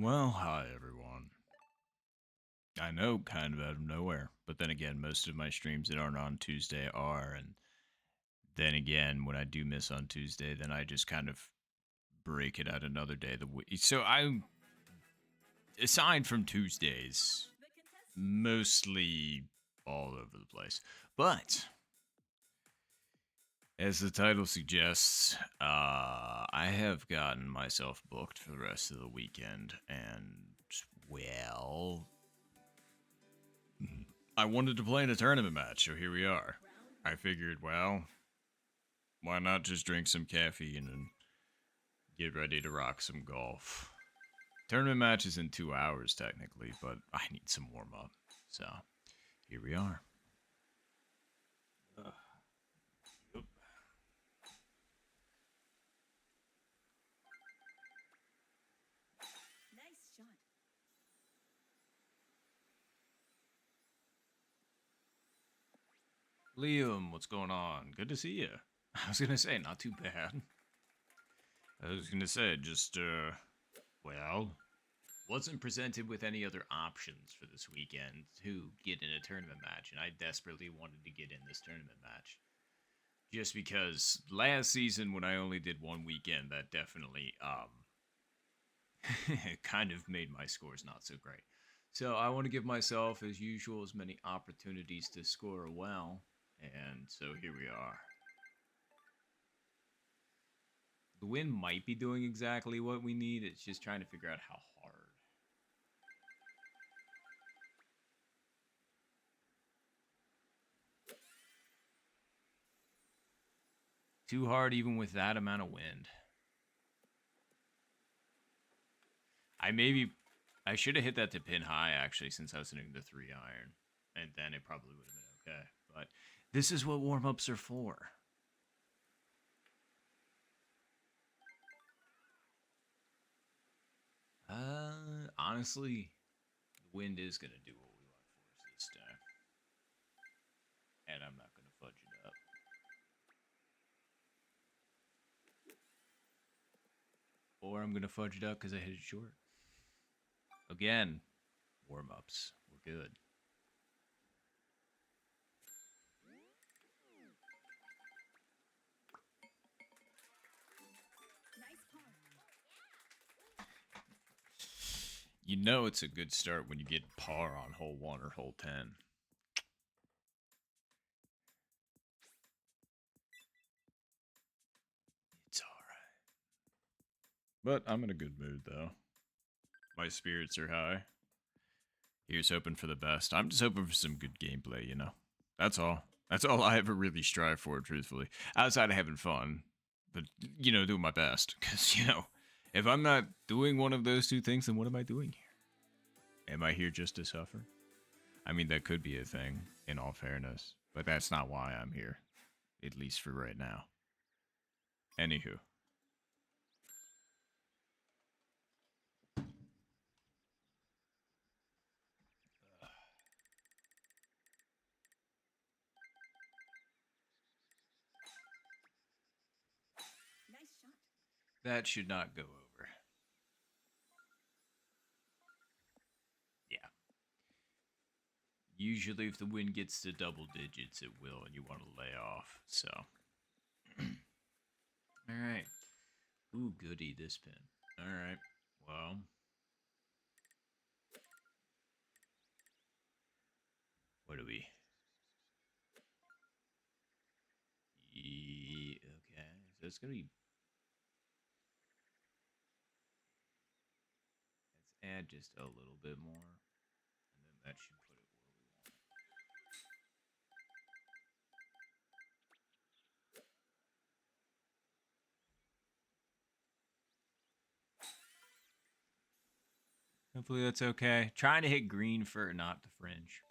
Well, hi everyone. I know, kind of out of nowhere, but then again, most of my streams that aren't on Tuesday are, and then again, when I do miss on Tuesday, then I just kind of break it out another day of the week. So I'm, aside from Tuesdays, mostly all over the place. But as the title suggests, I have gotten myself booked for the rest of the weekend, and well, I wanted to play in a tournament match, so here we are. I figured, well, why not just drink some caffeine and get ready to rock some golf? Tournament match is in 2 hours, technically, but I need some warm up. So, here we are. Yep. Liam, what's going on? Good to see you. I was gonna say, not too bad. I was gonna say, just, well, wasn't presented with any other options for this weekend to get in a tournament match, and I desperately wanted to get in this tournament match. Just because last season, when I only did one weekend, that definitely kind of made my scores not so great. So I want to give myself, as usual, as many opportunities to score well, and so here we are. The win might be doing exactly what we need. It's just trying to figure out how hard. Too hard even with that amount of wind. I should have hit that to pin high actually, since I was hitting the 3 iron, and then it probably would have been okay. But this is what warm ups are for. Honestly, the wind is gonna do what we want for us this time, and I'm not gonna fudge it up. Or I'm gonna fudge it up because I hit it short. Again, warm ups. We're good. You know it's a good start when you get par on hole 1 or hole 10. It's alright. But I'm in a good mood though. My spirits are high. Here's hoping for the best. I'm just hoping for some good gameplay, you know? That's all. That's all I ever really strive for, truthfully. Outside of having fun. But, doing my best. Because, if I'm not doing one of those two things, then what am I doing here? Am I here just to suffer? I mean, that could be a thing, in all fairness. But that's not why I'm here. At least for right now. Anywho. That should not go over. Yeah. Usually, if the wind gets to double digits, it will, and you want to lay off. So. Alright. Ooh, goody, this pin. Alright. Well. What do we. Okay. So it's going to be. Let's add just a little bit more. And then that should put it where we want it. Hopefully that's okay. Trying to hit green for not the fringe.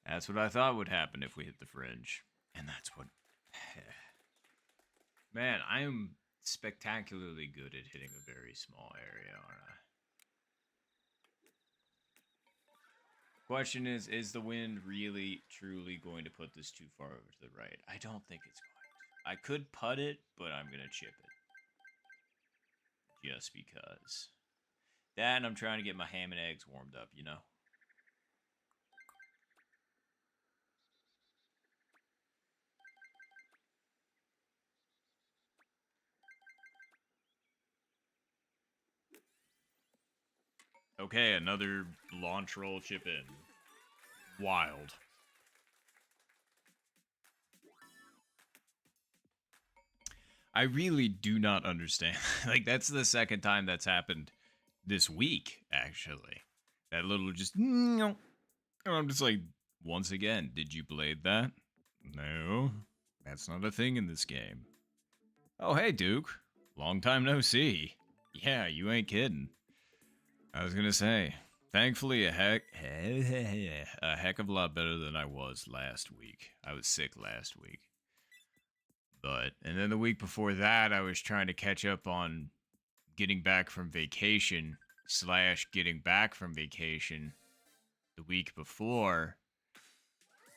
That's what I thought would happen if we hit the fringe. And that's what. Man, I am spectacularly good at hitting a very small area, aren't I? Question is the wind really, truly going to put this too far over to the right? I don't think it's going to. I could putt it, but I'm going to chip it. just because. That and I'm trying to get my ham and eggs warmed up, you know? Okay, another launch roll chip in. Wild. I really do not understand. Like, that's the second time that's happened this week, actually. That little just... And I'm just like, once again, did you blade that? No, that's not a thing in this game. Oh, hey, Duke. Long time no see. Yeah, you ain't kidding. I was gonna say, thankfully, a heck of a lot better than I was last week. I was sick last week. And then the week before that, I was trying to catch up on getting back from vacation / getting back from vacation the week before.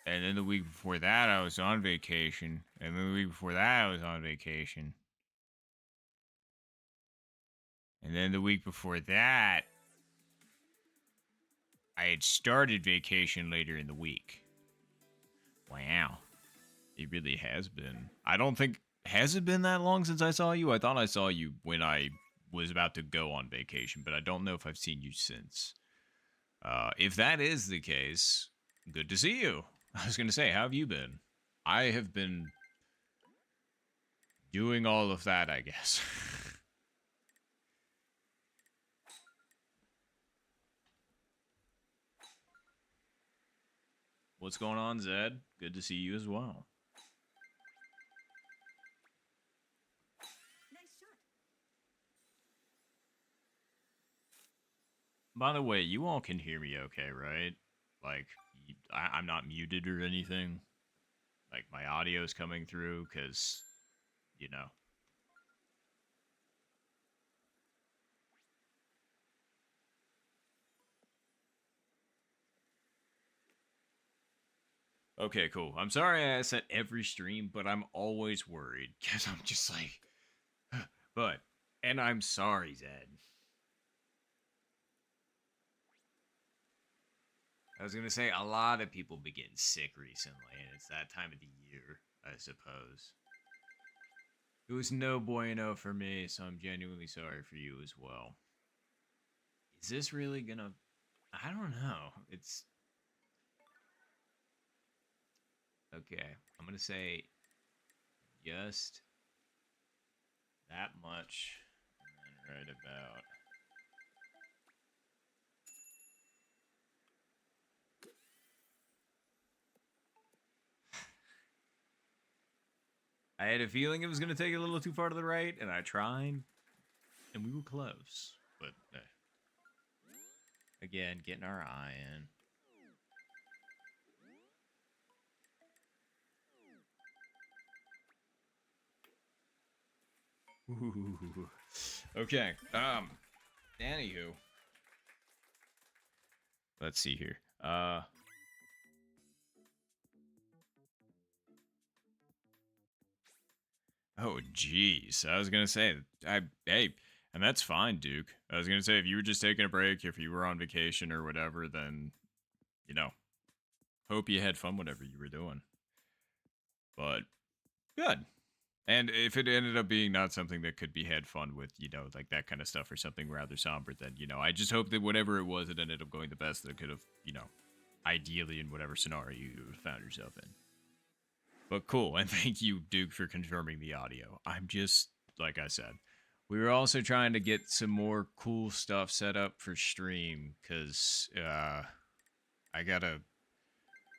And then the week before that, I was on vacation. And then the week before that, I was on vacation. And then the week before that, I had started vacation later in the week. Wow. It really has been. I don't think... Has it been that long since I saw you? I thought I saw you when I was about to go on vacation, but I don't know if I've seen you since. If that is the case, good to see you. I was going to say, how have you been? I have been doing all of that, I guess. What's going on, Zed? Good to see you as well. By the way, you all can hear me okay, right? Like, I'm not muted or anything. Like, my audio's coming through, because, you know. Okay, cool. I'm sorry I ask that every stream, but I'm always worried, because I'm just like... and I'm sorry, Zed. I was going to say, a lot of people been getting sick recently, and it's that time of the year, I suppose. It was no bueno for me, so I'm genuinely sorry for you as well. Is this really gonna... I don't know. It's... Okay, I'm gonna say just that much, and then right about... I had a feeling it was gonna take a little too far to the right, and I tried, and we were close. But, again, getting our eye in. Ooh. Okay, anywho. Let's see here. Oh, jeez. I was gonna say, hey, and that's fine, Duke. I was gonna say, if you were just taking a break, if you were on vacation or whatever, then, you know, hope you had fun whatever you were doing. But, good. And if it ended up being not something that could be had fun with, you know, like that kind of stuff or something rather somber, then, you know, I just hope that whatever it was, it ended up going the best that it could have, you know, ideally in whatever scenario you found yourself in. But cool, and thank you, Duke, for confirming the audio. I'm just, like I said, we were also trying to get some more cool stuff set up for stream, because I got a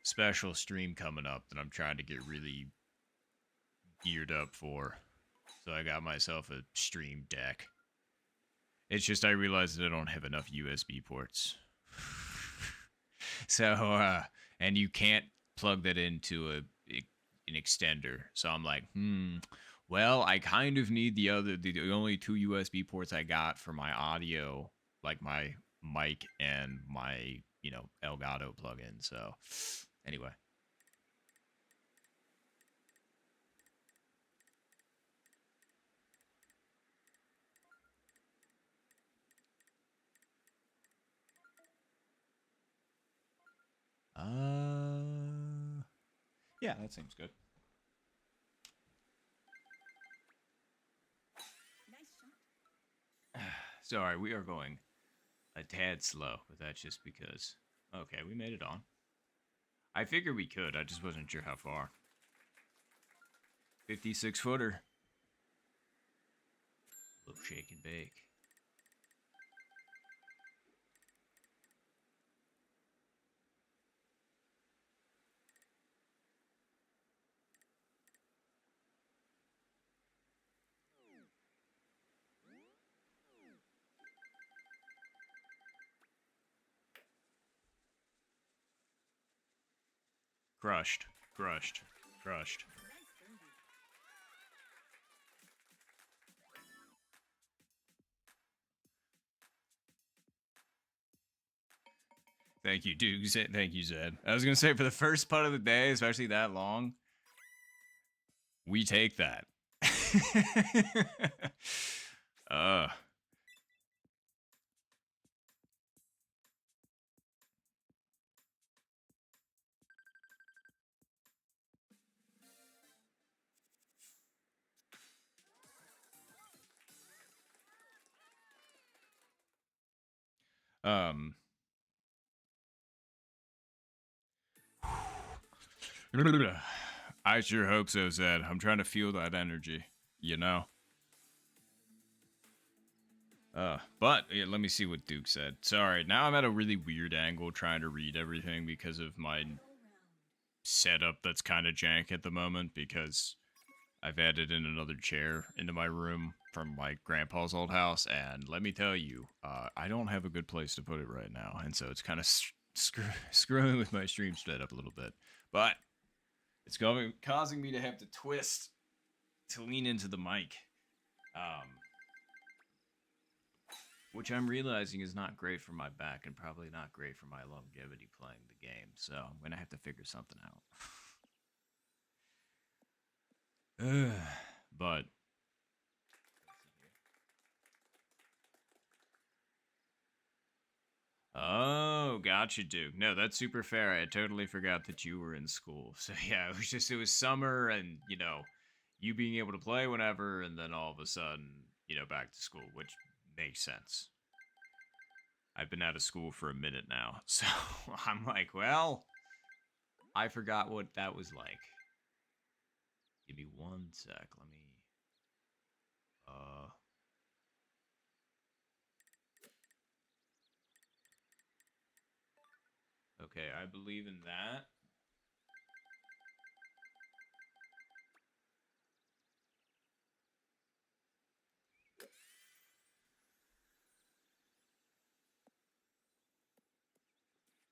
special stream coming up that I'm trying to get really geared up for. So I got myself a stream deck. It's just I realized that I don't have enough USB ports. So, and you can't plug that into an extender. So I'm like, well, I kind of need the only 2 USB ports I got for my audio, like my mic and my, you know, Elgato plugin. So, anyway. Yeah, that seems good. Sorry, we are going a tad slow, but that's just because. Okay, we made it on. I figured we could, I just wasn't sure how far. 56 footer. Little shake and bake. Crushed, crushed, crushed. Thank you, Duke. Thank you, Zed. I was gonna say for the first part of the day, especially that long, we take that. uh. Um. I sure hope so, Zed. I'm trying to feel that energy, you know? But yeah, let me see what Duke said. Sorry, now I'm at a really weird angle trying to read everything because of my setup that's kind of jank at the moment because I've added in another chair into my room from my grandpa's old house, and let me tell you, I don't have a good place to put it right now, and so it's kind of screwing with my stream setup a little bit. But it's causing me to have to twist to lean into the mic, which I'm realizing is not great for my back and probably not great for my longevity playing the game. So I'm gonna have to figure something out. But oh, gotcha, Duke. No, that's super fair. I totally forgot that you were in school. So yeah, it was summer and, you being able to play whenever and then all of a sudden, back to school, which makes sense. I've been out of school for a minute now. So I'm like, well, I forgot what that was like. Give me one sec. Let me okay, I believe in that.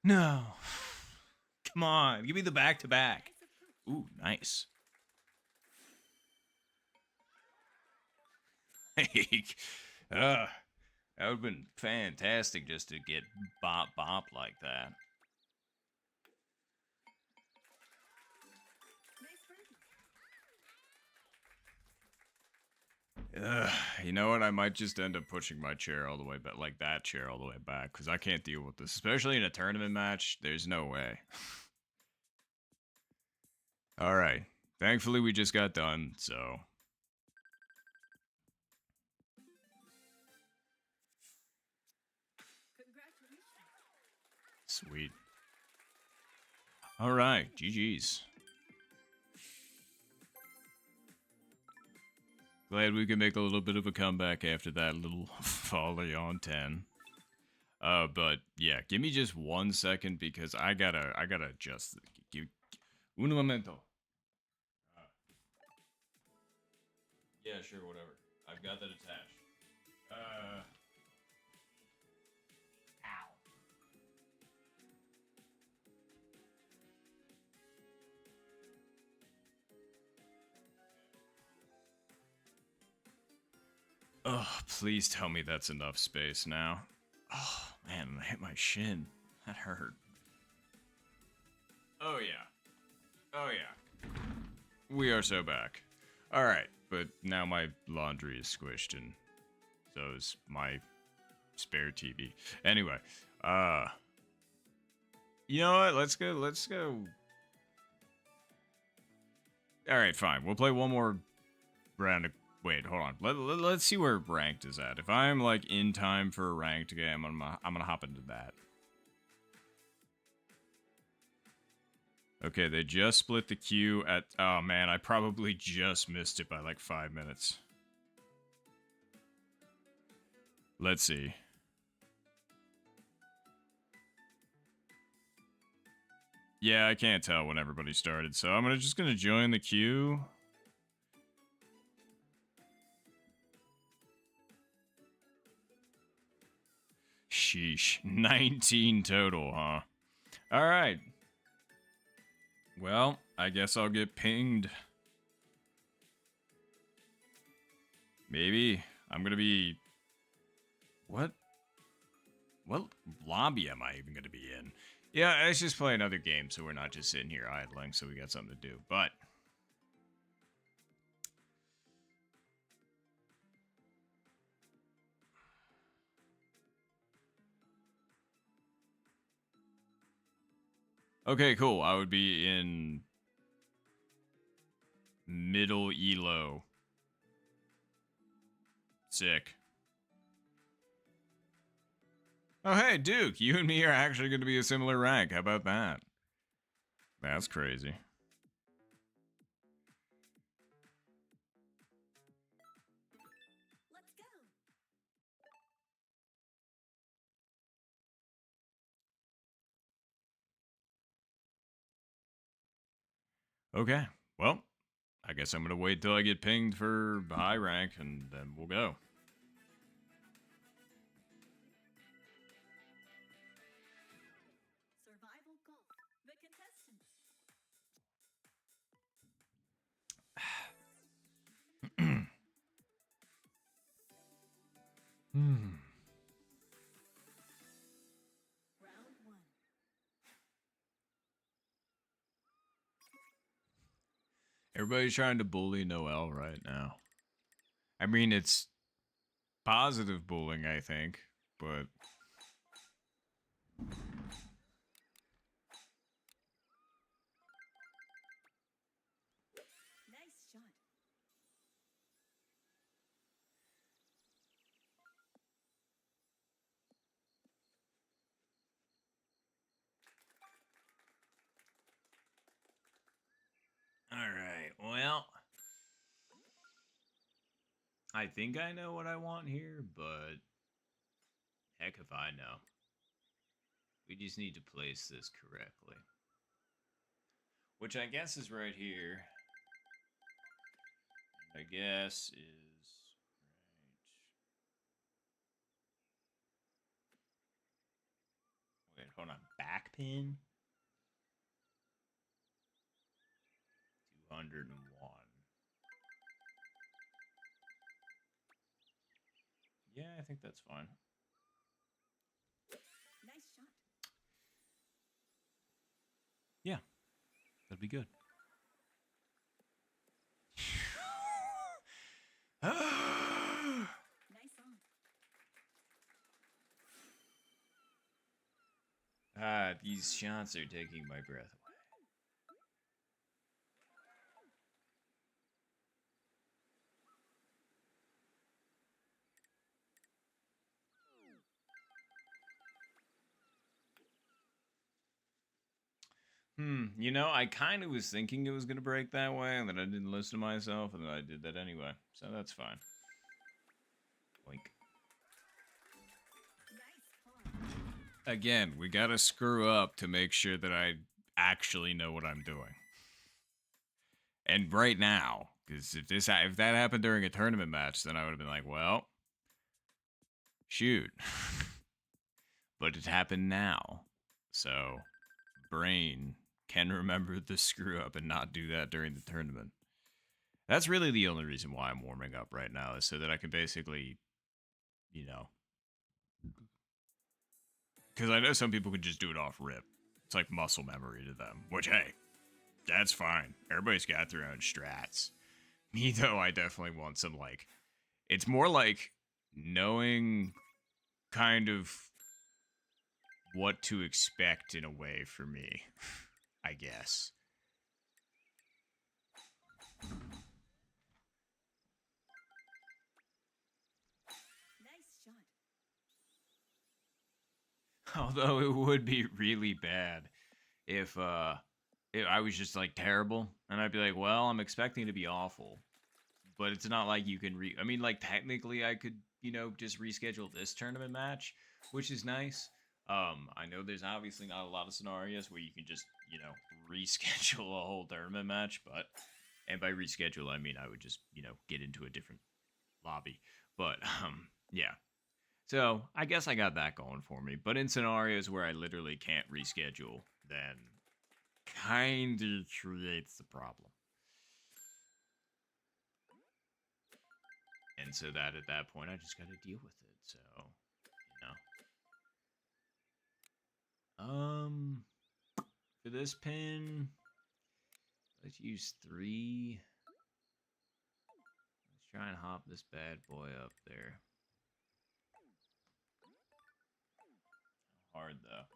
No. Come on, give me the back to back. Ooh, nice. That would have been fantastic just to get bop like that. You know what? I might just end up pushing my chair all the way back, like that chair all the way back, because I can't deal with this, especially in a tournament match. There's no way. All right. Thankfully, we just got done, so. Sweet. All right. GG's. Glad we could make a little bit of a comeback after that little volley on 10. But yeah, give me just 1 second because I gotta adjust. Un momento. Yeah, sure, whatever. I've got that attached. Oh, please tell me that's enough space now. Oh, man, I hit my shin. That hurt. Oh, yeah. Oh, yeah. We are so back. Alright, but now my laundry is squished and so is my spare TV. Anyway, you know what? Let's go. All right, fine. We'll play one more round of... Wait, hold on. Let's see where ranked is at. If I'm, like, in time for a ranked game, I'm gonna hop into that. Okay, they just split the queue at... Oh, man, I probably just missed it by, like, 5 minutes. Let's see. Yeah, I can't tell when everybody started, so I'm just gonna join the queue. Sheesh. 19 total, huh? Alright. Well, I guess I'll get pinged. Maybe. I'm gonna be... What lobby am I even gonna be in? Yeah, let's just play another game so we're not just sitting here idling, so we got something to do. But... Okay, cool. I would be in... Middle Elo. Sick. Oh, hey, Duke, you and me are actually going to be a similar rank. How about that? That's crazy. Let's go. Okay, well, I guess I'm going to wait till I get pinged for high rank, and then we'll go. Survival Golf. The contestants. Round 1. Everybody's trying to bully Noelle right now. I mean, it's positive bullying, I think, but... Nice shot. Alright, well... I think I know what I want here, but... Heck if I know. We just need to place this correctly. Which I guess is right here. I guess is right. Wait, hold on. Back pin? 201. Yeah, I think that's fine. Nice shot. Yeah, that'd be good. Nice on. These shots are taking my breath away. You know, I kind of was thinking it was going to break that way, and then I didn't listen to myself, and then I did that anyway. So that's fine. Boink. Nice pawn. Again, we gotta screw up to make sure that I actually know what I'm doing. And right now, because if that happened during a tournament match, then I would have been like, well, shoot. But it happened now, so brain can remember the screw up and not do that during the tournament. That's really the only reason why I'm warming up right now, is so that I can basically, you know, because I know some people can just do it off rip. It's like muscle memory to them, which, hey, that's fine. Everybody's got their own strats. Me, though, I definitely want some, like... It's more like knowing kind of what to expect in a way for me, I guess. Nice shot. Although it would be really bad if I was just like terrible, and I'd be like, well, I'm expecting to be awful, but it's not like you can I mean, like technically, I could just reschedule this tournament match, which is nice. I know there's obviously not a lot of scenarios where you can just reschedule a whole tournament match, but and by reschedule I mean I would just get into a different lobby, but yeah. So I guess I got that going for me. But in scenarios where I literally can't reschedule, then kind of creates the problem. And so that at that point, I just got to deal with it. So, for this pin, let's use 3. Let's try and hop this bad boy up there. Hard though.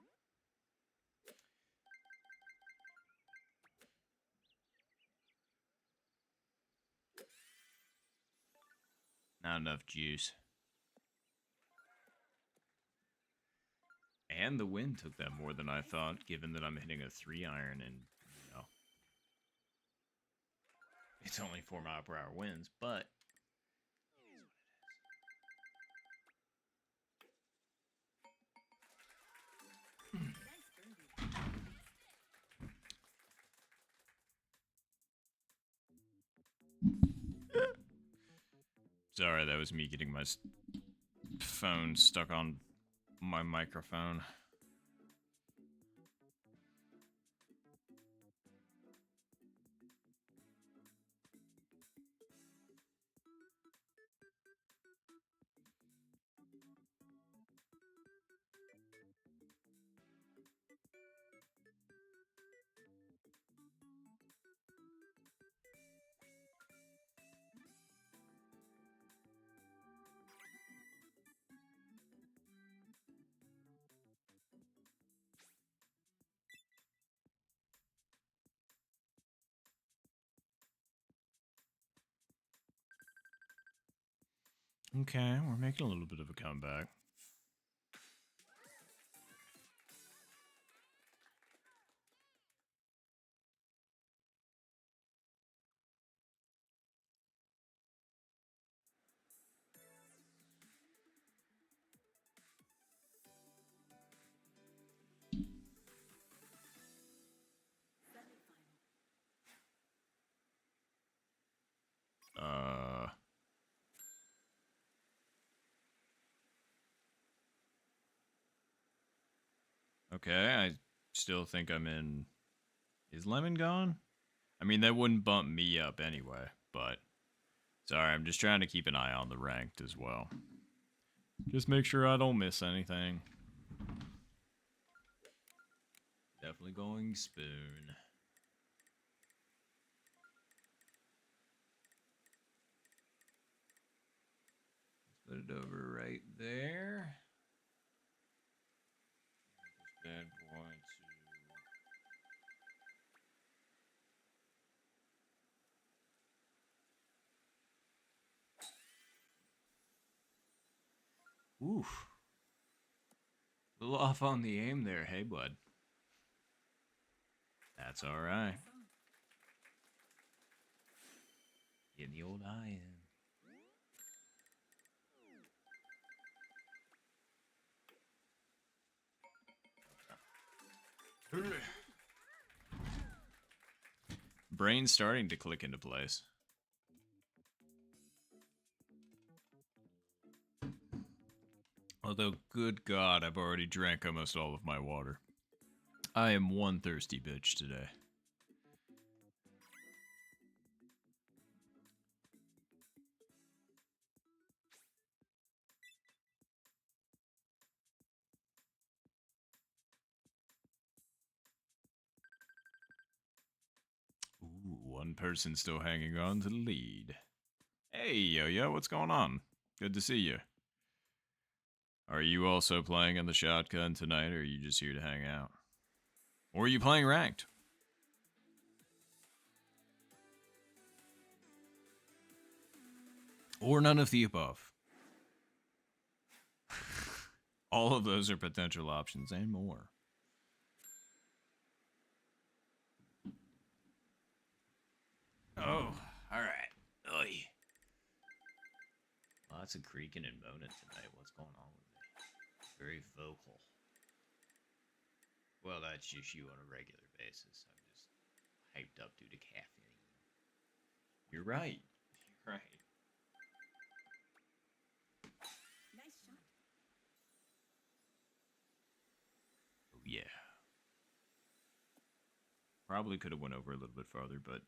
Not enough juice. And the wind took that more than I thought, given that I'm hitting a 3-iron and, it's only 4 mile/hour winds, but Nice birdie. sorry, that was me getting my phone stuck on my microphone. Okay, we're making a little bit of a comeback. Semifinal. Okay, I still think I'm in. Is Lemon gone? I mean, that wouldn't bump me up anyway, but sorry, I'm just trying to keep an eye on the ranked as well. Just make sure I don't miss anything. Definitely going spoon. Let's put it over right there. This bad boy to. Oof. A little off on the aim there, hey bud. That's alright. Nice on. Getting the old eye in. Brain's starting to click into place. Although, good God, I've already drank almost all of my water. I am one thirsty bitch today. Ooh, one person still hanging on to the lead. Hey, Yo-Yo, what's going on? Good to see you. Are you also playing on the shotgun tonight, or are you just here to hang out? Or are you playing ranked? Or none of the above. All of those are potential options and more. Oh, alright. Oy. Lots of creaking and moaning tonight. What's going on with me? Very vocal. Well, that's just you on a regular basis. I'm just hyped up due to caffeine. You're right. You're right. Nice shot. Oh, yeah. Probably could have went over a little bit farther, but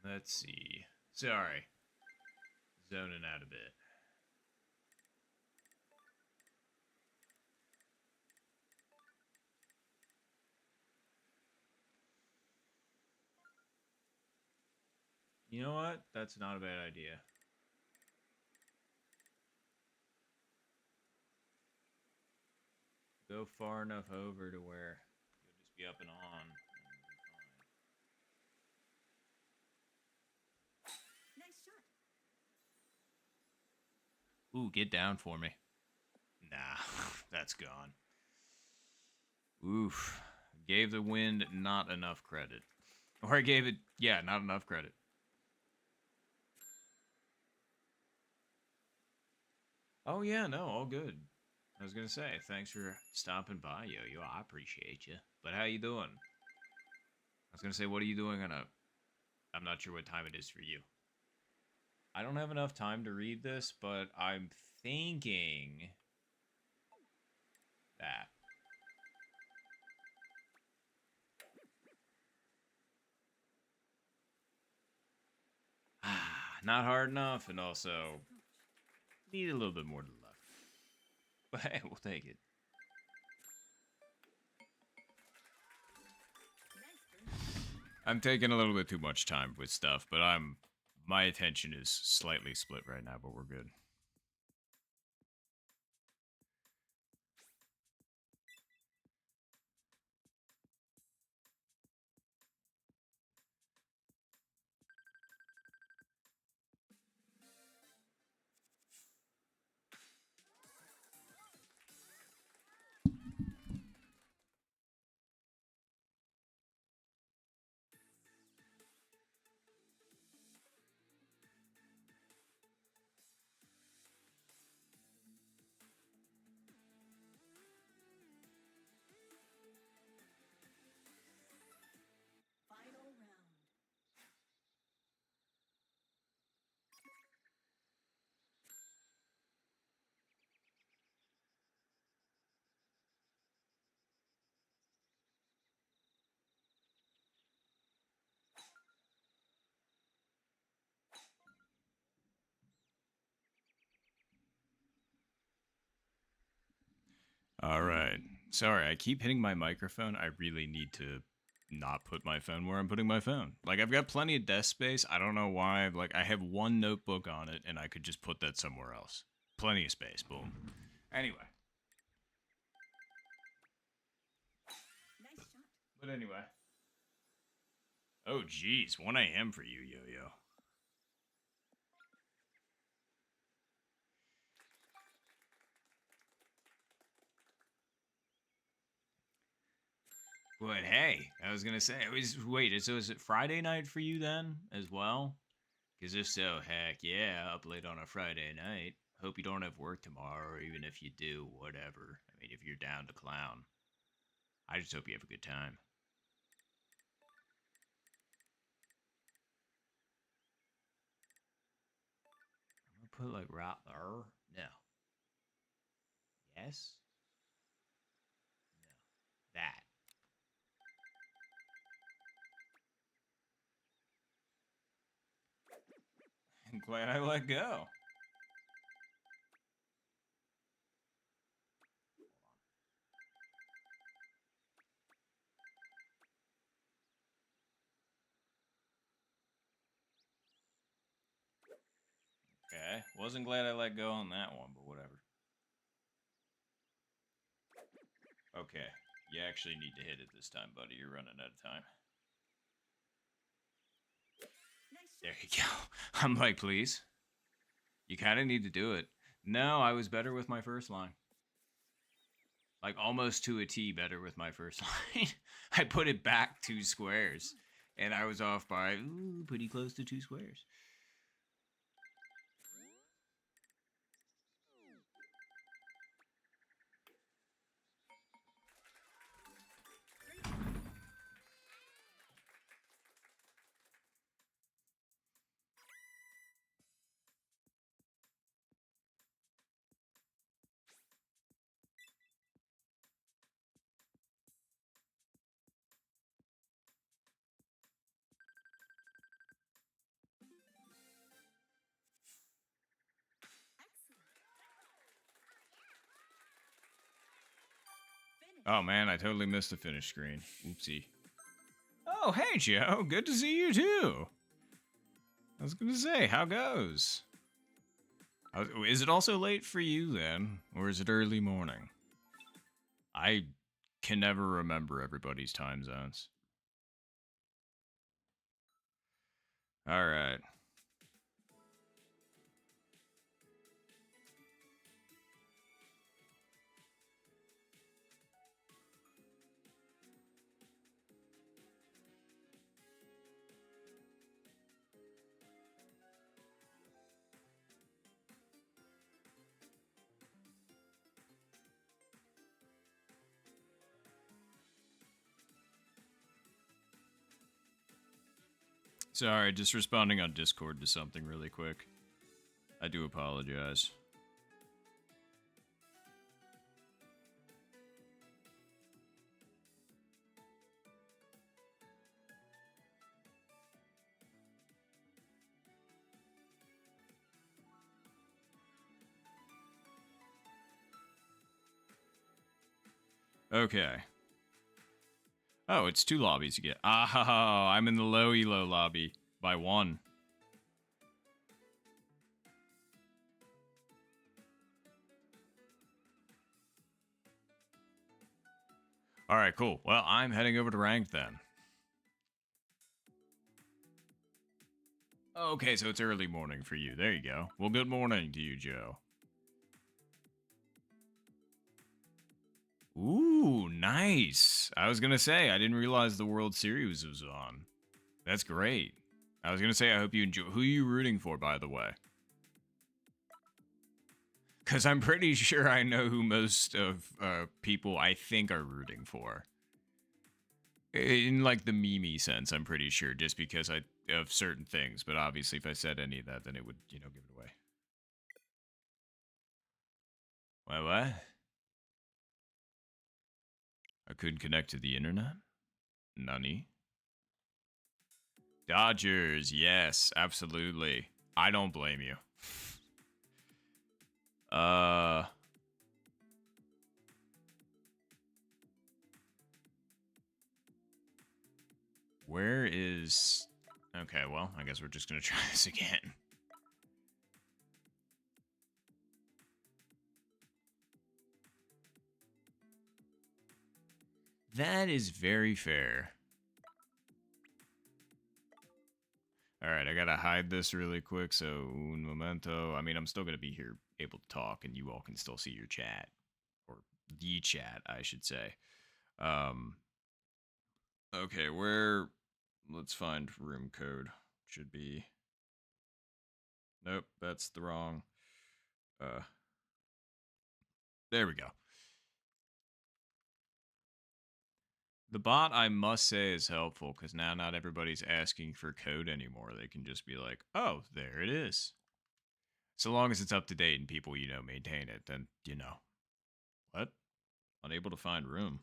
let's see. Sorry. Zoning out a bit. You know what? That's not a bad idea. Go far enough over to where you'll just be up and on. And Nice shot. be fine. Ooh, get down for me. Nah, that's gone. Oof. Gave the wind not enough credit. Or I gave it, yeah, not enough credit. Oh, yeah, no, all good. I was gonna say, thanks for stopping by, Yo-Yo. I appreciate you. But how you doing? I was gonna say, what are you doing on a... I'm not sure what time it is for you. I don't have enough time to read this, but I'm thinking that. Not hard enough, and also need a little bit more to the left. But hey, we'll take it. Nice burn. I'm taking a little bit too much time with stuff, but my attention is slightly split right now, but we're good. Final round. All right. Sorry, I keep hitting my microphone. I really need to not put my phone where I'm putting my phone. Like, I've got plenty of desk space. I don't know why. Like, I have one notebook on it, and I could just put that somewhere else. Plenty of space. Boom. Anyway. Nice shot. But anyway. Oh, geez. 1 a.m. for you, Yo-Yo. But hey, I was gonna say, wait, so is it Friday night for you then as well? Because if so, heck yeah, up late on a Friday night. Hope you don't have work tomorrow, or even if you do, whatever. I mean, if you're down to clown, I just hope you have a good time. I'm gonna put like right there. No. Yes. No. That. I'm glad I let go. Okay, wasn't glad I let go on that one, but whatever. Okay, you actually need to hit it this time, buddy. You're running out of time. Nice There shot. you go. I'm like, please. You kind of need to do it. No, I was better with my first line. Like almost to a T better with my first line. I put it back 2 squares, and I was off by pretty close to 2 squares. Excellent. Finish. Oh man, I totally missed the finish screen. Oopsie. Oh, hey Joe, good to see you too. I was gonna say, how goes? Is it also late for you then, or is it early morning? I can never remember everybody's time zones. All right. Sorry, just responding on Discord to something really quick. I do apologize. Okay. Oh, it's 2 lobbies again. Ah, I'm in the low elo lobby by 1. All right, cool. Well, I'm heading over to ranked then. Okay, so it's early morning for you. There you go. Well, good morning to you, Joe. Ooh, nice. I was gonna say I didn't realize the World Series was on. That's great. I was gonna say I hope you enjoy. Who are you rooting for, by the way? Because I'm pretty sure I know who most of people I think are rooting for. In like the meme sense, I'm pretty sure, just because I of certain things. But obviously, if I said any of that, then it would, give it away. What? I couldn't connect to the internet? Nani? Dodgers, yes, absolutely. I don't blame you. Uh, where is... Okay, well, I guess we're just gonna try this again. That is very fair. Alright, I gotta hide this really quick, so un momento. I mean, I'm still gonna be here able to talk, and you all can still see your chat. Or the chat, I should say. Um, okay, where... Let's find room code. Should be... Nope, that's the wrong... There we go. The bot, I must say, is helpful because now not everybody's asking for code anymore. They can just be like, oh, there it is. So long as it's up to date and people, maintain it, then, What? Unable to find room.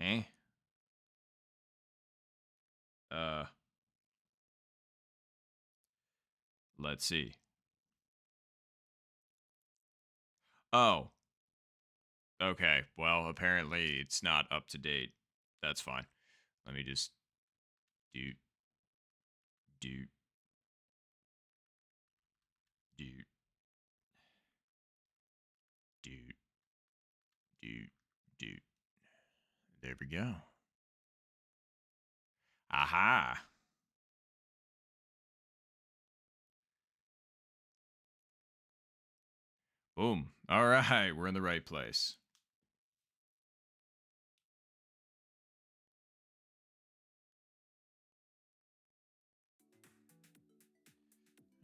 Eh? Let's see. Oh, okay. Well, apparently it's not up to date. That's fine. Let me just do, do, do, do, do, do. There we go. Aha. Boom. All right. We're in the right place.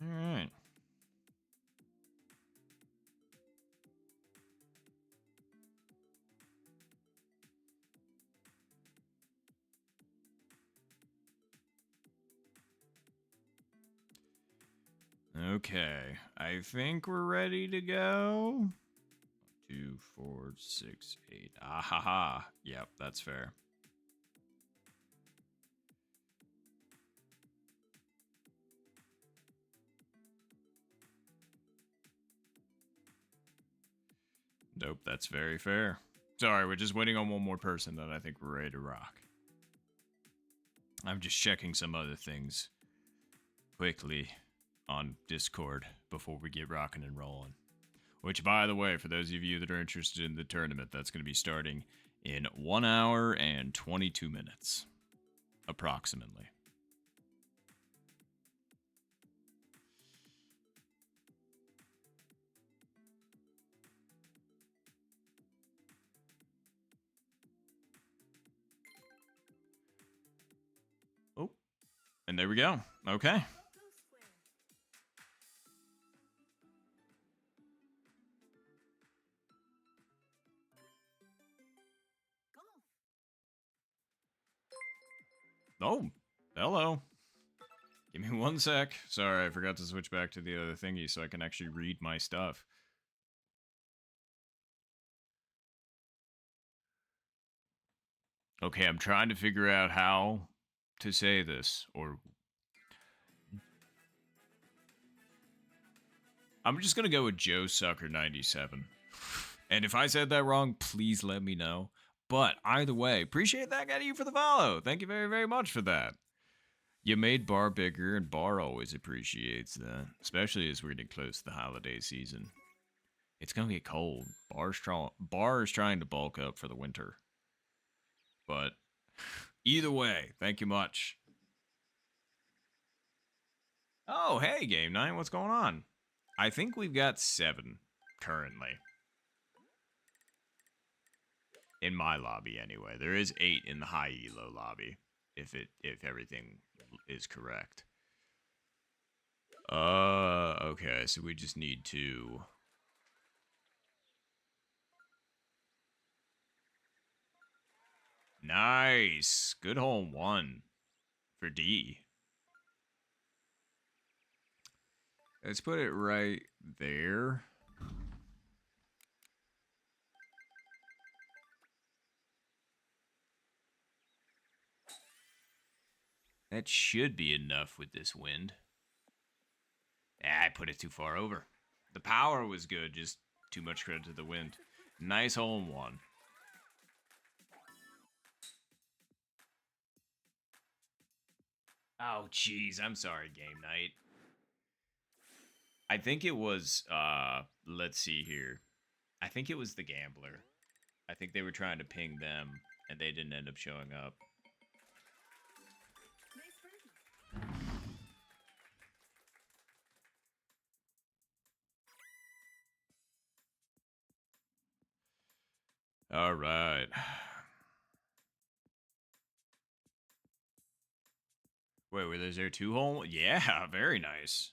All right. Okay. I think we're ready to go. 2, 4, 6, 8. Ah ha ha. Yep, that's fair. Nope, that's very fair. Sorry, we're just waiting on one more person that I think we're ready to rock. I'm just checking some other things quickly on Discord before we get rocking and rolling. Which, by the way, for those of you that are interested in the tournament, that's going to be starting in 1 hour and 22 minutes, approximately. Oh, and there we go. Okay. Logo square. Golf. Oh, hello. Give me 1 sec. Sorry, I forgot to switch back to the other thingy so I can actually read my stuff. Okay, I'm trying to figure out how to say this, or I'm just gonna go with Joe Sucker 97. And if I said that wrong, please let me know. But either way, appreciate that guy to you for the follow. Thank you very, very much for that. You made Bar bigger, and Bar always appreciates that, especially as we're getting close to the holiday season. It's gonna get cold. Bar is trying to bulk up for the winter. But either way, thank you much. Oh, hey, Game Night, what's going on? I think we've got 7 currently. In my lobby, anyway. There is 8 in the high elo lobby, if everything is correct. Okay, so we just need to. Nice. Good hole in one for D. Let's put it right there. That should be enough with this wind. I put it too far over. The power was good, just too much credit to the wind. Nice hole in one. Oh, jeez. I'm sorry, Game Night. I think it was, let's see here. I think it was the Gambler. I think they were trying to ping them, and they didn't end up showing up. Nice birdie. All right. Wait, was there 2 hole? Yeah, very nice.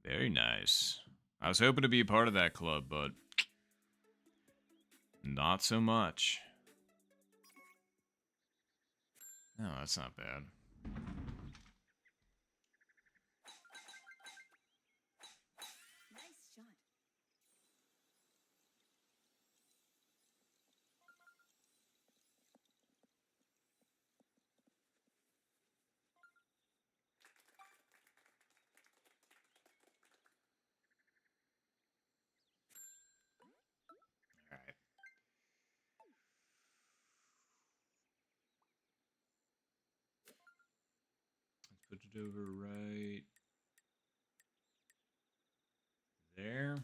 Very nice. I was hoping to be a part of that club, but not so much. No, that's not bad. Nice shot. over right there.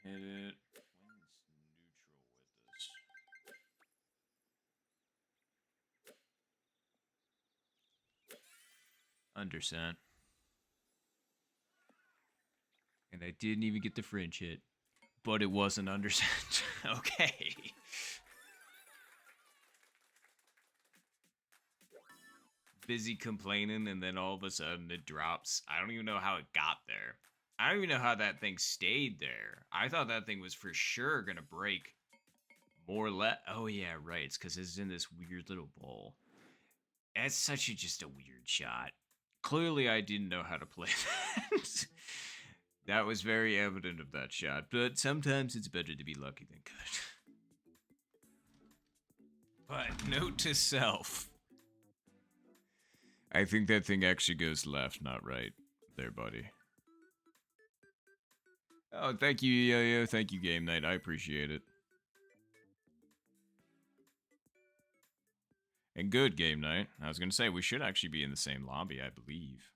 Hit it. Wind's neutral with this. Undercent. And I didn't even get the fringe hit. But it wasn't undercent. Okay. Busy complaining, and then all of a sudden it drops. I don't even know how it got there. I don't even know how that thing stayed there. I thought that thing was for sure gonna break. More oh yeah, right. It's because it's in this weird little bowl. That's such a just a weird shot. Clearly, I didn't know how to play that. That was very evident of that shot. But sometimes it's better to be lucky than good. But note to self. I think that thing actually goes left, not right. There, buddy. Oh, thank you, Yo-Yo. Thank you, Game Night. I appreciate it. And good, Game Night. I was going to say, we should actually be in the same lobby, I believe.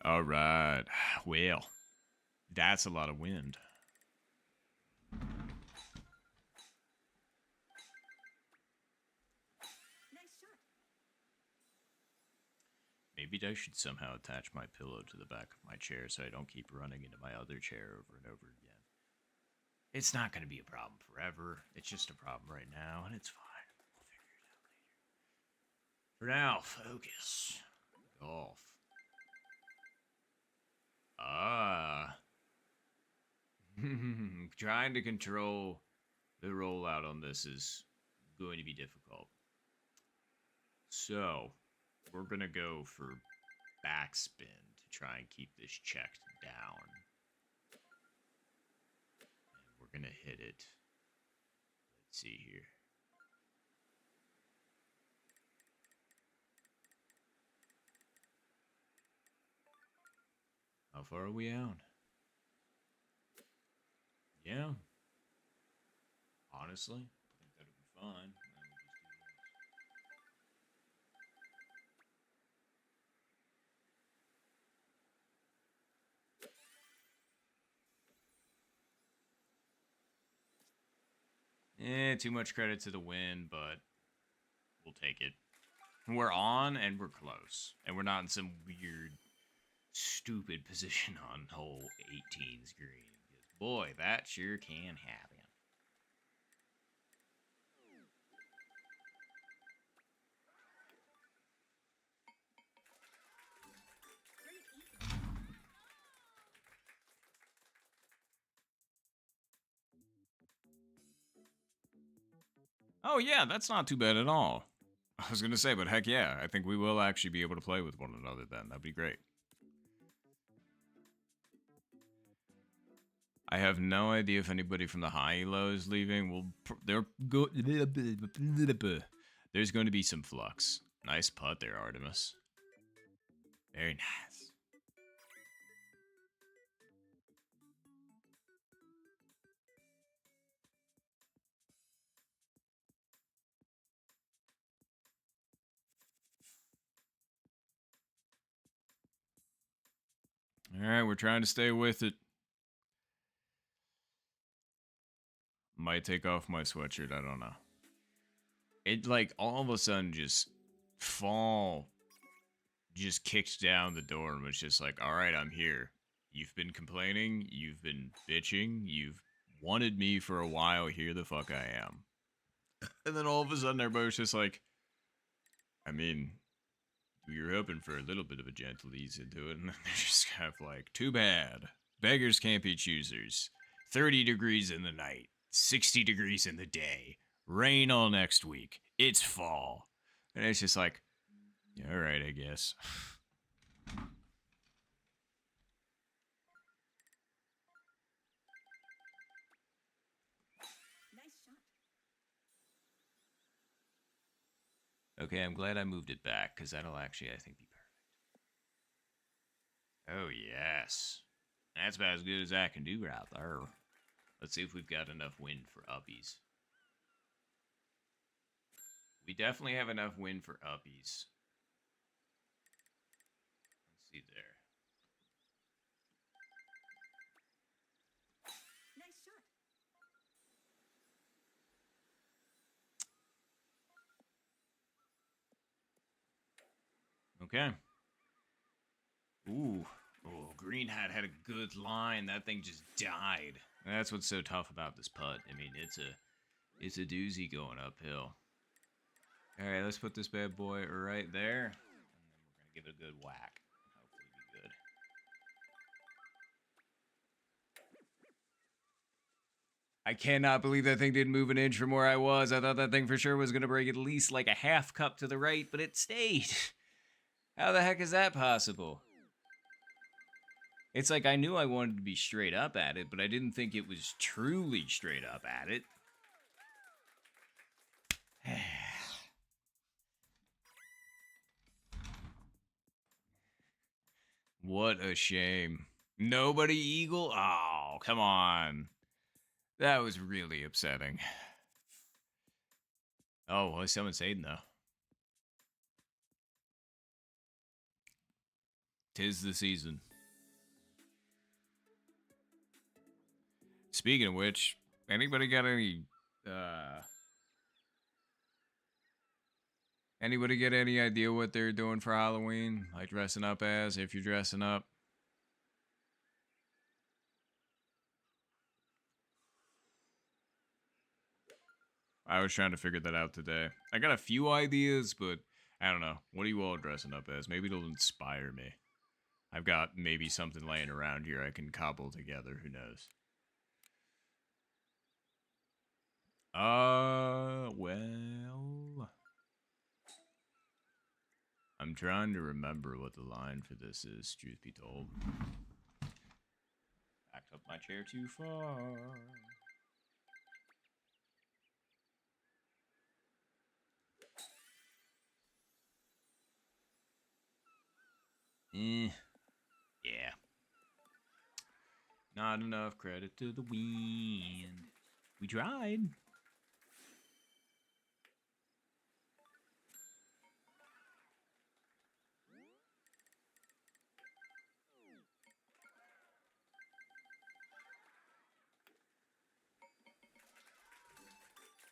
All right. Well, that's a lot of wind. Nice shot. Maybe I should somehow attach my pillow to the back of my chair so I don't keep running into my other chair over and over again. It's not going to be a problem forever. It's just a problem right now, and it's fine. We'll figure it out later. For now, focus. Golf. Trying to control the rollout on this is going to be difficult. So, we're going to go for backspin to try and keep this checked down. And we're going to hit it. Let's see here. How far are we out? Yeah. Honestly, I think that'll be fine. Too much credit to the win, but we'll take it. We're on and we're close. And we're not in some weird, stupid position on hole 18's green. Because boy, that sure can happen. Oh yeah, that's not too bad at all. I was gonna say, but heck yeah, I think we will actually be able to play with one another then. That'd be great. I have no idea if anybody from the high elo is leaving. There's going to be some flux. Nice putt there, Artemis. Very nice. All right, we're trying to stay with it. Might take off my sweatshirt. I don't know. It like all of a sudden fall just kicked down the door and was just like, all right, I'm here. You've been complaining. You've been bitching. You've wanted me for a while. Here the fuck I am. And then all of a sudden everybody's just like, I mean, we were hoping for a little bit of a gentle ease into it, and then they're just kind of like, too bad. Beggars can't be choosers. 30 degrees in the night, 60 degrees in the day, rain all next week. It's fall. And it's just like, all right, I guess. Nice shot. Okay, I'm glad I moved it back, because that'll actually, I think, be perfect. Oh, yes. That's about as good as I can do right there. Let's see if we've got enough wind for uppies. We definitely have enough wind for uppies. Let's see there. Nice shot. Okay. Ooh. Oh, Green Hat had a good line. That thing just died. That's what's so tough about this putt. I mean, it's a doozy going uphill. All right, let's put this bad boy right there, and then we're gonna give it a good whack. Hopefully, be good. I cannot believe that thing didn't move an inch from where I was. I thought that thing for sure was gonna break at least like a half cup to the right, but it stayed. How the heck is that possible? It's like I knew I wanted to be straight up at it, but I didn't think it was truly straight up at it. What a shame. Nobody eagle? Oh, come on. That was really upsetting. Oh, well, someone's saying though. Tis the season. Speaking of which, anybody got anybody get any idea what they're doing for Halloween? Like dressing up as, if you're dressing up? I was trying to figure that out today. I got a few ideas, but I don't know. What are you all dressing up as? Maybe it'll inspire me. I've got maybe something laying around here I can cobble together. Who knows? Well, I'm trying to remember what the line for this is, truth be told. Backed up my chair too far. Yeah. Not enough credit to the wind. We tried.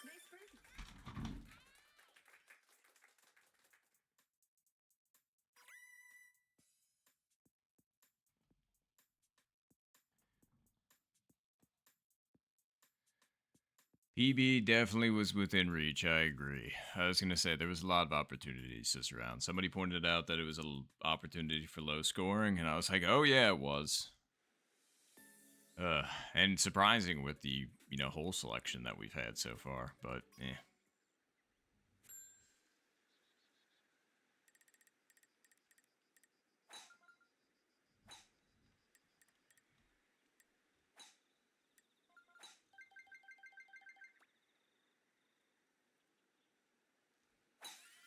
Nice birdie. PB definitely was within reach. I agree. I was going to say there was a lot of opportunities just around. Somebody pointed out that it was an opportunity for low scoring, and I was like, oh, yeah, it was. And surprising with the, hole selection that we've had so far, but eh.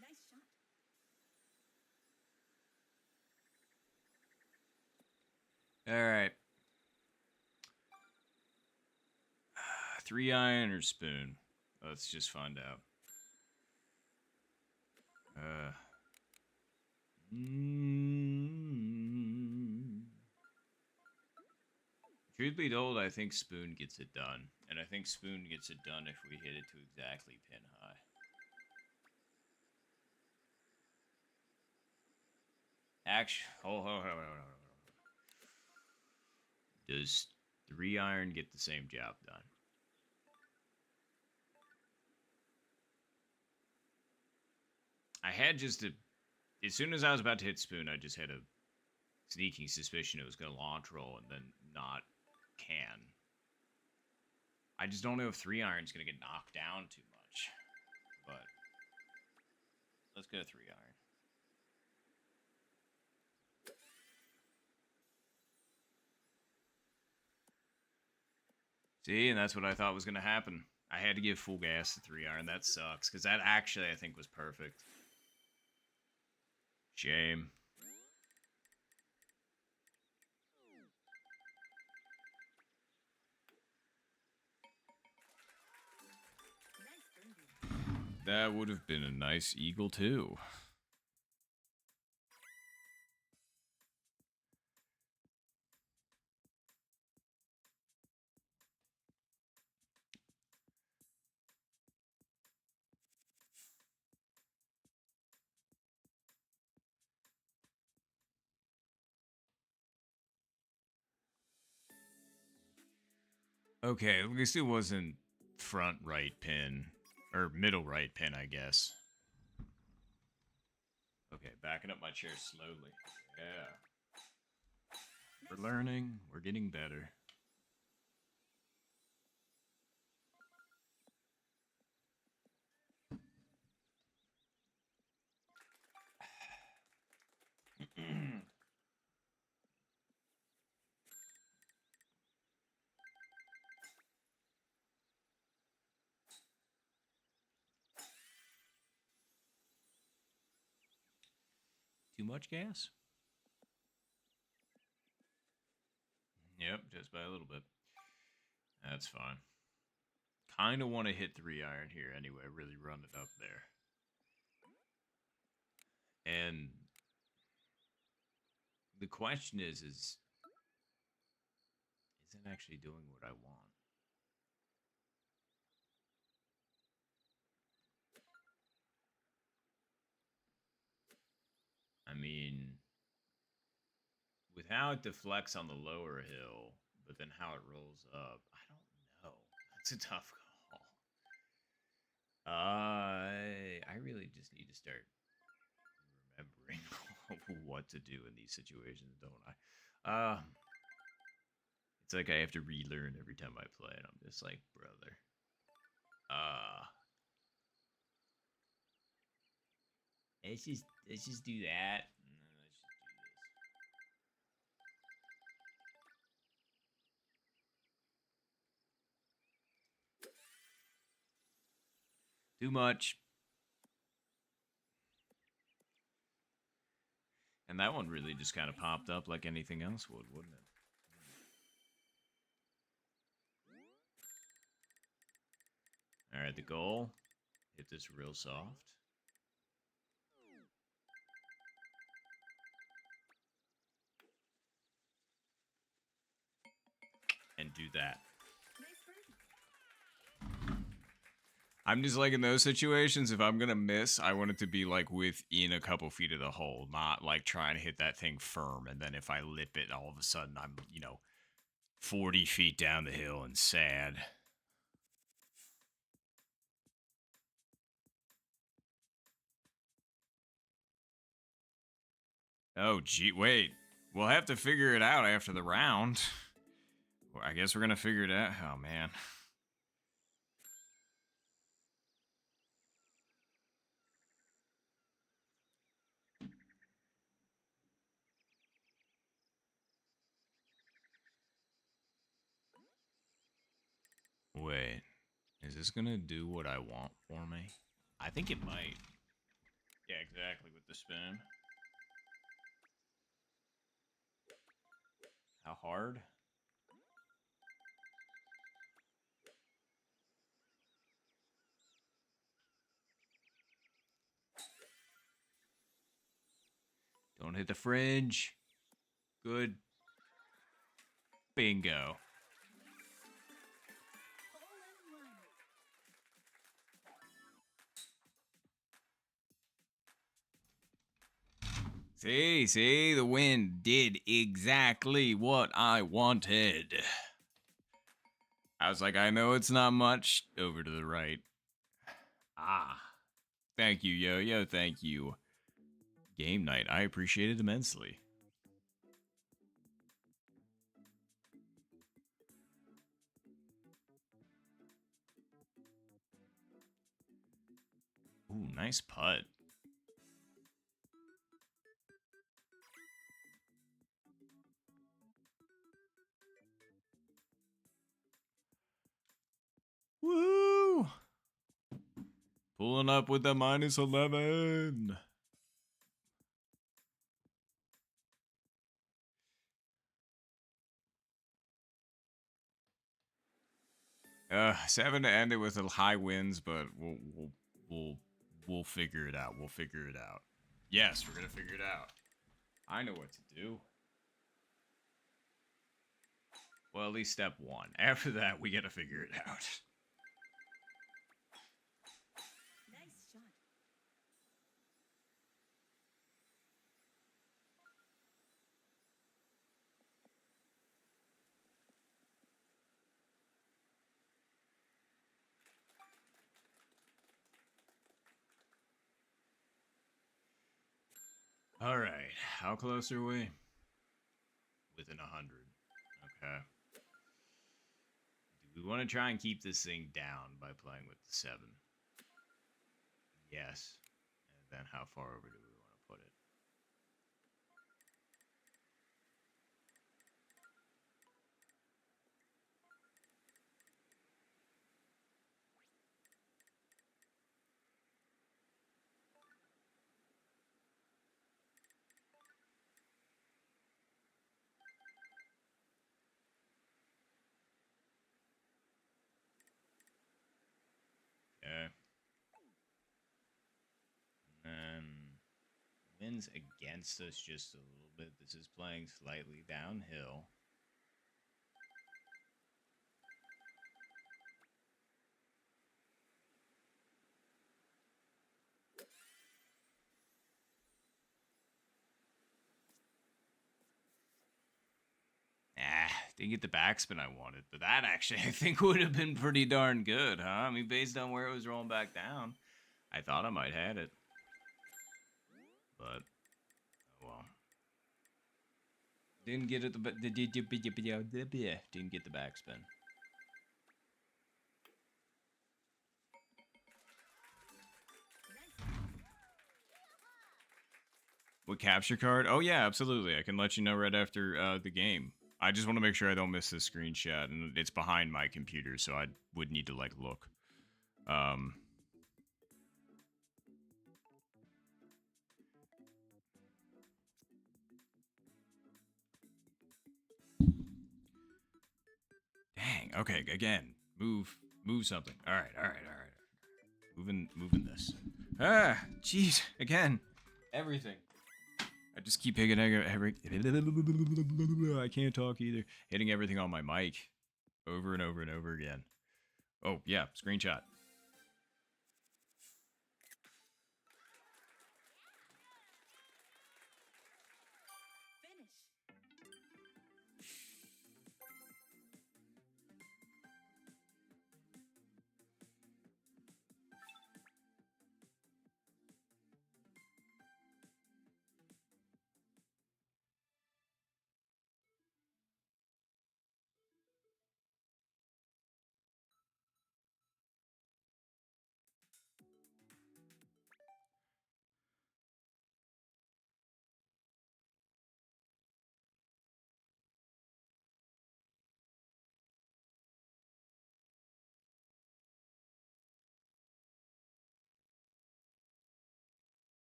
Nice shot. All right. 3-iron or spoon? Let's just find out. Truth be told, I think spoon gets it done. And I think spoon gets it done if we hit it to exactly pin high. Actually, hold. Does 3-iron get the same job done? I had just a... As soon as I was about to hit spoon, I just had a sneaking suspicion it was going to launch roll and then not can. I just don't know if 3-iron's going to get knocked down too much. But let's go 3-iron. See, and that's what I thought was going to happen. I had to give full gas to 3-iron. That sucks, because that actually, I think, was perfect. Shame. Nice birdie. That would have been a nice eagle, too. Okay, at least it wasn't front right pin. Or middle right pin, I guess. Okay, backing up my chair slowly. Yeah. We're learning. We're getting better. Too much gas? Yep, just by a little bit. That's fine. Kind of want to hit 3-iron here anyway, really run it up there. And the question is it actually doing what I want? I mean, with how it deflects on the lower hill, but then how it rolls up, I don't know. That's a tough call. I really just need to start remembering what to do in these situations, don't I? It's like I have to relearn every time I play, and I'm just like, brother. Let's just do that. And then let's just do this. Too much. And that one really just kind of popped up like anything else would, wouldn't it? All right, the goal. Hit this real soft. And do that. Nice birdie. I'm just like in those situations, if I'm going to miss, I want it to be like within a couple feet of the hole, not like trying to hit that thing firm. And then if I lip it, all of a sudden I'm, 40 feet down the hill and sad. Oh, gee, wait. We'll have to figure it out after the round. Well, I guess we're going to figure it out. Oh, man. Wait. Is this going to do what I want for me? I think it might. Yeah, exactly, with the spin. How hard? Don't hit the fringe. Good. Bingo. Hole in one. See, the wind did exactly what I wanted. I was like, I know it's not much. Over to the right. Ah. Thank you, yo, thank you. Game night, I appreciate it immensely. Ooh, nice putt. Woo! Pulling up with the -11. 7 to end it with a high winds, but we'll we'll figure it out. We'll figure it out. Yes, we're gonna figure it out. I know what to do. Well, at least step 1. After that, we gotta figure it out. Nice shot. All right, how close are we? Within 100. Okay. Do we want to try and keep this thing down by playing with the 7? Yes. And then how far over do we want to put it? Okay. And winds against us just a little bit. This is playing slightly downhill. Didn't get the backspin I wanted, but that actually I think would have been pretty darn good, huh? I mean, based on where it was rolling back down, I thought I might had it, but oh well. Didn't get it. Didn't get the backspin. What capture card? Oh yeah, absolutely. I can let you know right after the game. I just want to make sure I don't miss this screenshot, and it's behind my computer, so I would need to like look. Um, Dang. Okay. Again, move something. All right. All right. All right. Moving this. Ah, jeez. Again, everything. I just keep hitting every. I can't talk either. Hitting everything on my mic, over and over and over again. Oh yeah, screenshot.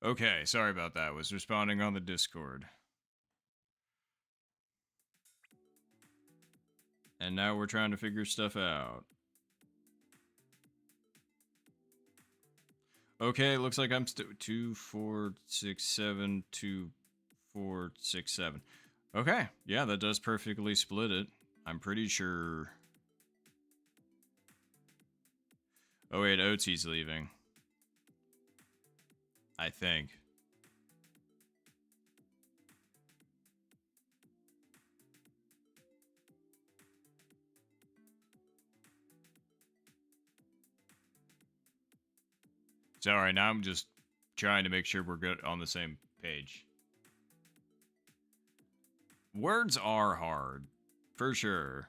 Finish. Okay, sorry about that. Was responding on the Discord. And now we're trying to figure stuff out. Okay, looks like I'm 2, 4, 6, 7, 2, 4, 6, 7. Okay, yeah, that does perfectly split it. I'm pretty sure. Oh wait, OT's leaving. I think. Sorry, now I'm just trying to make sure we're good on the same page. Words are hard, for sure.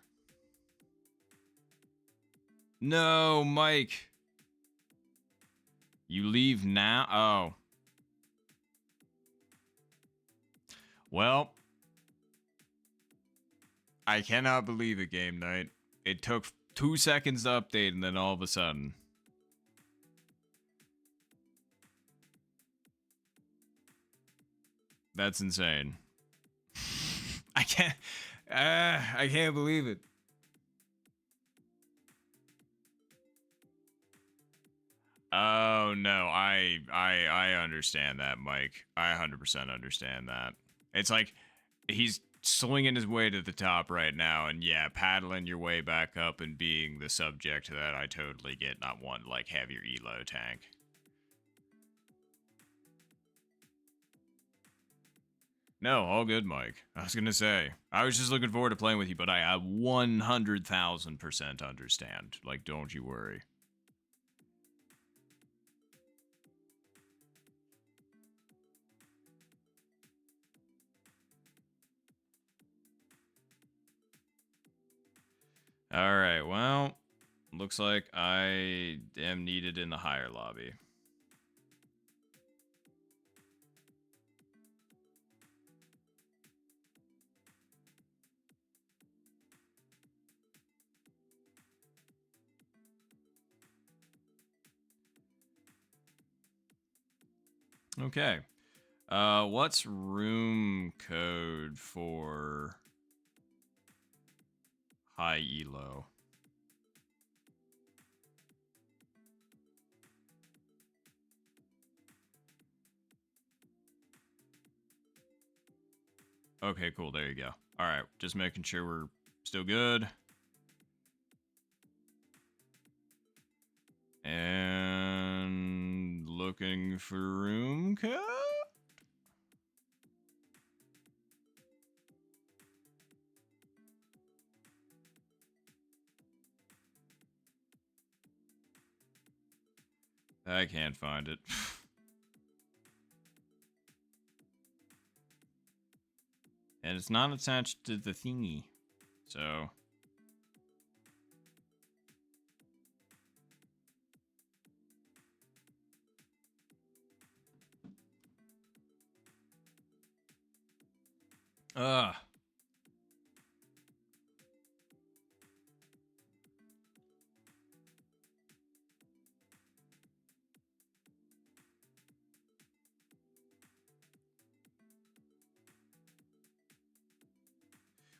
No, Mike. You leave now? Oh. Well, I cannot believe it, game night. It took 2 seconds to update and then all of a sudden. That's insane. I can't. I can't believe it. Oh no, I understand that, Mike. I 100% understand that. It's like he's swinging his way to the top right now, and yeah, paddling your way back up and being the subject that I totally get. Not want like have your elo tank. No, all good, Mike. I was gonna say I was just looking forward to playing with you, but I 100,000% understand. Like, don't you worry. All right, well, looks like I am needed in the higher lobby. Okay. What's room code for high elo? Okay, cool. There you go. All right, just making sure we're still good. And looking for room code? I can't find it. And it's not attached to the thingy. So. Ugh.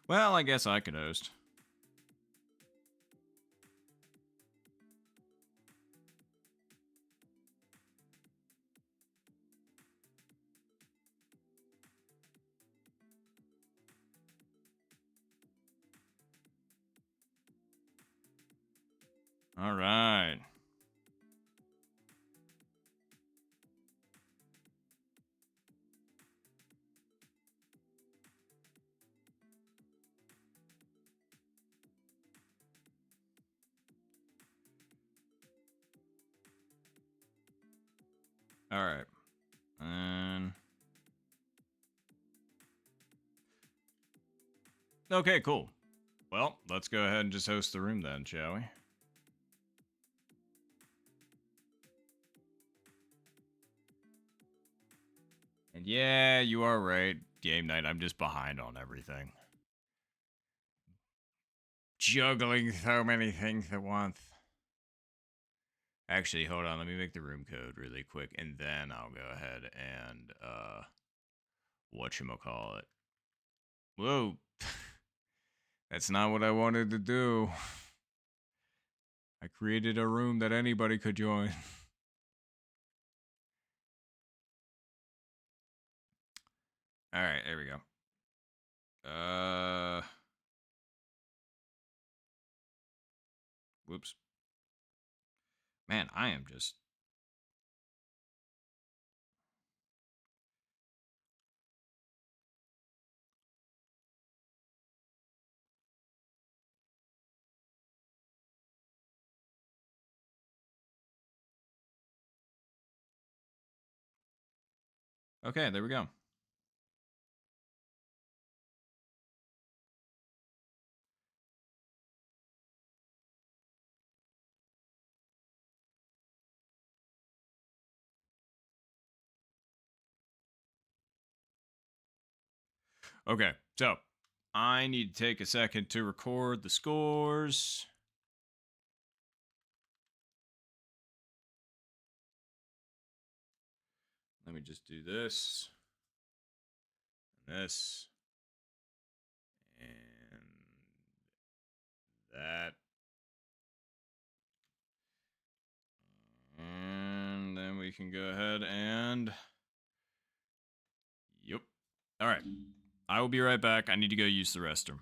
Well, I guess I could host. All right. All right. And okay, cool. Well, let's go ahead and just host the room then, shall we? And yeah, you are right. Game night, I'm just behind on everything. Juggling so many things at once. Actually, hold on. Let me make the room code really quick, and then I'll go ahead and whatchamacallit. Whoa. That's not what I wanted to do. I created a room that anybody could join. All right, there we go. Whoops. Man, I am just. Okay, there we go. Okay, so I need to take a second to record the scores. Let me just do this, and this, and that. And then we can go ahead and. Yep. All right. I will be right back. I need to go use the restroom.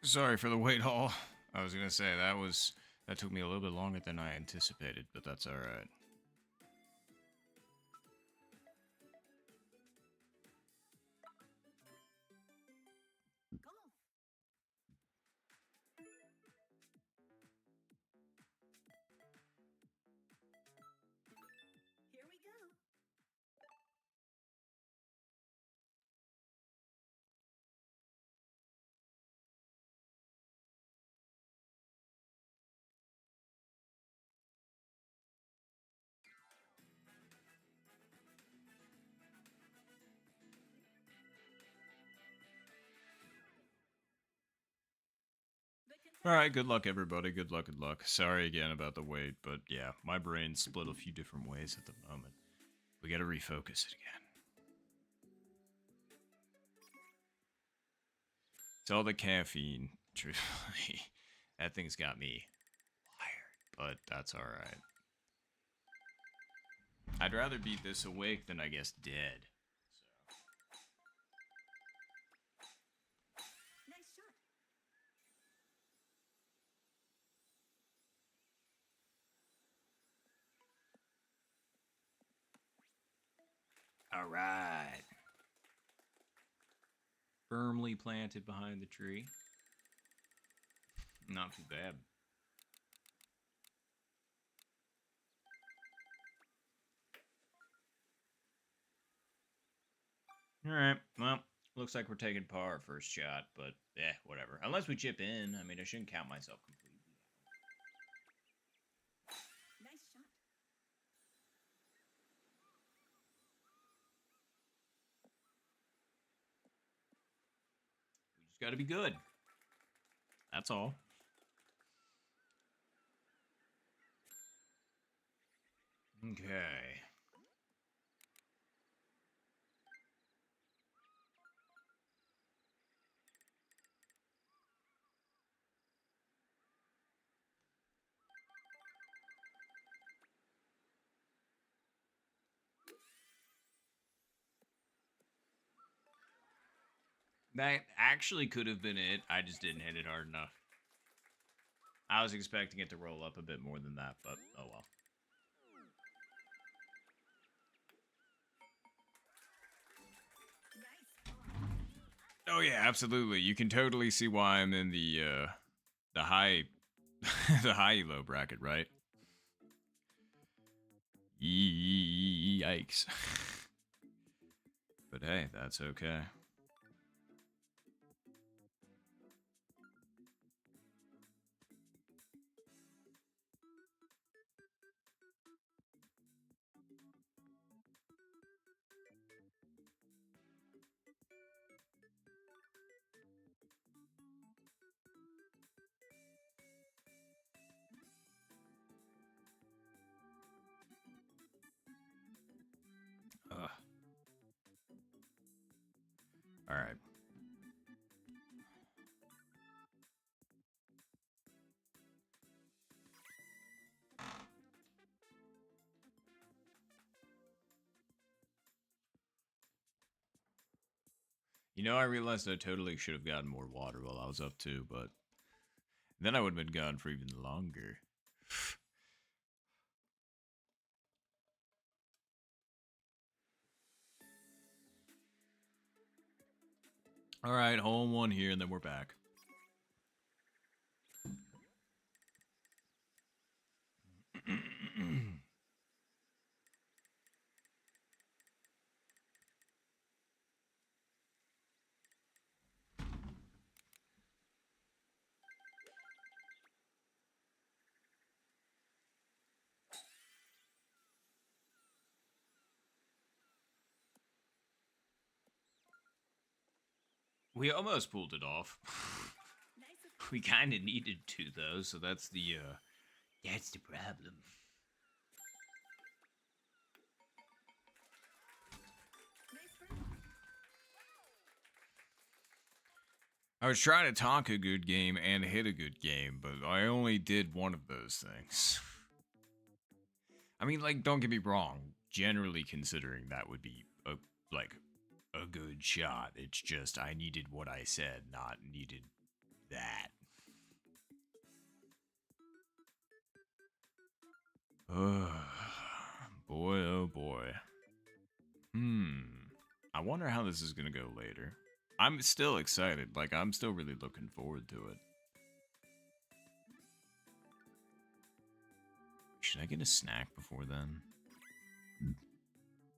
Sorry for the wait haul. I was gonna say that took me a little bit longer than I anticipated, but that's all right. Golf. Here we go. The All right, contestant good luck, everybody. Good luck, good luck. Sorry again about the wait, but yeah, my brain's split a few different ways at the moment. We gotta refocus it again. It's all the caffeine, truthfully. That thing's got me wired, but that's all right. I'd rather be this awake than, I guess, dead. nice shot. All right. Firmly planted behind the tree. Not too bad. All right. Well, looks like we're taking par our first shot, but whatever. Unless we chip in, I mean, I shouldn't count myself completely out. Nice shot. We just got to be good. That's all. Okay. That actually could have been it. I just didn't hit it hard enough. I was expecting it to roll up a bit more than that, but oh well. Nice ball. Oh yeah, absolutely. You can totally see why I'm in the high the high elo bracket, right? Yikes. But hey, that's okay. Ugh. All right. You know, I realized I totally should have gotten more water while I was up too, but then I would have been gone for even longer. All right, hole in one here, and then we're back. We almost pulled it off. Nice approach. We kind of needed to though, so that's the problem. Nice birdie. I was trying to talk a good game and hit a good game, but I only did one of those things. I mean, like, don't get me wrong. Generally considering that would be a good shot. It's just I needed what I said, not needed that. Oh, boy, oh boy. I wonder how this is gonna go later. I'm still excited. Like, I'm still really looking forward to it. Should I get a snack before then?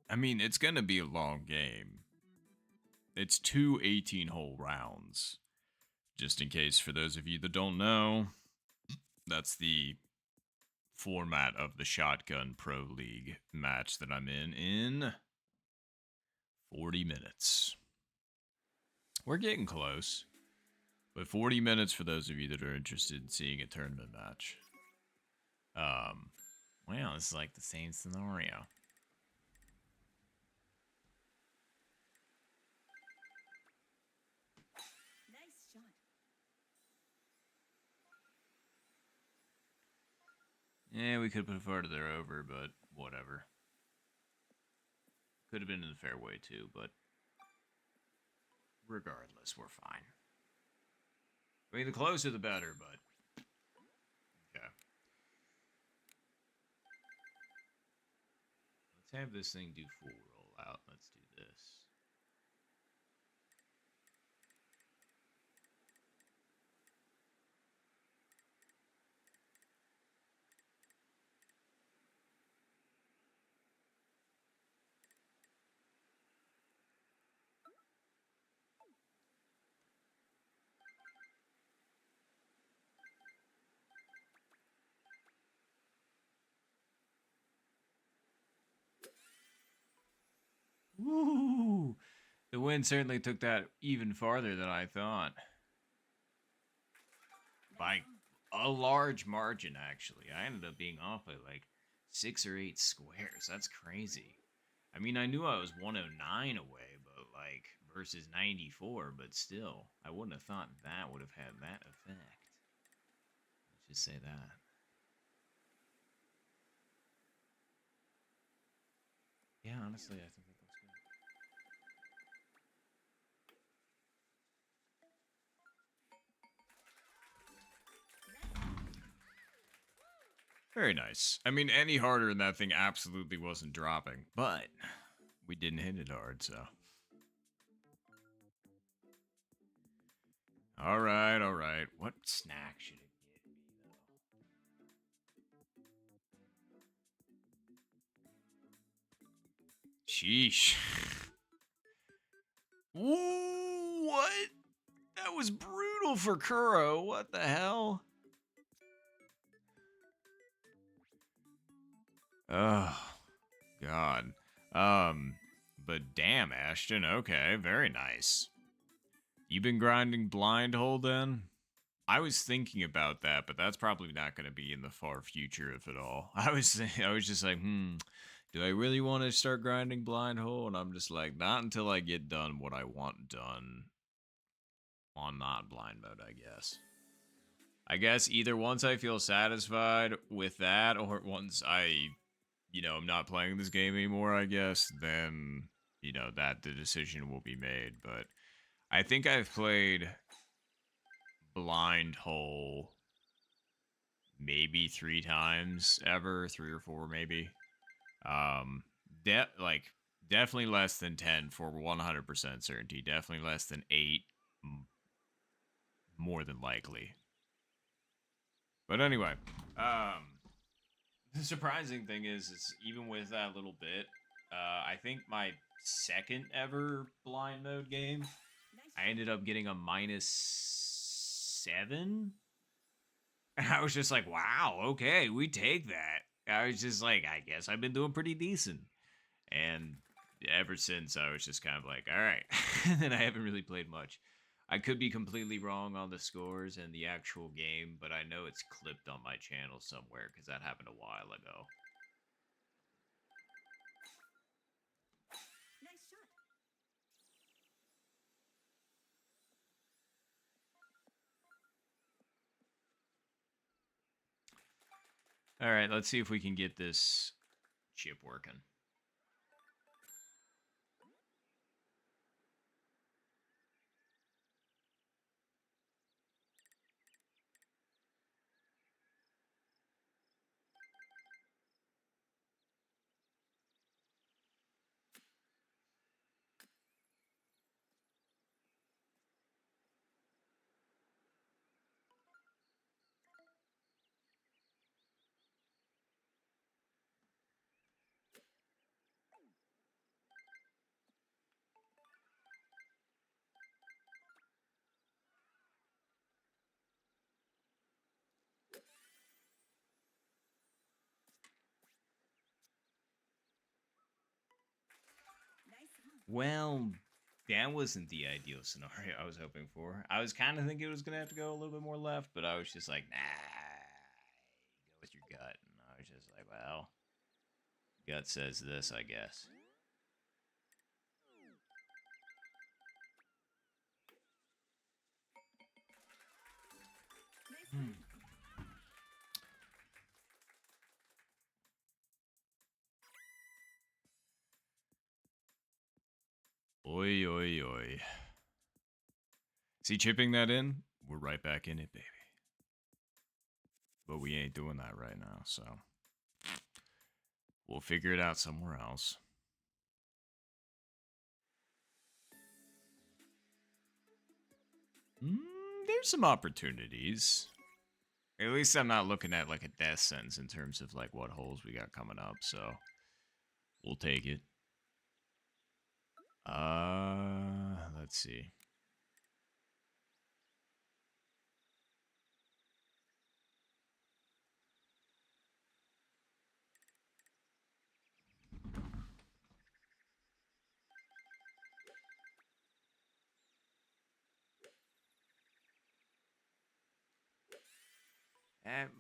I mean, it's gonna be a long game. It's two 18-hole rounds. Just in case, for those of you that don't know, that's the format of the Shotgun Pro League match that I'm in 40 minutes. We're getting close. But 40 minutes for those of you that are interested in seeing a tournament match. Well, this is like the same scenario. Nice shot. Yeah, we could put it farther over, but whatever. Could have been in the fairway too, but regardless, we're fine. I mean, the closer the better, but okay. Let's have this thing do full rollout. Let's do this. Woo! The wind certainly took that even farther than I thought. By a large margin, actually. I ended up being off by like 6 or 8 squares. That's crazy. I mean, I knew I was 109 away, but like versus 94, but still, I wouldn't have thought that would have had that effect. Let's just say that. Yeah, honestly, I think that looks good. Very nice. I mean, any harder and that thing absolutely wasn't dropping, but we didn't hit it hard, so. Alright, alright. What snack should it get me, though? Sheesh. Ooh, what? That was brutal for Kuro. What the hell? Oh, God. But damn, Ashton. Okay, very nice. You been grinding blind hole then? I was thinking about that, but that's probably not going to be in the far future, if at all. I was just like, do I really want to start grinding blind hole? And I'm just like, not until I get done what I want done on not blind mode, I guess. I guess either once I feel satisfied with that, or once I, I'm not playing this game anymore, I guess, then, that the decision will be made. But I think I've played blind hole maybe 3 times ever, 3 or 4 maybe. Definitely less than 10 for 100% certainty. Definitely less than 8, more than likely. But anyway, the surprising thing is even with that little bit, I think my second ever blind mode game, I ended up getting a -7. And I was just like, wow, okay, we take that. I was just like, I guess I've been doing pretty decent. And ever since, I was just kind of like, all right. And I haven't really played much. I could be completely wrong on the scores and the actual game, but I know it's clipped on my channel somewhere because that happened a while ago. Nice shot. All right, let's see if we can get this chip working. Well, that wasn't the ideal scenario I was hoping for. I was kind of thinking it was going to have to go a little bit more left, but I was just like, nah, go with your gut. And I was just like, well, gut says this, I guess. Nice Hmm. birdie. Oi, oi, oi. See, chipping that in, we're right back in it, baby. But we ain't doing that right now, so we'll figure it out somewhere else. There's some opportunities. At least I'm not looking at like a death sentence in terms of like what holes we got coming up, so we'll take it. Let's see.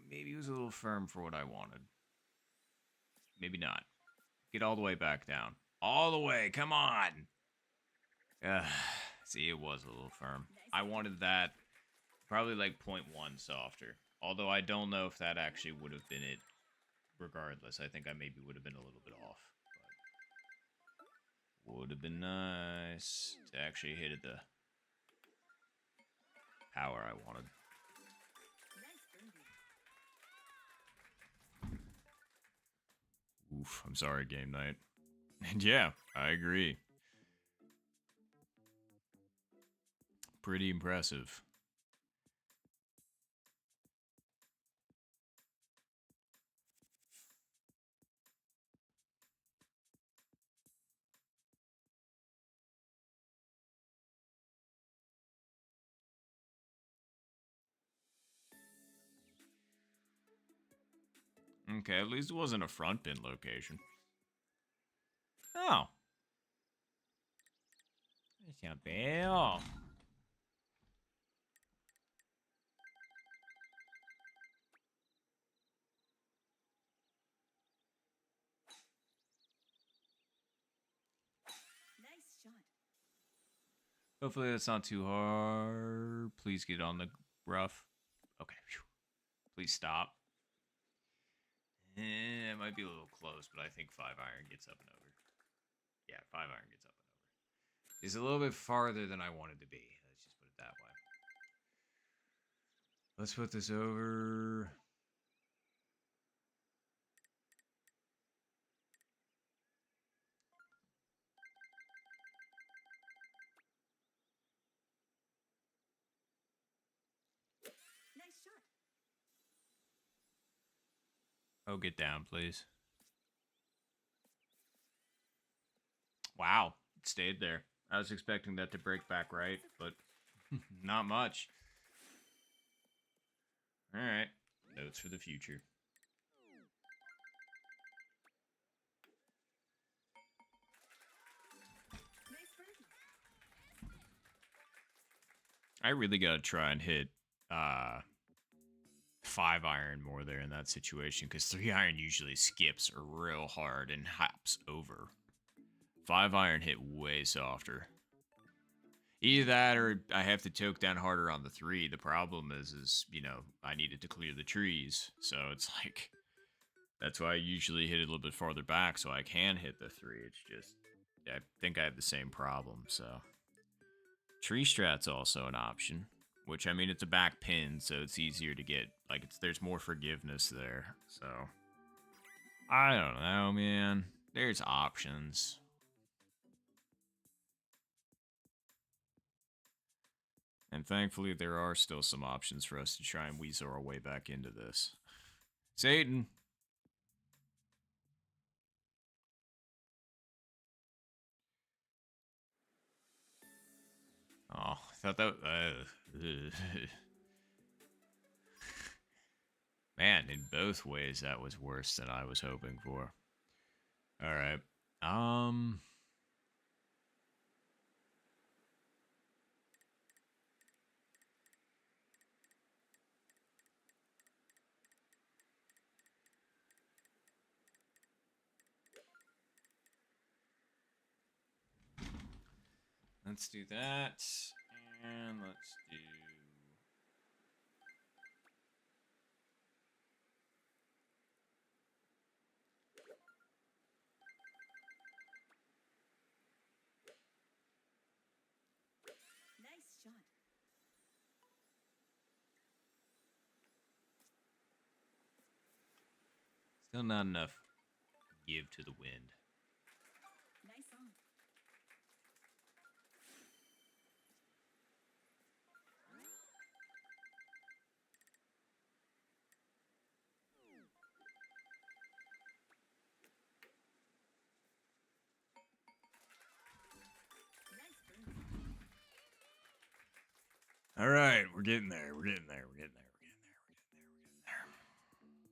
Maybe it was a little firm for what I wanted. Maybe not. Get all the way back down. All the way, come on! See, it was a little firm. I wanted that probably like 0.1 softer. Although I don't know if that actually would have been it regardless. I think I maybe would have been a little bit off. But would have been nice to actually hit it the power I wanted. Nice birdie. Oof, I'm sorry, game night. And yeah, I agree. Pretty impressive. Okay, at least it wasn't a front bin location. Oh. That's not bad at all. Nice shot. Hopefully that's not too hard. Please get on the rough. Okay. Phew. Please stop. It might be a little close, but I think 5-iron gets up and over. Yeah, 5-iron gets up and over. It's a little bit farther than I wanted to be. Let's just put it that way. Let's put this over. Nice shot. Oh, get down, please. Wow, it stayed there. I was expecting that to break back right, but not much. All right, notes for the future. Nice birdie. I really gotta try and hit 5-iron more there in that situation because 3-iron usually skips real hard and hops over. 5-iron hit way softer. Either that or I have to choke down harder on the 3. The problem is I needed to clear the trees, so it's like that's why I usually hit it a little bit farther back so I can hit the 3. It's just I think I have the same problem. So tree strat's also an option. Which, I mean, it's a back pin, so it's easier to get. Like, there's more forgiveness there. So, I don't know, man. There's options. And thankfully, there are still some options for us to try and weasel our way back into this. Satan! Oh, I thought that. Man, in both ways, that was worse than I was hoping for. All right. Let's do that. And let's do... Nice shot. Still not enough give to the wind. Nice on. Nice birdie. All right, we're getting there. We're getting there. We're getting there. We're getting there. We're getting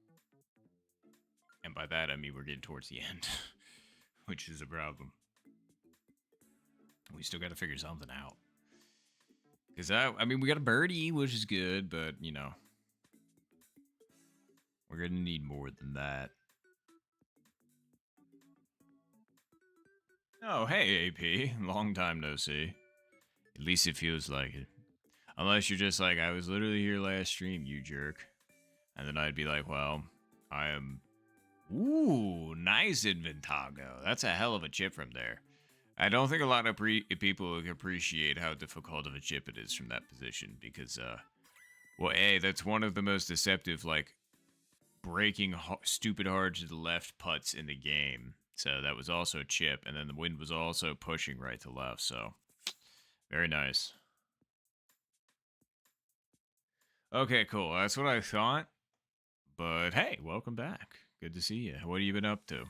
there. We're getting there. And by that, I mean we're getting towards the end, which is a problem. We still got to figure something out. Because, I mean, we got a birdie, which is good, but, you know, we're going to need more than that. Oh, hey, AP. Long time no see. At least it feels like it. Unless you're just like, I was literally here last stream, you jerk. And then I'd be like, well, I am... Ooh, nice Inventago. That's a hell of a chip from there. I don't think a lot of people appreciate how difficult of a chip it is from that position because, well, A, that's one of the most deceptive, like, breaking stupid hard to the left putts in the game. So that was also a chip, and then the wind was also pushing right to left, so very nice. Okay, cool. That's what I thought. But hey, welcome back. Good to see you. What have you been up to?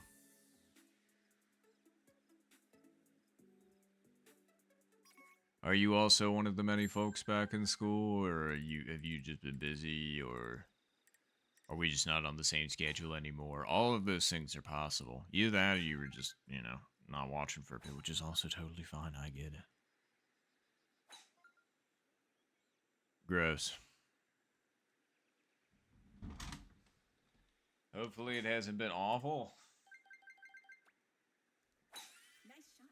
Are you also one of the many folks back in school, or have you just been busy, or are we just not on the same schedule anymore? All of those things are possible. Either that, or you were just, you know, not watching for a bit, which is also totally fine. I get it. Gross. Hopefully, it hasn't been awful. Nice shot.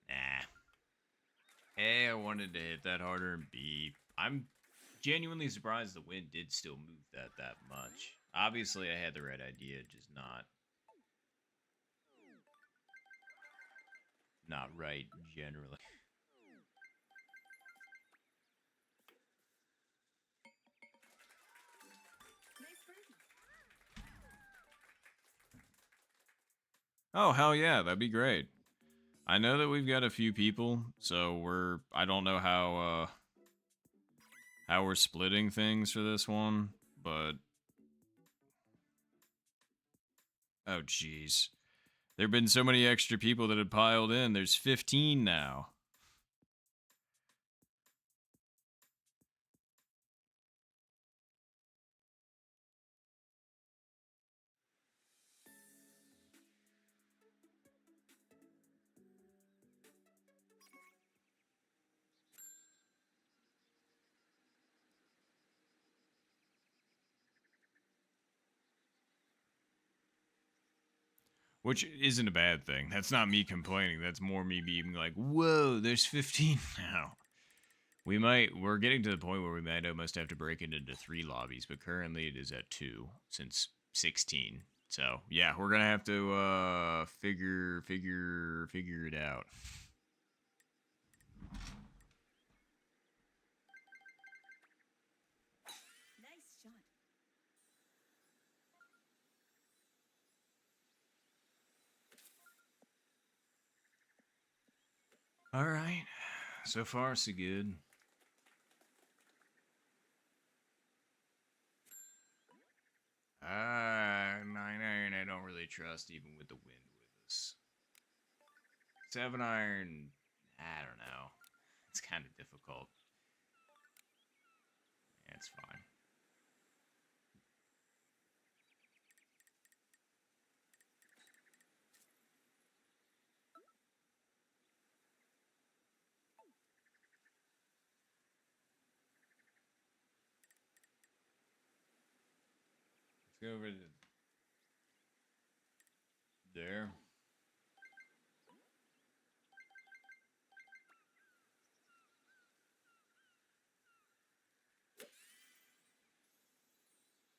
Nah. A, I wanted to hit that harder, and B, I'm genuinely surprised the wind did still move that much. Obviously, I had the right idea, just not right generally. Nice birdie. Oh, hell yeah, that'd be great. I know that we've got a few people, so I don't know how we're splitting things for this one, but oh jeez. There've been so many extra people that had piled in. There's 15 now. Which isn't a bad thing. That's not me complaining. That's more me being like, whoa, there's 15 now. We're getting to the point where we might almost have to break it into 3 lobbies, but currently it is at 2 since 16. So, yeah, we're going to have to figure it out. Nice shot. All right. So far, so good. Mine iron I don't really trust even with the wind with us, 7 iron, I don't know. It's kind of difficult. Yeah, it's fine. Let's go over to there.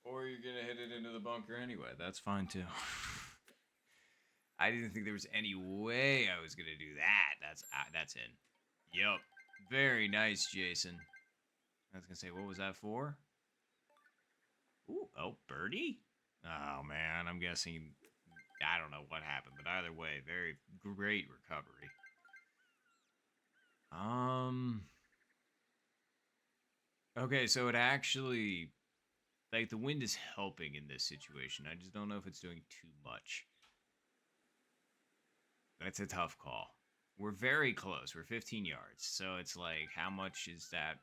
Or you're gonna hit it into the bunker anyway. That's fine too. I didn't think there was any way I was gonna do that. That's in. Yup. Very nice, Jason. I was gonna say, what was that for? Ooh, oh, birdie? Oh man, I'm guessing. I don't know what happened, but either way, very great recovery. Okay, so it actually, like, the wind is helping in this situation. I just don't know if it's doing too much. That's a tough call. We're very close. We're 15 yards. So it's like, how much is that?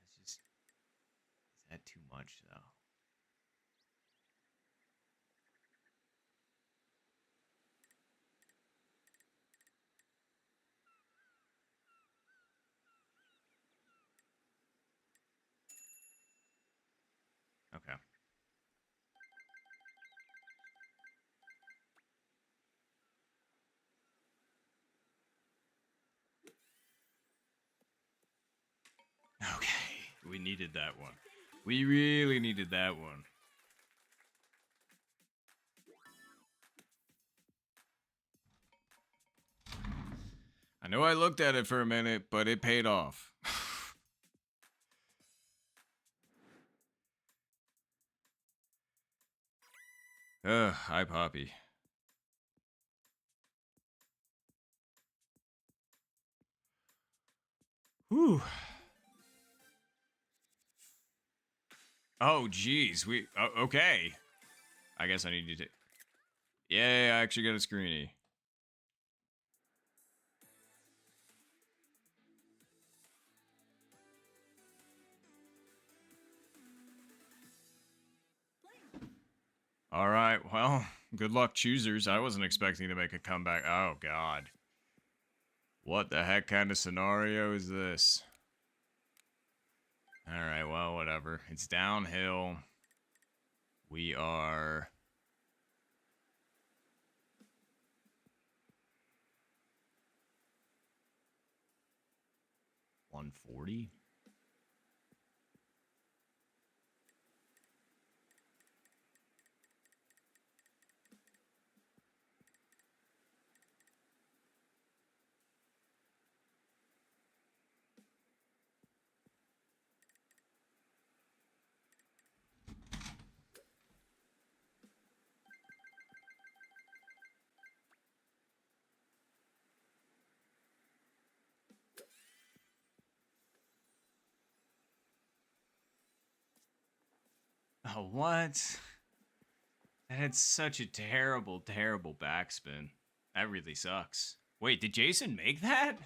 It's just, is that too much, though? Okay. Okay. We needed that one. We really needed that one. I know I looked at it for a minute, but it paid off. Hi, Poppy. Whew. Oh, geez. Okay. I guess I need to take. Yay, I actually got a screeny. All right, well, good luck, choosers. I wasn't expecting to make a comeback. Oh, God. What the heck kind of scenario is this? All right, well, whatever. It's downhill. We are... 140? Oh, what? That had such a terrible, terrible backspin. That really sucks. Wait, did Jason make that?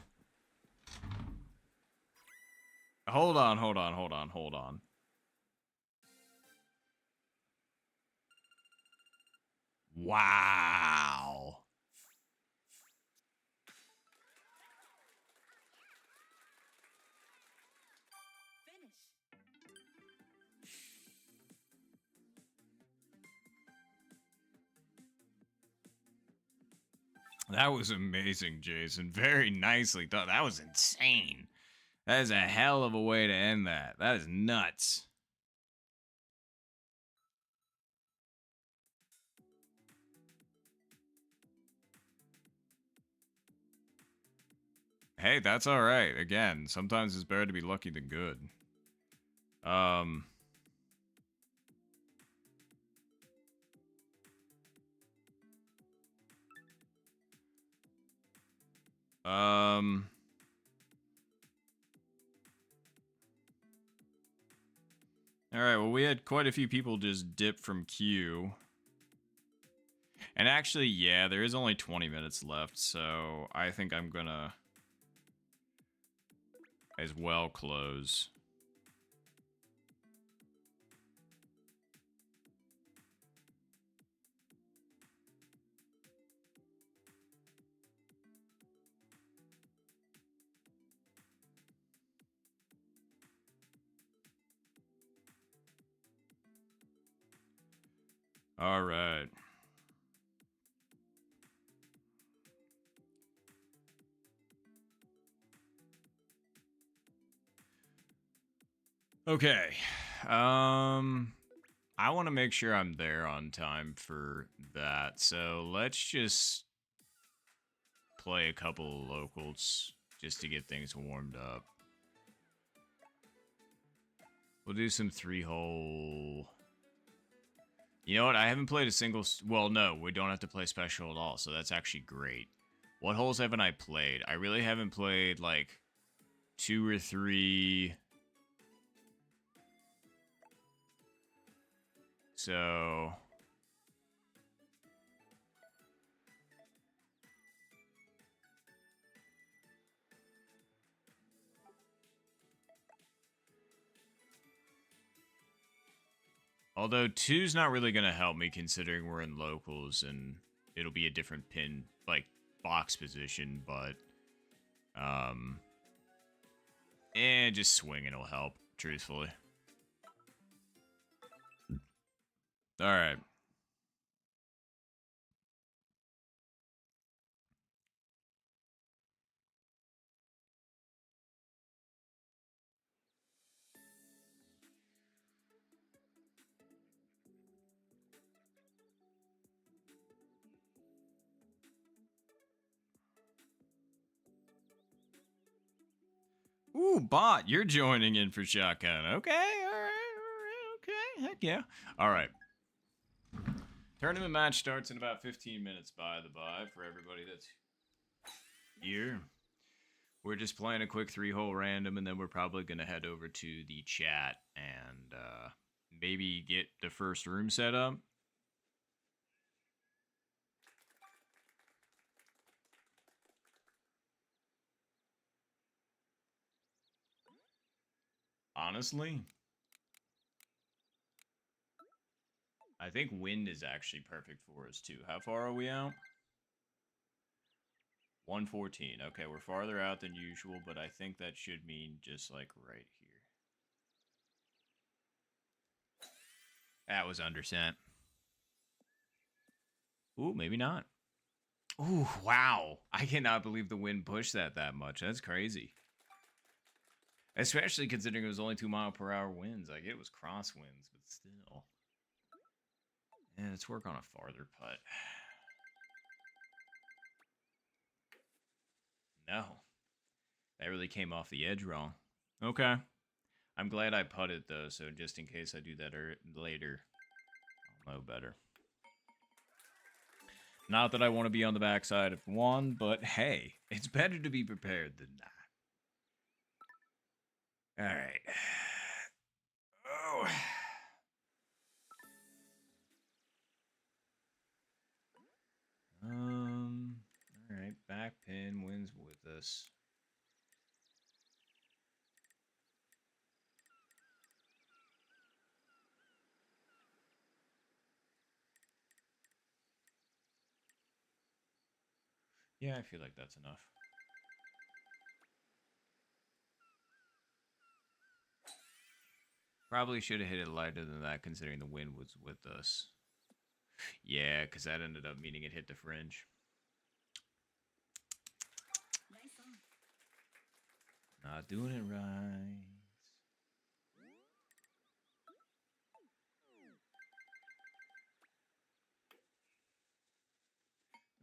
Hold on, hold on, hold on, hold on. Wow. Finish. That was amazing, Jason. Very nicely done. That was insane. That is a hell of a way to end that. That is nuts. Hey, that's all right. Again, sometimes it's better to be lucky than good. Um. Um. All right. Well, we had quite a few people just dip from queue. And actually, yeah, there is only 20 minutes left, so I think I'm gonna as well close. All right. Okay. I want to make sure I'm there on time for that. So let's just play a couple of locals just to get things warmed up. We'll do some 3-hole. You know what? I haven't played a single. Well, no, we don't have to play special at all, so that's actually great. What holes haven't I played? I really haven't played like 2 or 3. So although 2's not really going to help me considering we're in locals and it'll be a different pin, like, box position, but, just swinging will help, truthfully. Alright. Ooh, bot, you're joining in for shotgun. Okay, alright, okay, heck yeah. Alright. Tournament match starts in about 15 minutes, by the by, for everybody that's here. We're just playing a quick 3-hole random, and then we're probably going to head over to the chat and maybe get the first room set up. Honestly, I think wind is actually perfect for us, too. How far are we out? 114. Okay, we're farther out than usual, but I think that should mean just like right here. That was undersent. Ooh, maybe not. Ooh, wow. I cannot believe the wind pushed that much. That's crazy. Especially considering it was only 2-mile-per-hour winds. Like, it was crosswinds, but still. Yeah, let's work on a farther putt. No. That really came off the edge wrong. Okay. I'm glad I putted, though, so just in case I do that later, I'll know better. Not that I want to be on the backside of one, but hey, it's better to be prepared than not. All right. Oh. All right. Back pin wins with us. Yeah, I feel like that's enough. Probably should have hit it lighter than that considering the wind was with us. Yeah, because that ended up meaning it hit the fringe. Nice on. Not doing it right.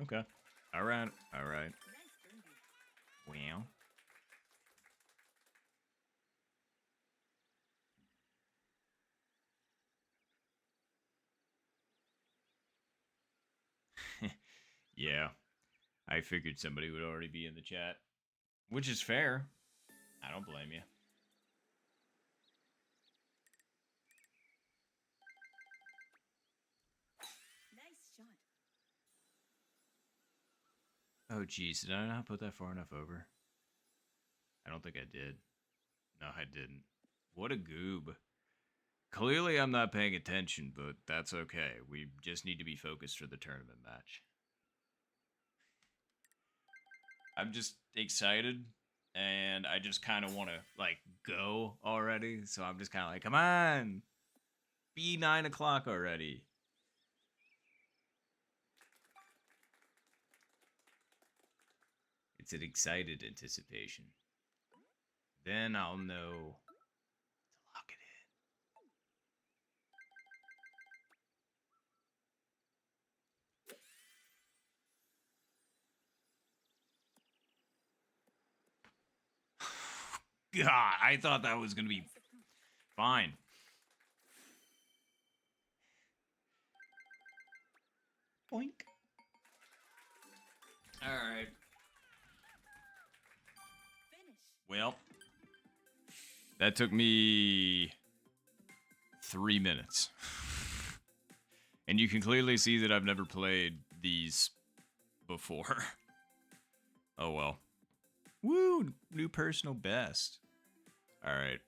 Okay. All right. All right. Nice birdie. Well. Yeah. I figured somebody would already be in the chat. Which is fair. I don't blame you. Nice shot. jeez, did I not put that far enough over? I don't think I did. No, I didn't. What a goob. Clearly, I'm not paying attention, but that's okay. We just need to be focused for the tournament match. I'm just excited, and I just kind of want to, like, go already. So I'm just kind of like, come on, be 9 o'clock already. It's an excited anticipation. Then I'll know to lock it in. God, I thought that was going to be fine. Boink. All right. Finish. Well, that took me 3 minutes. And you can clearly see that I've never played these before. Oh well. Woo! New personal best. Alright,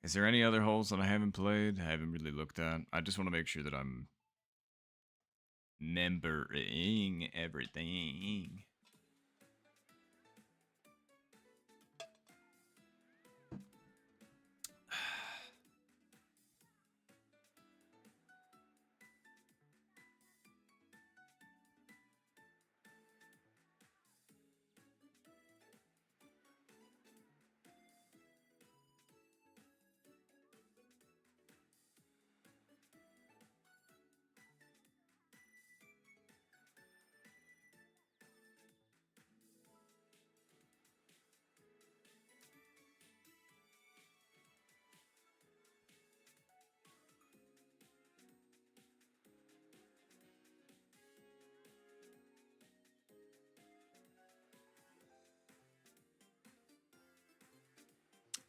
is there any other holes that I haven't played? I haven't really looked at. I just want to make sure that I'm remembering everything.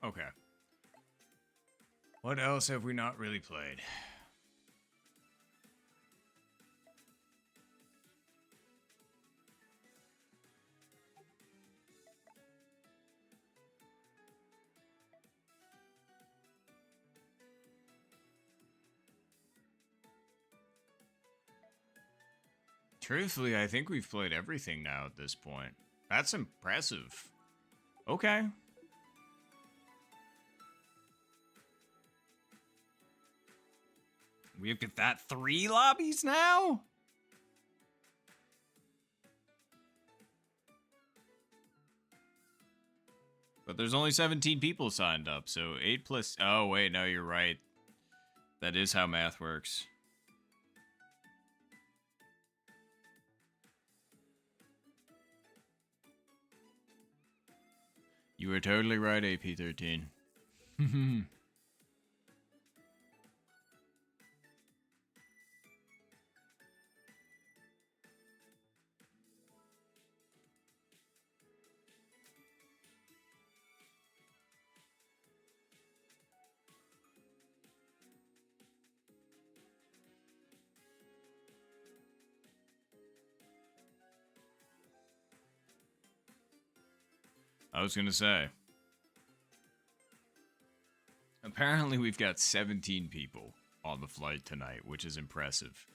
Okay. What else have we not really played? Truthfully, I think we've played everything now at this point. That's impressive. Okay. We've got that 3 lobbies now? But there's only 17 people signed up, so 8 plus... Oh, wait, no, you're right. That is how math works. You were totally right, AP13. I was gonna say. Apparently we've got 17 people on the flight tonight, which is impressive.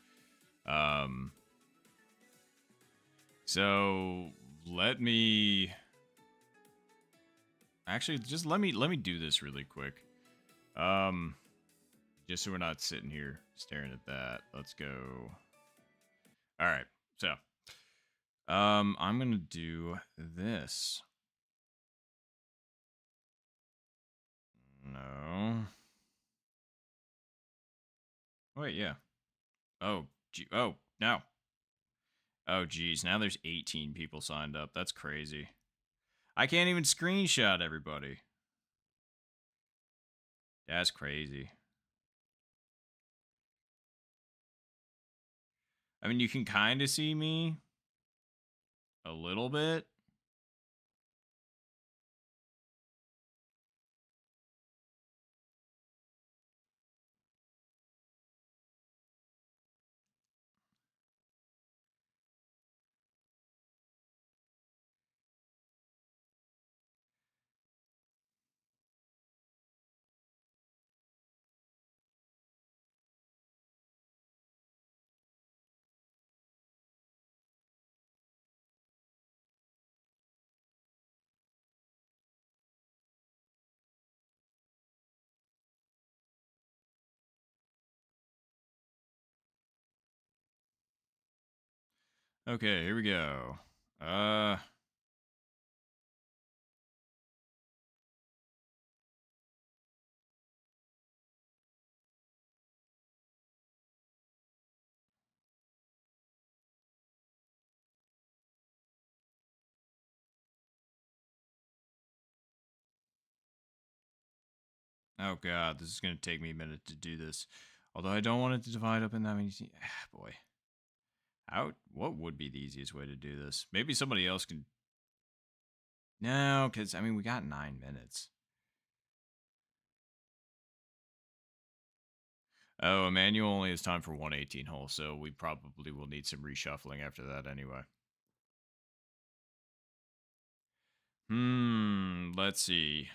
So let me actually just let me do this really quick. Just so we're not sitting here staring at that. Let's go. All right. So, I'm going to do this. No. Wait, yeah. Oh, oh, no. Oh, geez. Now there's 18 people signed up. That's crazy. I can't even screenshot everybody. That's crazy. I mean, you can kind of see me a little bit. Okay, here we go. Oh god, this is gonna take me a minute to do this. Although I don't want it to divide up in that many. Boy, how? What would be the easiest way to do this? Maybe somebody else can. No, because I mean we got 9 minutes. Oh, Emmanuel only has time for 118 hole, so we probably will need some reshuffling after that anyway. Let's see.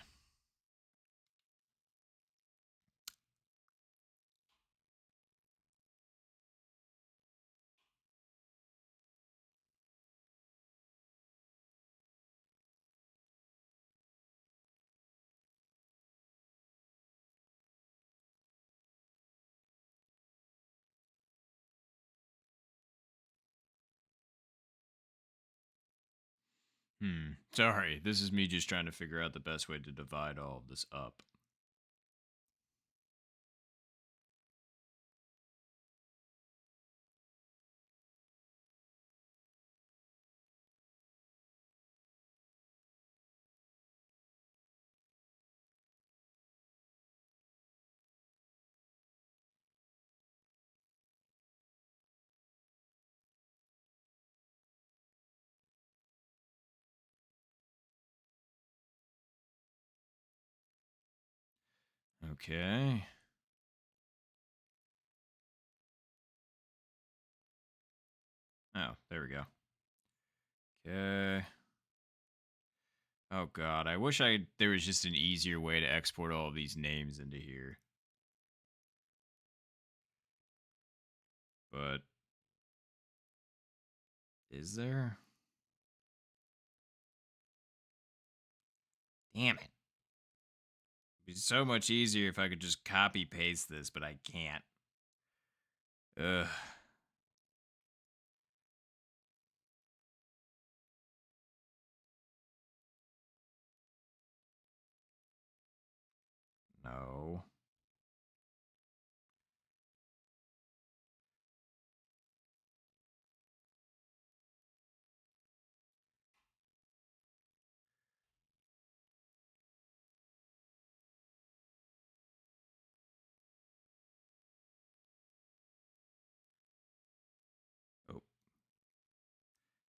Sorry, this is me just trying to figure out the best way to divide all of this up. Okay. Oh, there we go. Okay. Oh god, I wish there was just an easier way to export all of these names into here. But is there? Damn it. It'd be so much easier if I could just copy paste this, but I can't. Ugh. No. Oh,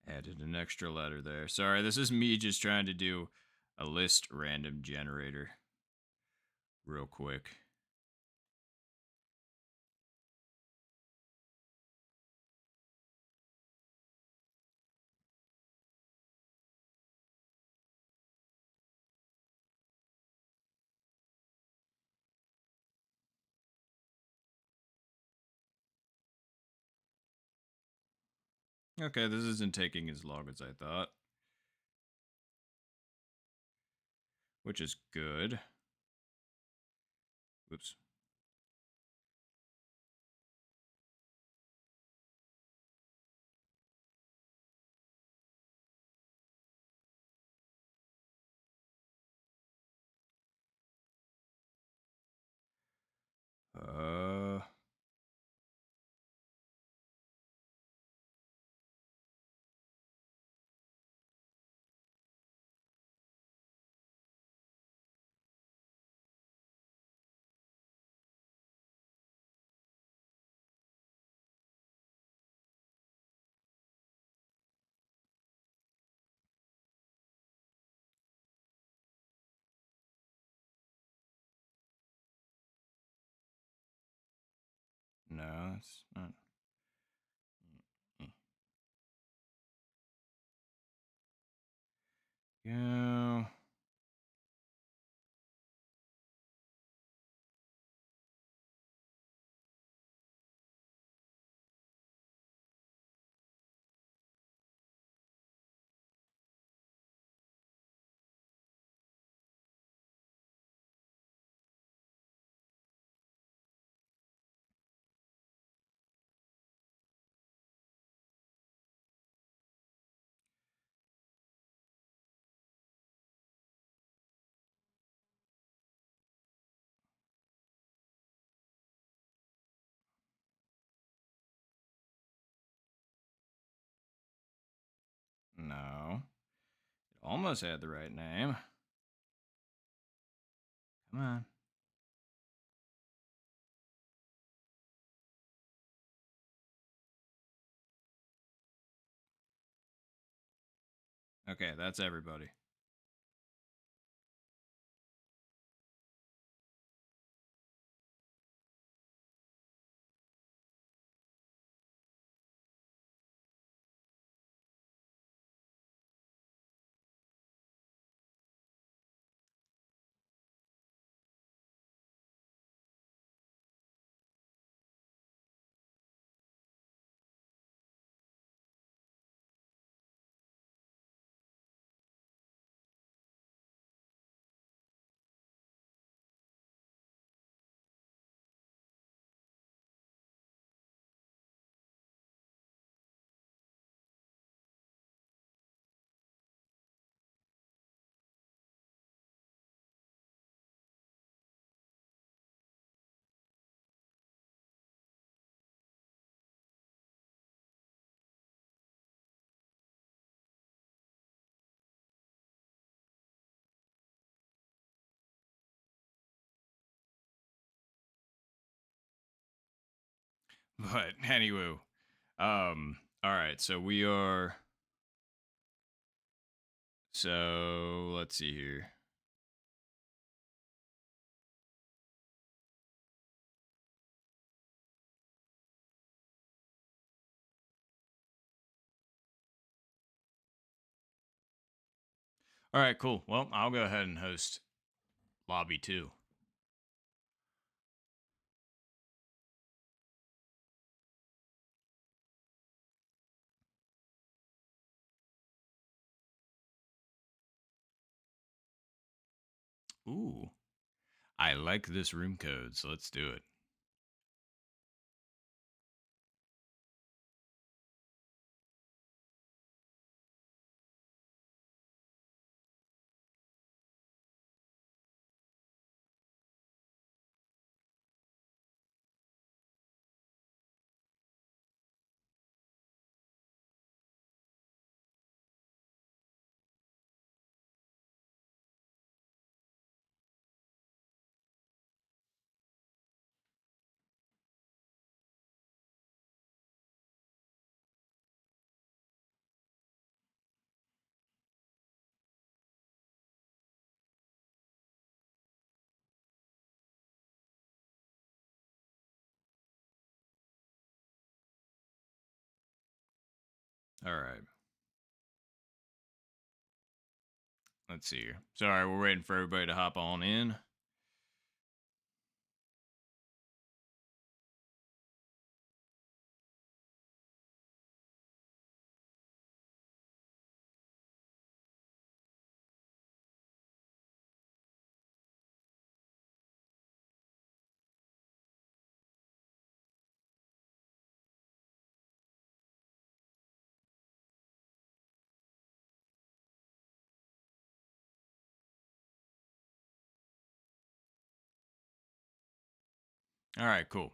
added an extra letter there. Sorry, this is me just trying to do a list random generator real quick. Okay, this isn't taking as long as I thought, which is good. Whoops. Uh, no, it's not. Go. Almost had the right name. Come on. Okay, that's everybody. But anyway, all right, so we are. So let's see here. All right, cool. Well, I'll go ahead and host lobby 2. Ooh, I like this room code, so let's do it. All right. Let's see here. Sorry, we're waiting for everybody to hop on in. All right, cool.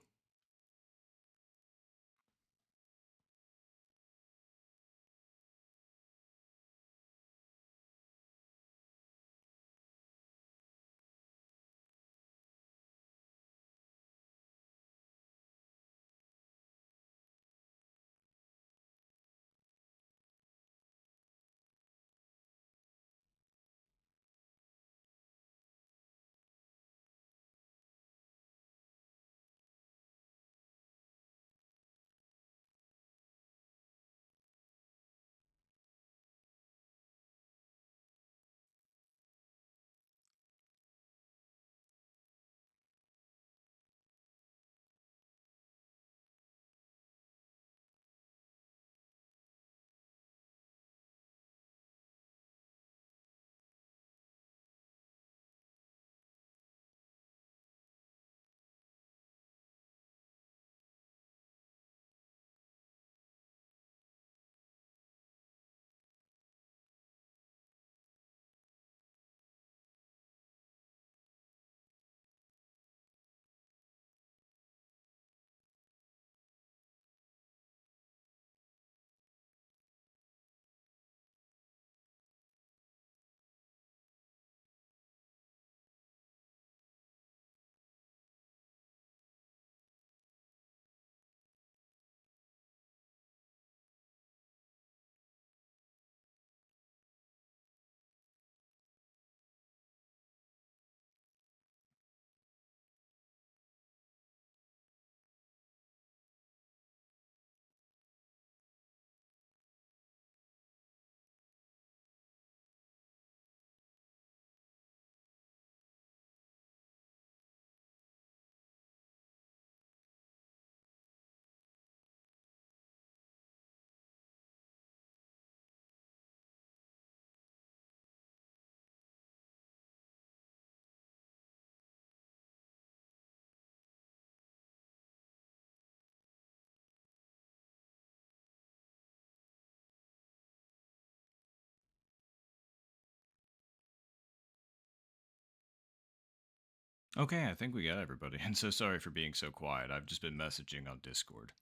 Okay, I think we got everybody. And so sorry for being so quiet. I've just been messaging on Discord.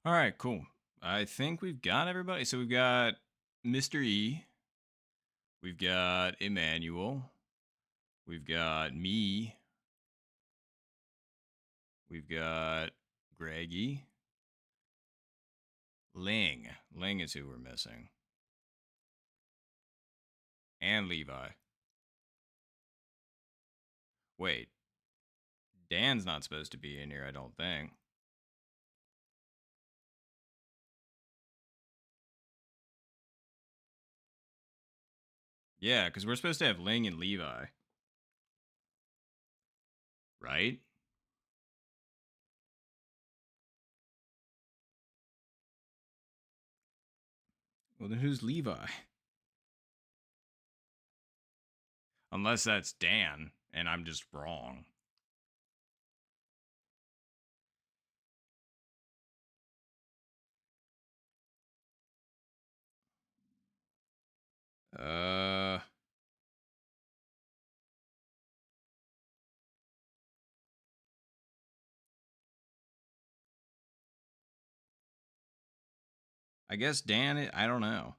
All right, cool. I think we've got everybody. So we've got Mr. E. We've got Emmanuel. We've got me. We've got Greggy. Ling. Ling is who we're missing. And Levi. Wait. Dan's not supposed to be in here, I don't think. Yeah, because we're supposed to have Ling and Levi. Right? Well, then who's Levi? Unless that's Dan, and I'm just wrong. Uh... I guess Dan, I don't know.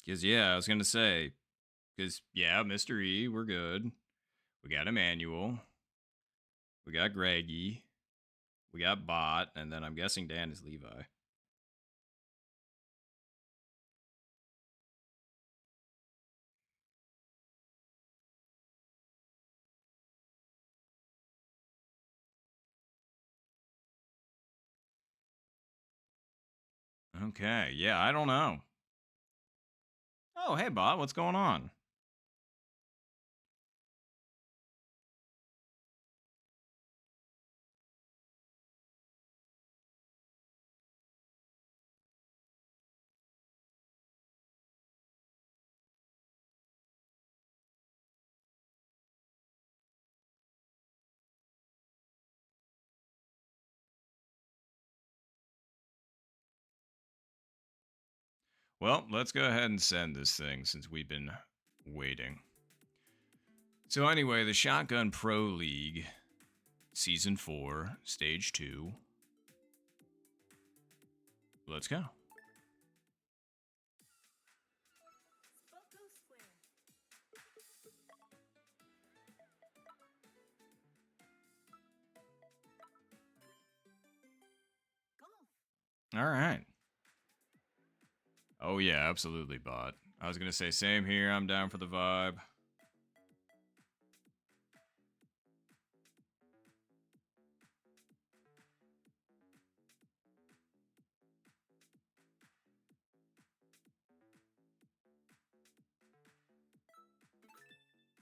Because, yeah, I was going to say, because, yeah, Mr. E, we're good. We got Emmanuel. We got Greggy. We got Bot. And then I'm guessing Dan is Levi. Okay, yeah, I don't know. Oh, hey, Bot, what's going on? Well, let's go ahead and send this thing since we've been waiting. So, anyway, the Shotgun Pro League, Season 4, Stage 2. Let's go. Photo square. Golf. All right. Oh, yeah, absolutely, Bot. I was going to say, same here. I'm down for the vibe.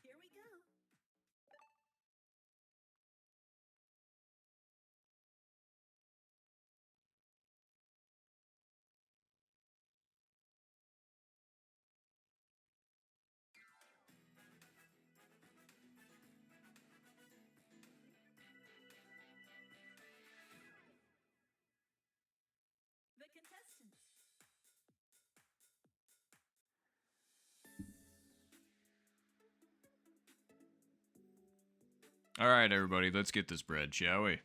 Here we go. The contestants. All right, everybody, let's get this bread, shall we?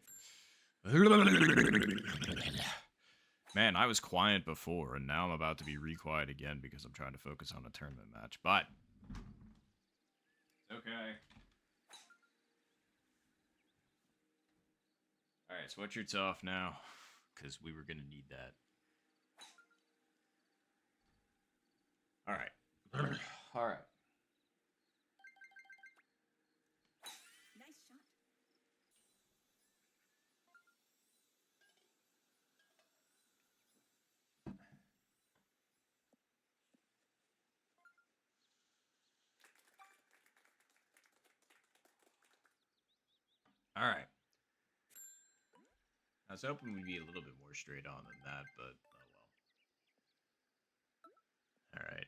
Man, I was quiet before, and now I'm about to be re-quiet again because I'm trying to focus on a tournament match. But it's okay. All right, sweatshirt's off now because we were gonna need that. All right. All right. Nice shot. All right. I was hoping we'd be a little bit more straight on than that, but oh well. All right.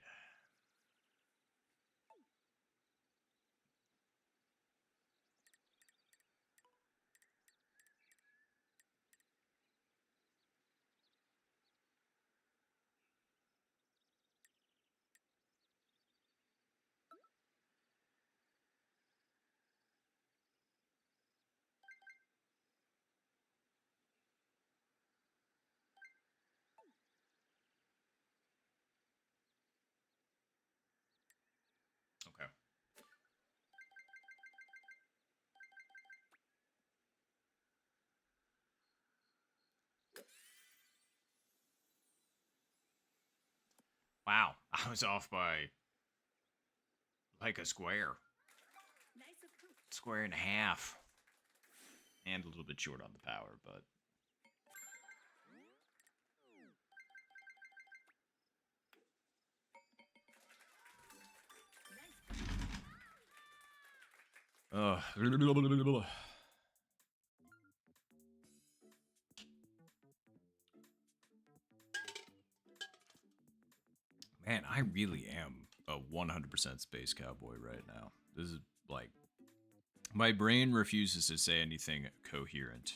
Okay. Wow, I was off by like a square, Nice approach. square and a half, and a little bit short on the power, but man, I really am a 100% space cowboy right now. This is like my brain refuses to say anything coherent.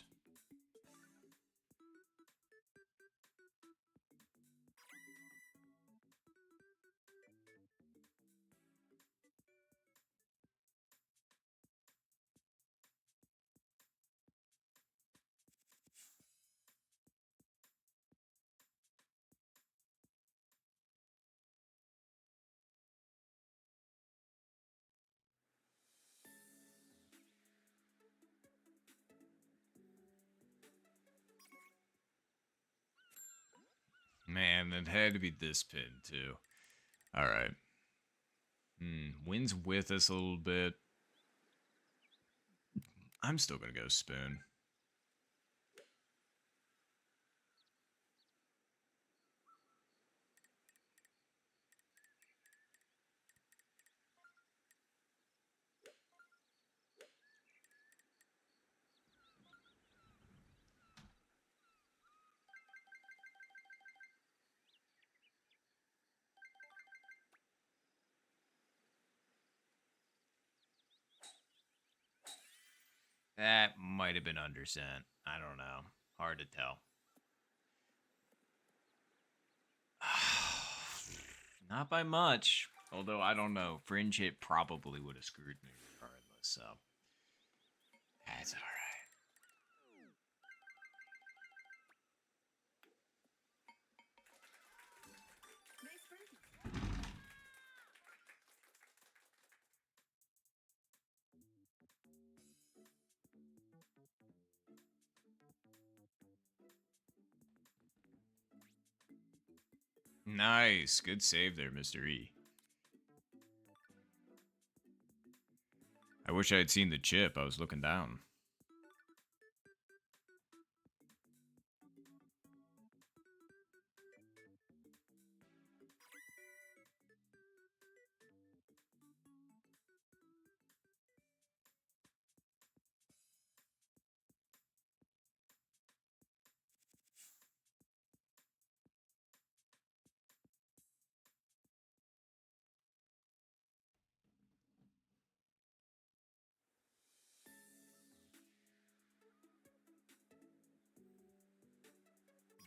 Man, it had to be this pin too. All right. Wins with us a little bit. I'm still gonna go spoon. That might have been undersent. I don't know. Hard to tell. Not by much. Although I don't know. Fringe hit probably would have screwed me regardless, so that's alright. Nice birdie. Nice. Good save there, Mr. E. I wish I had seen the chip. I was looking down.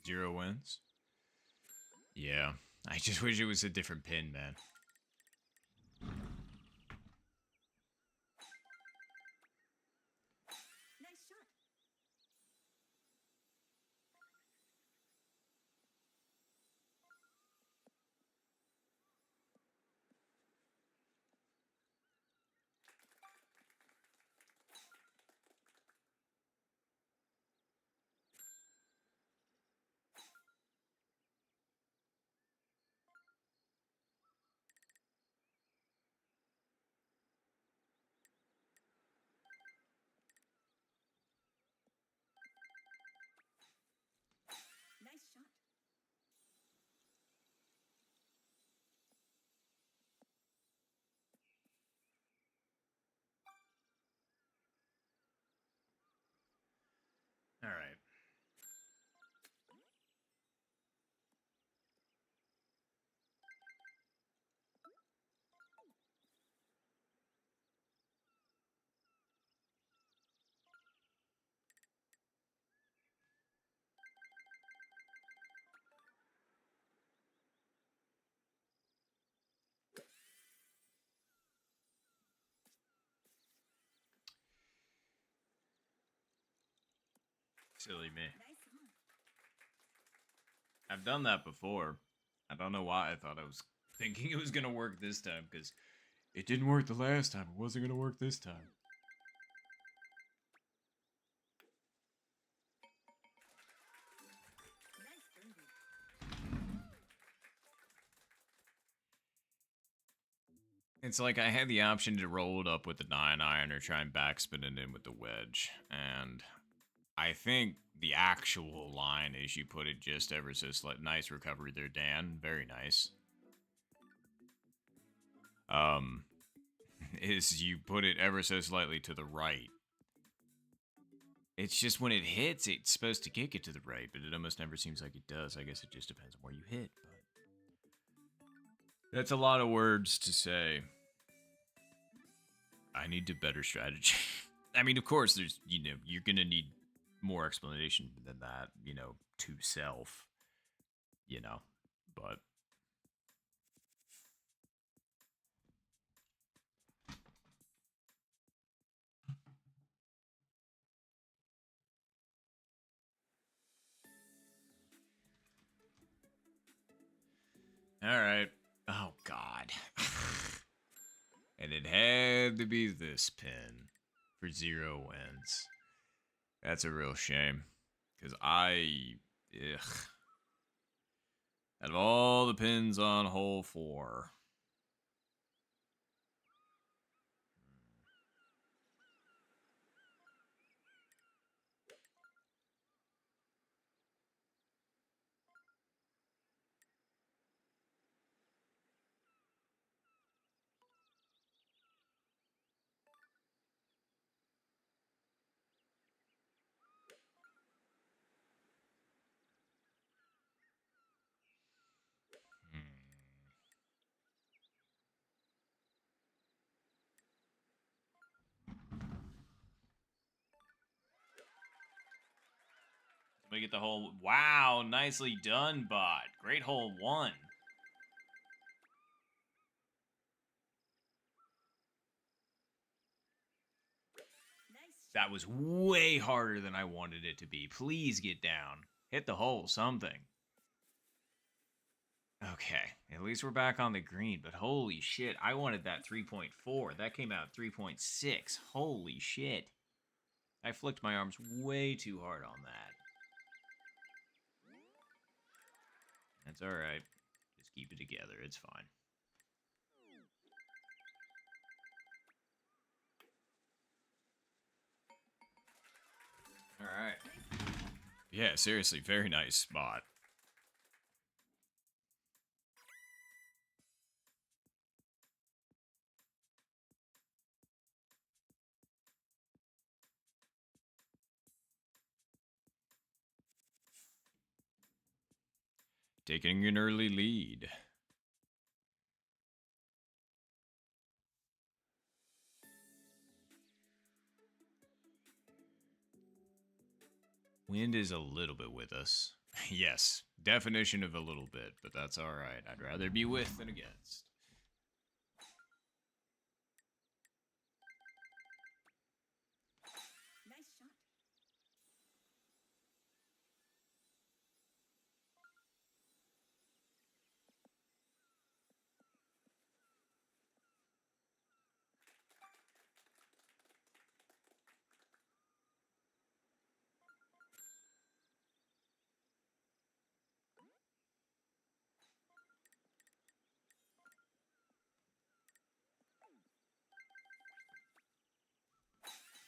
Zero wins. Yeah. I just wish it was a different pin, man. Nice shot. Silly me. Nice one. I've done that before. I don't know why I thought I was thinking it was gonna work this time, because it didn't work the last time. It wasn't gonna work this time. Nice birdie. It's like I had the option to roll it up with the 9-iron or try and backspin it in with the wedge. And I think the actual line is you put it just ever so slight. Nice recovery there, Dan. Very nice. Is you put it ever so slightly to the right. It's just when it hits, it's supposed to kick it to the right, but it almost never seems like it does. I guess it just depends on where you hit, but that's a lot of words to say. I need a better strategy. I mean, of course, there's, you're gonna need more explanation than that, to self, but. All right. Oh, God. And it had to be this pin for 0 wins. That's a real shame. Because ugh. Out of all the pins on hole 4. We get the hole. Wow, nicely done, bot. Great hole 1. Nice shot. That was way harder than I wanted it to be. Please get down. Hit the hole, something. Okay, at least we're back on the green, but holy shit, I wanted that 3.4. That came out 3.6. Holy shit. I flicked my arms way too hard on that. That's alright. Just keep it together, it's fine. Alright. Yeah, seriously, very nice spot. Taking an early lead. Wind is a little bit with us. Yes, definition of a little bit, but that's alright. I'd rather be with than against. Nice shot.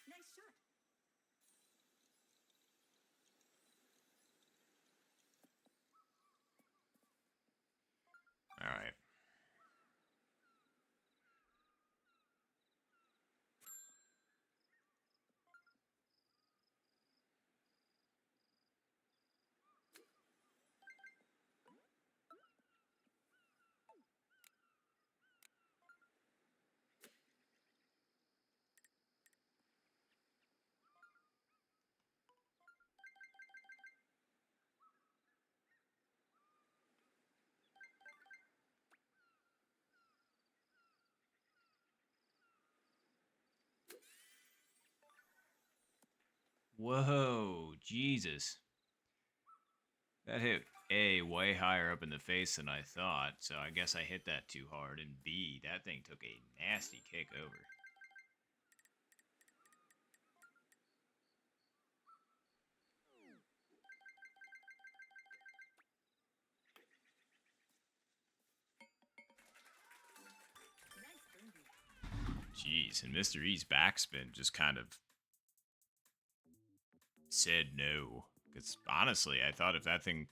Nice shot. Alright. Whoa, Jesus. That hit A way higher up in the face than I thought, so I guess I hit that too hard. And B, that thing took a nasty kick over. Nice birdie. Jeez, and Mr. E's backspin just kind of said no. Because honestly, I thought if that thing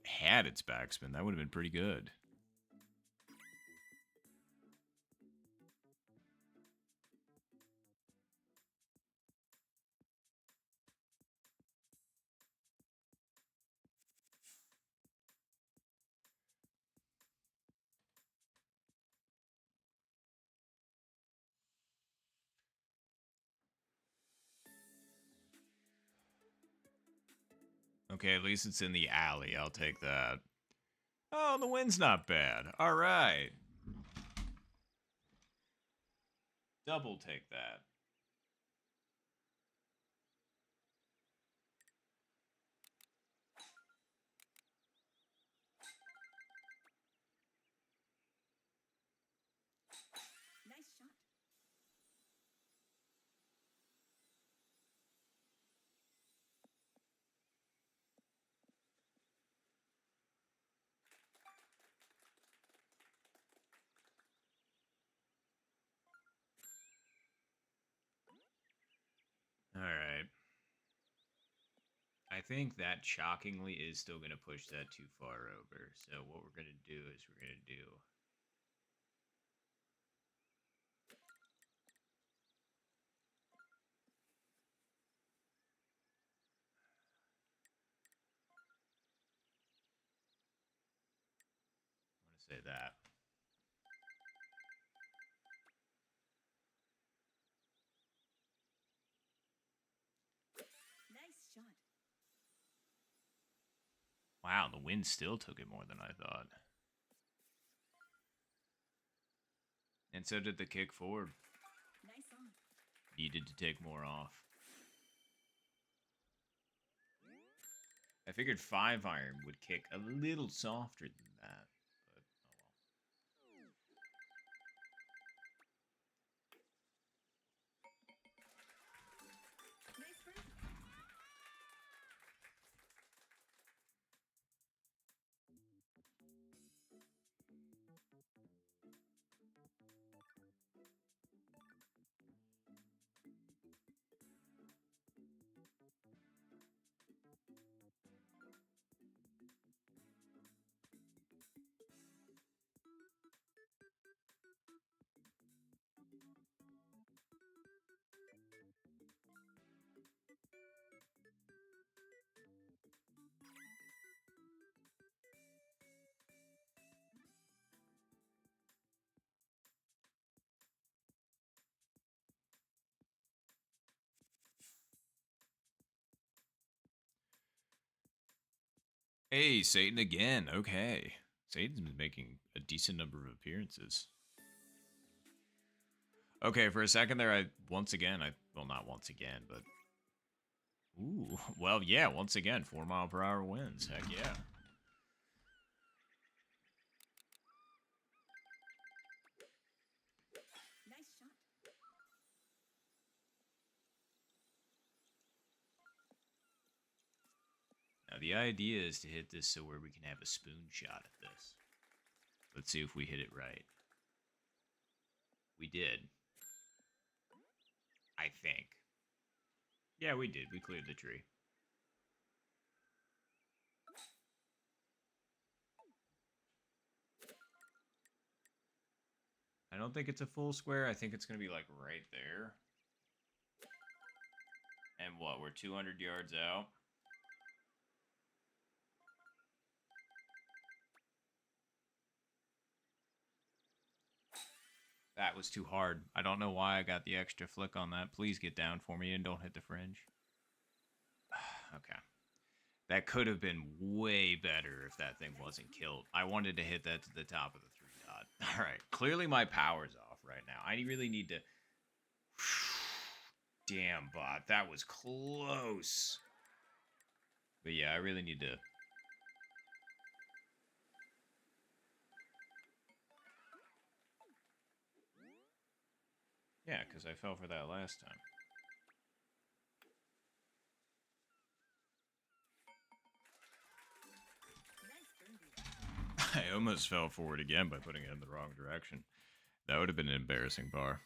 had its backspin, that would have been pretty good. Okay, at least it's in the alley. I'll take that. Oh, the wind's not bad. All right. Double take that. Nice shot. All right. I think that shockingly is still going to push that too far over. So what we're going to do is we're going to do... I want to say that. Nice shot. Wow, the wind still took it more than I thought. And so did the kick forward. Nice on. Needed to take more off. I figured 5-iron would kick a little softer than that. But, oh well. Nice birdie. Hey, Satan again. Okay. Satan's been making a decent number of appearances. Okay, for a second there, well, not once again, but... Ooh, well, yeah, once again, 4-mile-per-hour winds. Heck yeah. Nice shot. Now, the idea is to hit this so where we can have a spoon shot at this. Let's see if we hit it right. We did. I think. Yeah, we did. We cleared the tree. I don't think it's a full square. I think it's going to be like right there. And what? We're 200 yards out. That was too hard. I don't know why I got the extra flick on that. Please get down for me and don't hit the fringe. Okay. That could have been way better if that thing wasn't killed. I wanted to hit that to the top of the 3-dot. All right. Clearly my power's off right now. I really need to... Damn, bot. That was close. But yeah, I really need to. Yeah, because I fell for that last time. Nice birdie. I almost fell forward again by putting it in the wrong direction. That would have been an embarrassing bar.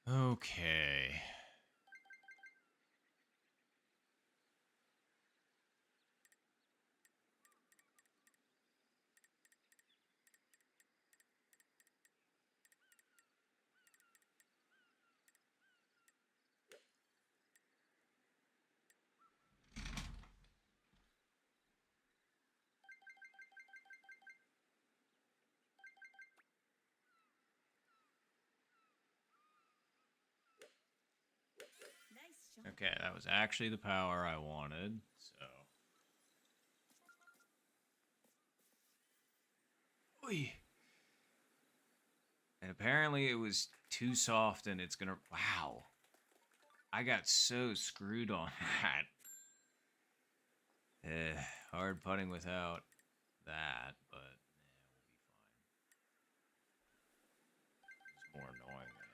Okay. Nice shot. Okay, that was actually the power I wanted, so. Oy. And apparently it was too soft and it's gonna. Wow. I got so screwed on that. Hard putting without that, but we'll be fine. It's more annoying than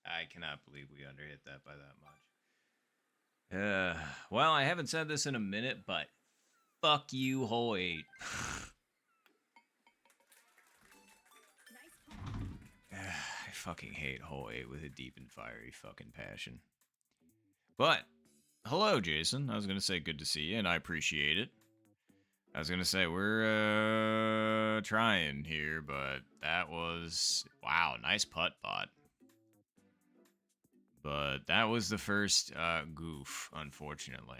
anything. I cannot believe we underhit that by that much. Well, I haven't said this in a minute, but fuck you, hole 8. Nice putt. I fucking hate hole 8 with a deep and fiery fucking passion. But, hello, Jason. I was going to say good to see you, and I appreciate it. I was going to say, we're trying here, but that was... Wow, nice putt, bot. But that was the first goof, unfortunately.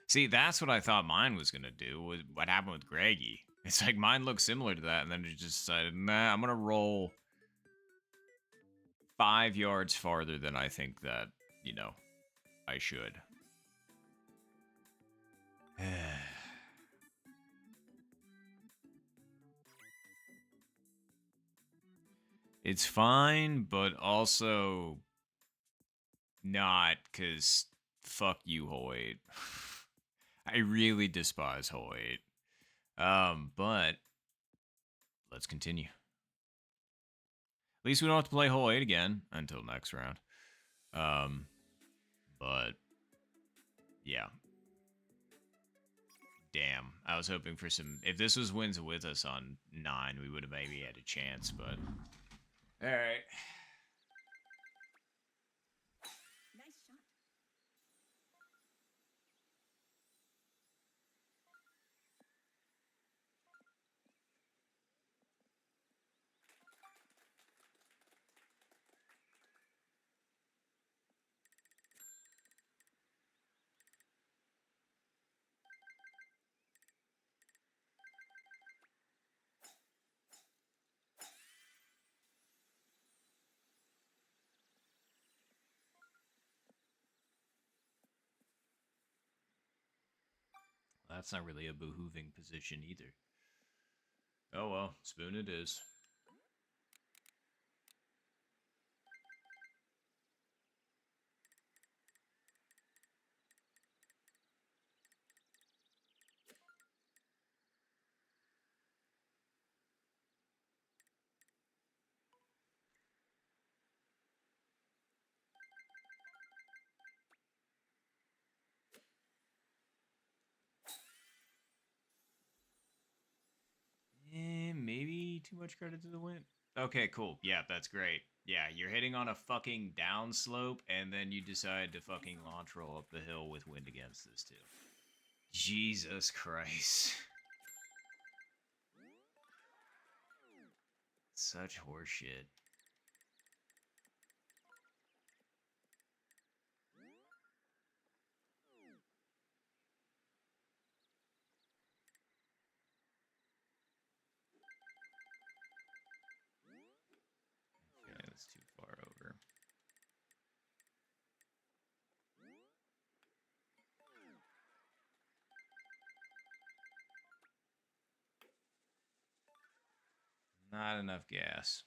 See, that's what I thought mine was going to do, was what happened with Greggy. It's like mine looked similar to that, and then it just decided, nah, I'm going to roll 5 yards farther than I think that, you know, I should. It's fine, but also not, because fuck you, hole 8. I really despise hole 8. But let's continue. At least we don't have to play hole 8 again until next round. But yeah. Damn. I was hoping for some... If this was wins with us on 9, we would have maybe had a chance, but... Alright. Nice shot. That's not really a behooving position either. Oh well, spoon it is. Maybe too much credit to the wind. Okay, cool. Yeah, that's great. Yeah, you're hitting on a fucking downslope, and then you decide to fucking launch roll up the hill with wind against this, too. Jesus Christ. Such horseshit. Not enough gas.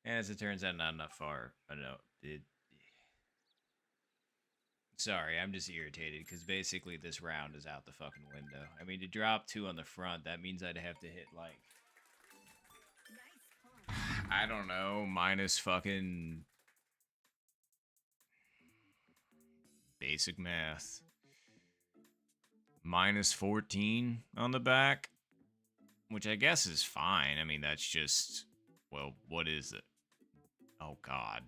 And as it turns out, not enough far. I know. Sorry, I'm just irritated because basically this round is out the fucking window. I mean, to drop 2 on the front, that means I'd have to hit like, Nice pawn. I don't know, minus fucking basic math. Minus 14 on the back, which I guess is fine. I mean, that's just, well, what is it? Oh, God.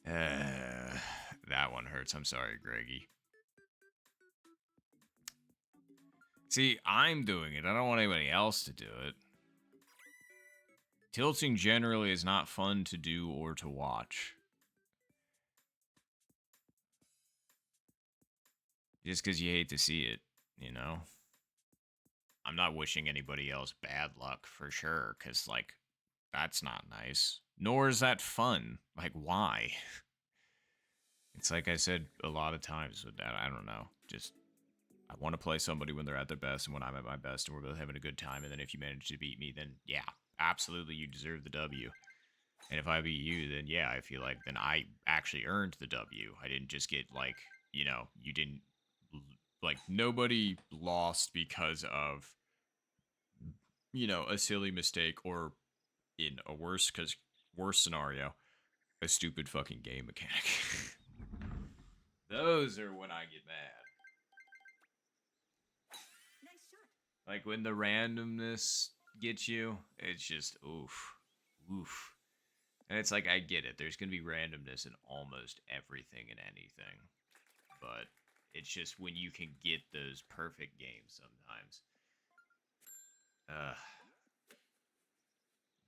That one hurts. I'm sorry, Greggy. See, I'm doing it. I don't want anybody else to do it. Tilting generally is not fun to do or to watch. Just because you hate to see it, you know? I'm not wishing anybody else bad luck for sure, because, like, that's not nice. Nor is that fun. Like, why? It's like I said a lot of times with that. I don't know. Just, I want to play somebody when they're at their best and when I'm at my best and we're both having a good time. And then if you manage to beat me, then yeah, absolutely, you deserve the W. And if I beat you, then yeah, I feel like then I actually earned the W. I didn't just get, like, you know, you didn't, like, nobody lost because of, you know, a silly mistake or in a worse scenario, a stupid fucking game mechanic. Those are when I get mad. Nice shot. Like when the randomness gets you, it's just oof. Oof. And it's like, I get it. There's going to be randomness in almost everything and anything. But it's just when you can get those perfect games sometimes.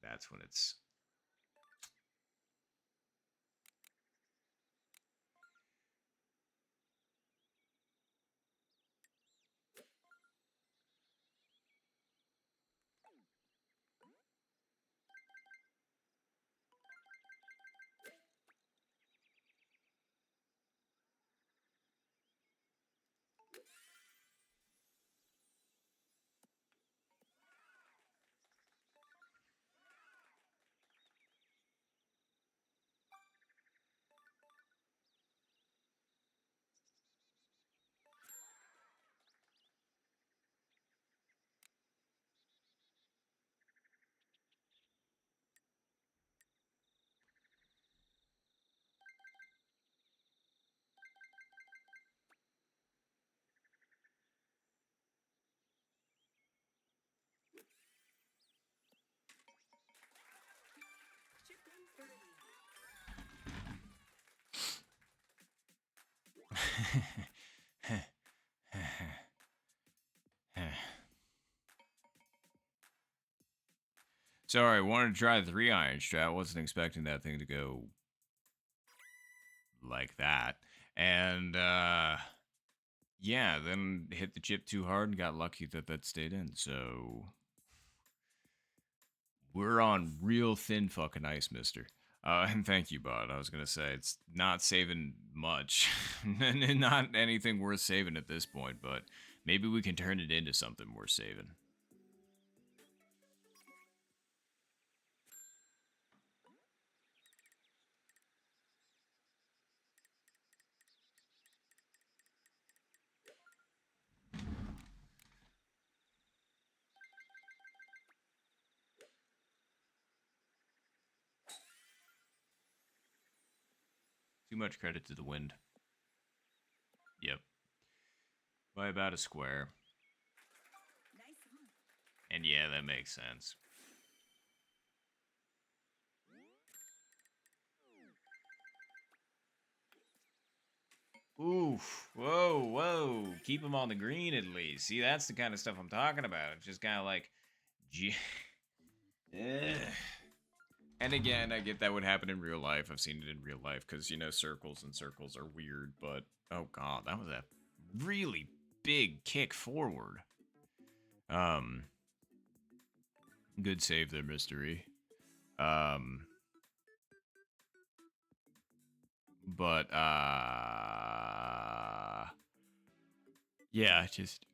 That's when it's... Chip in birdie. Sorry, wanted to try the 3-iron strat. Wasn't expecting that thing to go like that. And, yeah, then hit the chip too hard and got lucky that that stayed in. So we're on real thin fucking ice, mister. And thank you, bud. I was going to say, it's not saving much. Not anything worth saving at this point, but maybe we can turn it into something worth saving. Too much credit to the wind. Yep. By about a square. Nice on. And yeah, that makes sense. Oof. Whoa, whoa. Keep him on the green at least. See, that's the kind of stuff I'm talking about. It's just kind of like... And again, I get that would happen in real life. I've seen it in real life because, you know, circles and circles are weird. But, oh god, that was a really big kick forward. Good save there, Mystery. But, yeah, just...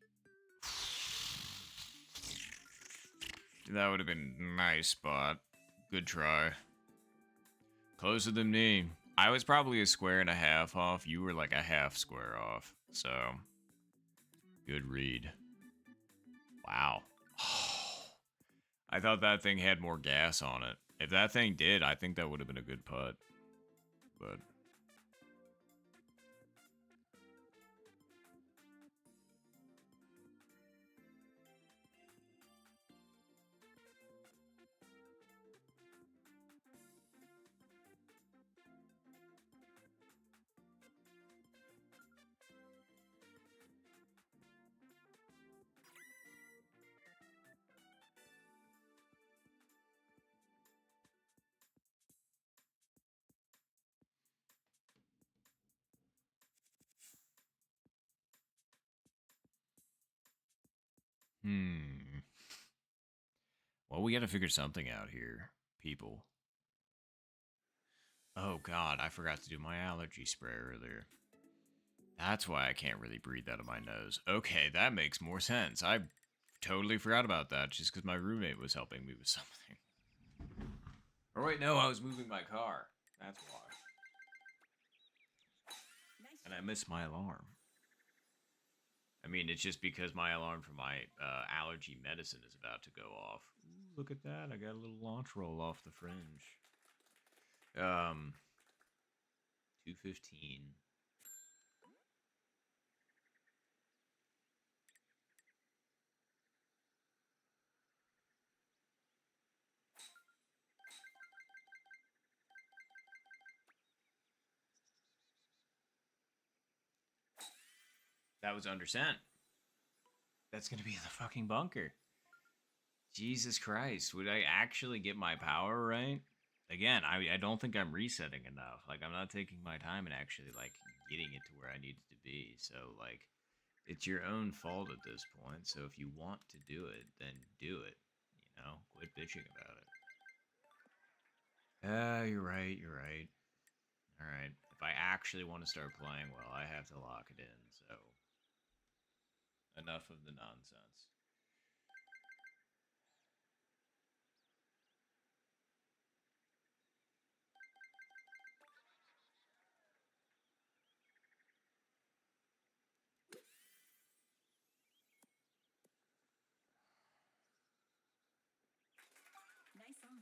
That would have been nice, but good try. Closer than me. I was probably a square and a half off. You were like a half square off. So, good read. Wow. I thought that thing had more gas on it. If that thing did, I think that would have been a good putt. But well, we got to figure something out here, people. Oh god, I forgot to do my allergy spray earlier. That's why I can't really breathe out of my nose. Okay, that makes more sense. I totally forgot about that just because my roommate was helping me with something. Or wait, no, I was moving my car. That's why. Nice And I missed my alarm. I mean, it's just because my alarm for my allergy medicine is about to go off. Ooh, look at that. I got a little launch roll off the fringe. 215. That was under cent. That's gonna be the fucking bunker. Jesus Christ, would I actually get my power right? Again, I don't think I'm resetting enough. Like, I'm not taking my time and actually, like, getting it to where I need it to be. So, like, it's your own fault at this point. So if you want to do it, then do it. You know, quit bitching about it. You're right, you're right. Alright. If I actually want to start playing well, I have to lock it in, so enough of the nonsense. Nice on.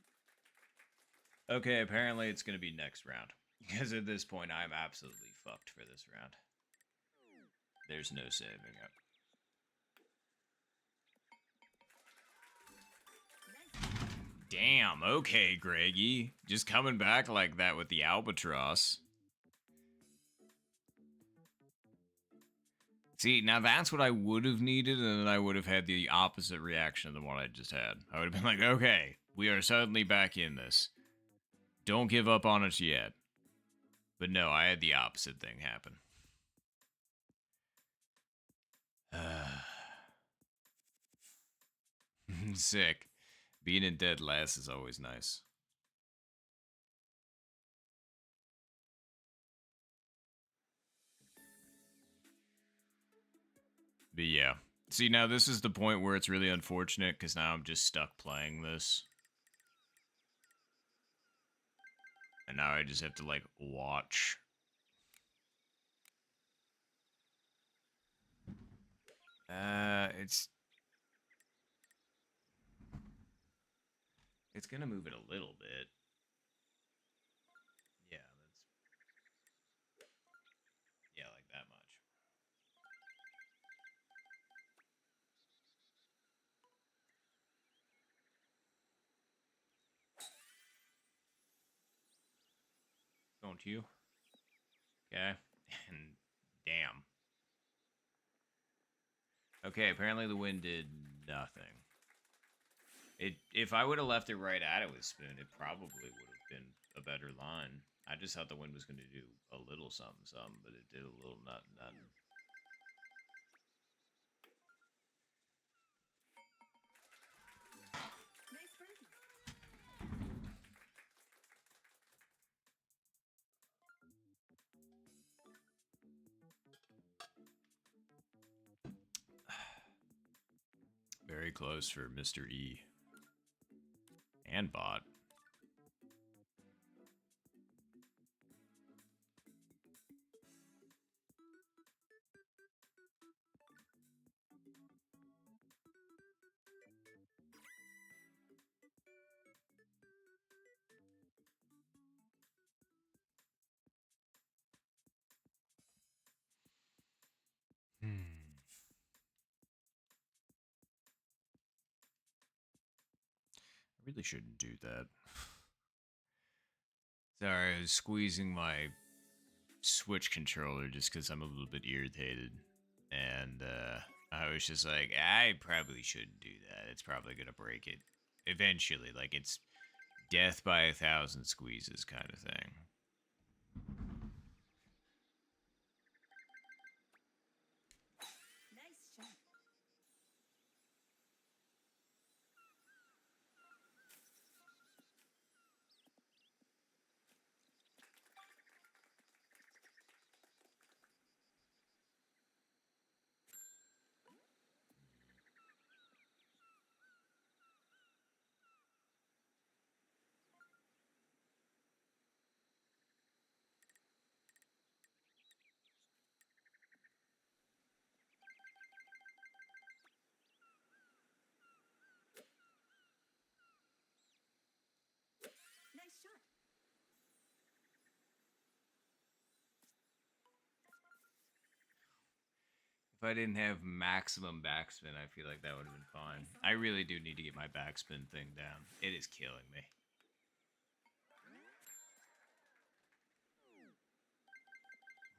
Okay, apparently it's gonna be next round. Because at this point I'm absolutely fucked for this round. There's no saving it. Damn, okay, Greggy. Just coming back like that with the albatross. See, now that's what I would have needed, and then I would have had the opposite reaction than what I just had. I would have been like, okay, we are suddenly back in this. Don't give up on us yet. But no, I had the opposite thing happen. Sick. Being in dead last is always nice. But yeah. See, now this is the point where it's really unfortunate because now I'm just stuck playing this. And now I just have to, like, watch. It's... It's gonna move it a little bit. Yeah, that's... Yeah, like that much. Don't you? Okay. And damn. Okay, apparently the wind did nothing. If I would have left it right at it with spoon, it probably would have been a better line. I just thought the wind was going to do a little something, something, but it did a little nothing, nothing. Nice birdie. Very close for Mr. E. And bot. I really shouldn't do that. Sorry, I was squeezing my Switch controller just because I'm a little bit irritated. And I was just like, I probably shouldn't do that. It's probably going to break it. Eventually, like, it's death by 1,000 squeezes kind of thing. Nice shot. Nice shot. If I didn't have maximum backspin, I feel like that would have been fine. I really do need to get my backspin thing down. It is killing me.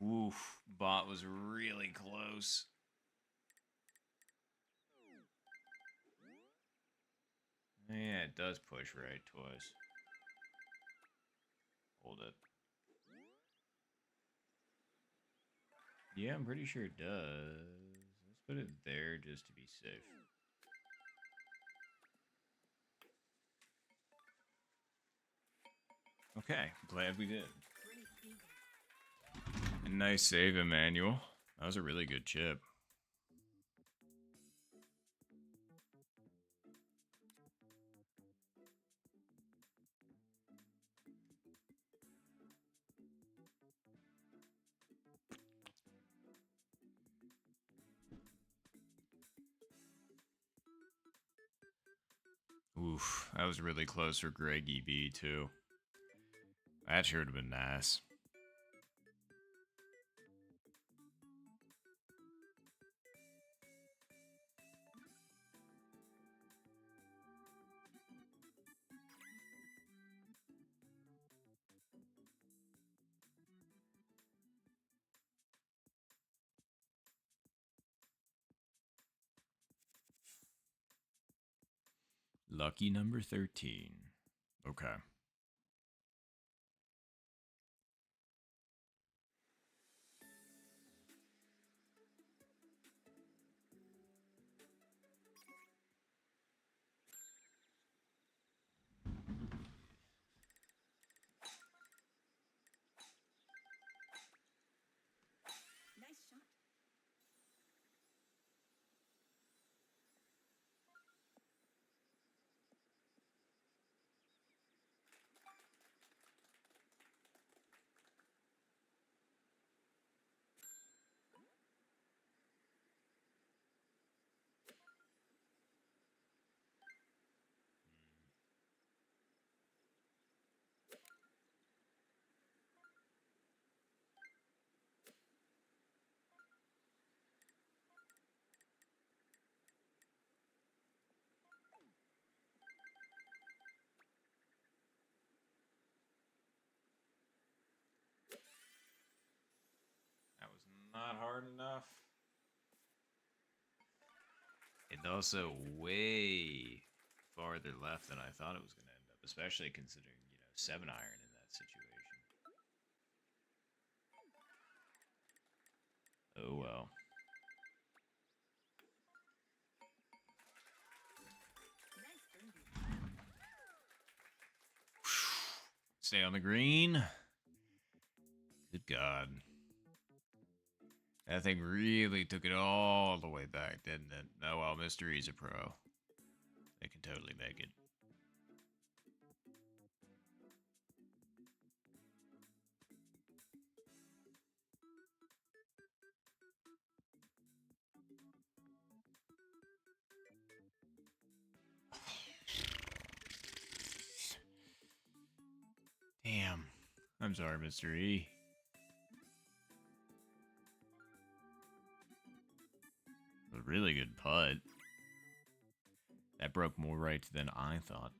Oof, bot was really close. Yeah, it does push right twice. Hold it. Yeah, I'm pretty sure it does. Let's put it there just to be safe. Okay, glad we did. Great eagle. Nice save, Emmanuel. That was a really good chip. Oof, that was really close for Greg EB, too. That sure would have been nice. Lucky number 13. Okay. Nice shot. That was not hard enough. It's also way farther left than I thought it was going to end up, especially considering, 7 iron in that situation. Oh well. Nice birdie. Stay on the green. Good God. That thing really took it all the way back, didn't it? Oh well, Mystery's a pro. They can totally make it. I'm sorry, Mr. E. A really good putt. That broke more rights than I thought.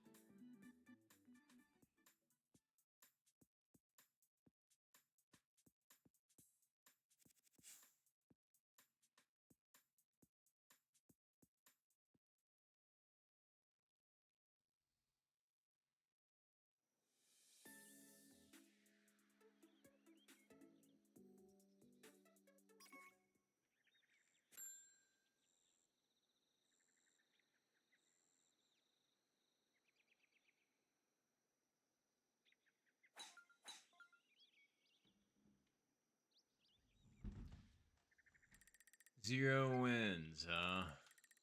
Zero wins, huh?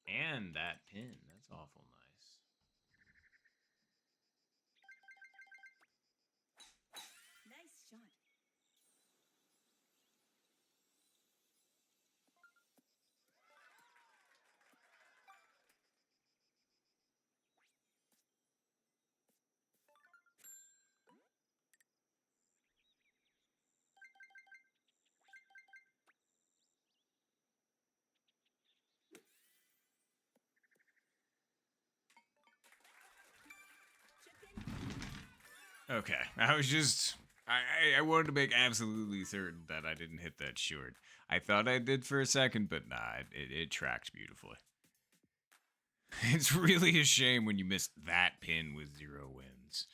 And that pin. That's awful nice. Nice shot. Chip in. Okay, I was just... I wanted to make absolutely certain that I didn't hit that short. I thought I did for a second, but nah, it tracked beautifully. It's really a shame when you miss that pin with 0 wins.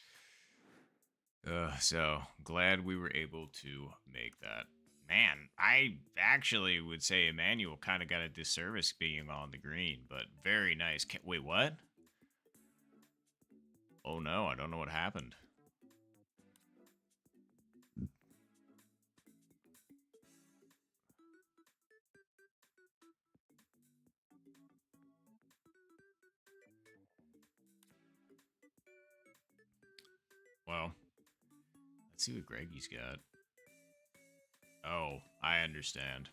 So glad we were able to make that. Man, I actually would say Emmanuel kind of got a disservice being on the green, but very nice. Wait, what? Oh no, I don't know what happened. Well, let's see what Greggy's got. Oh, I understand.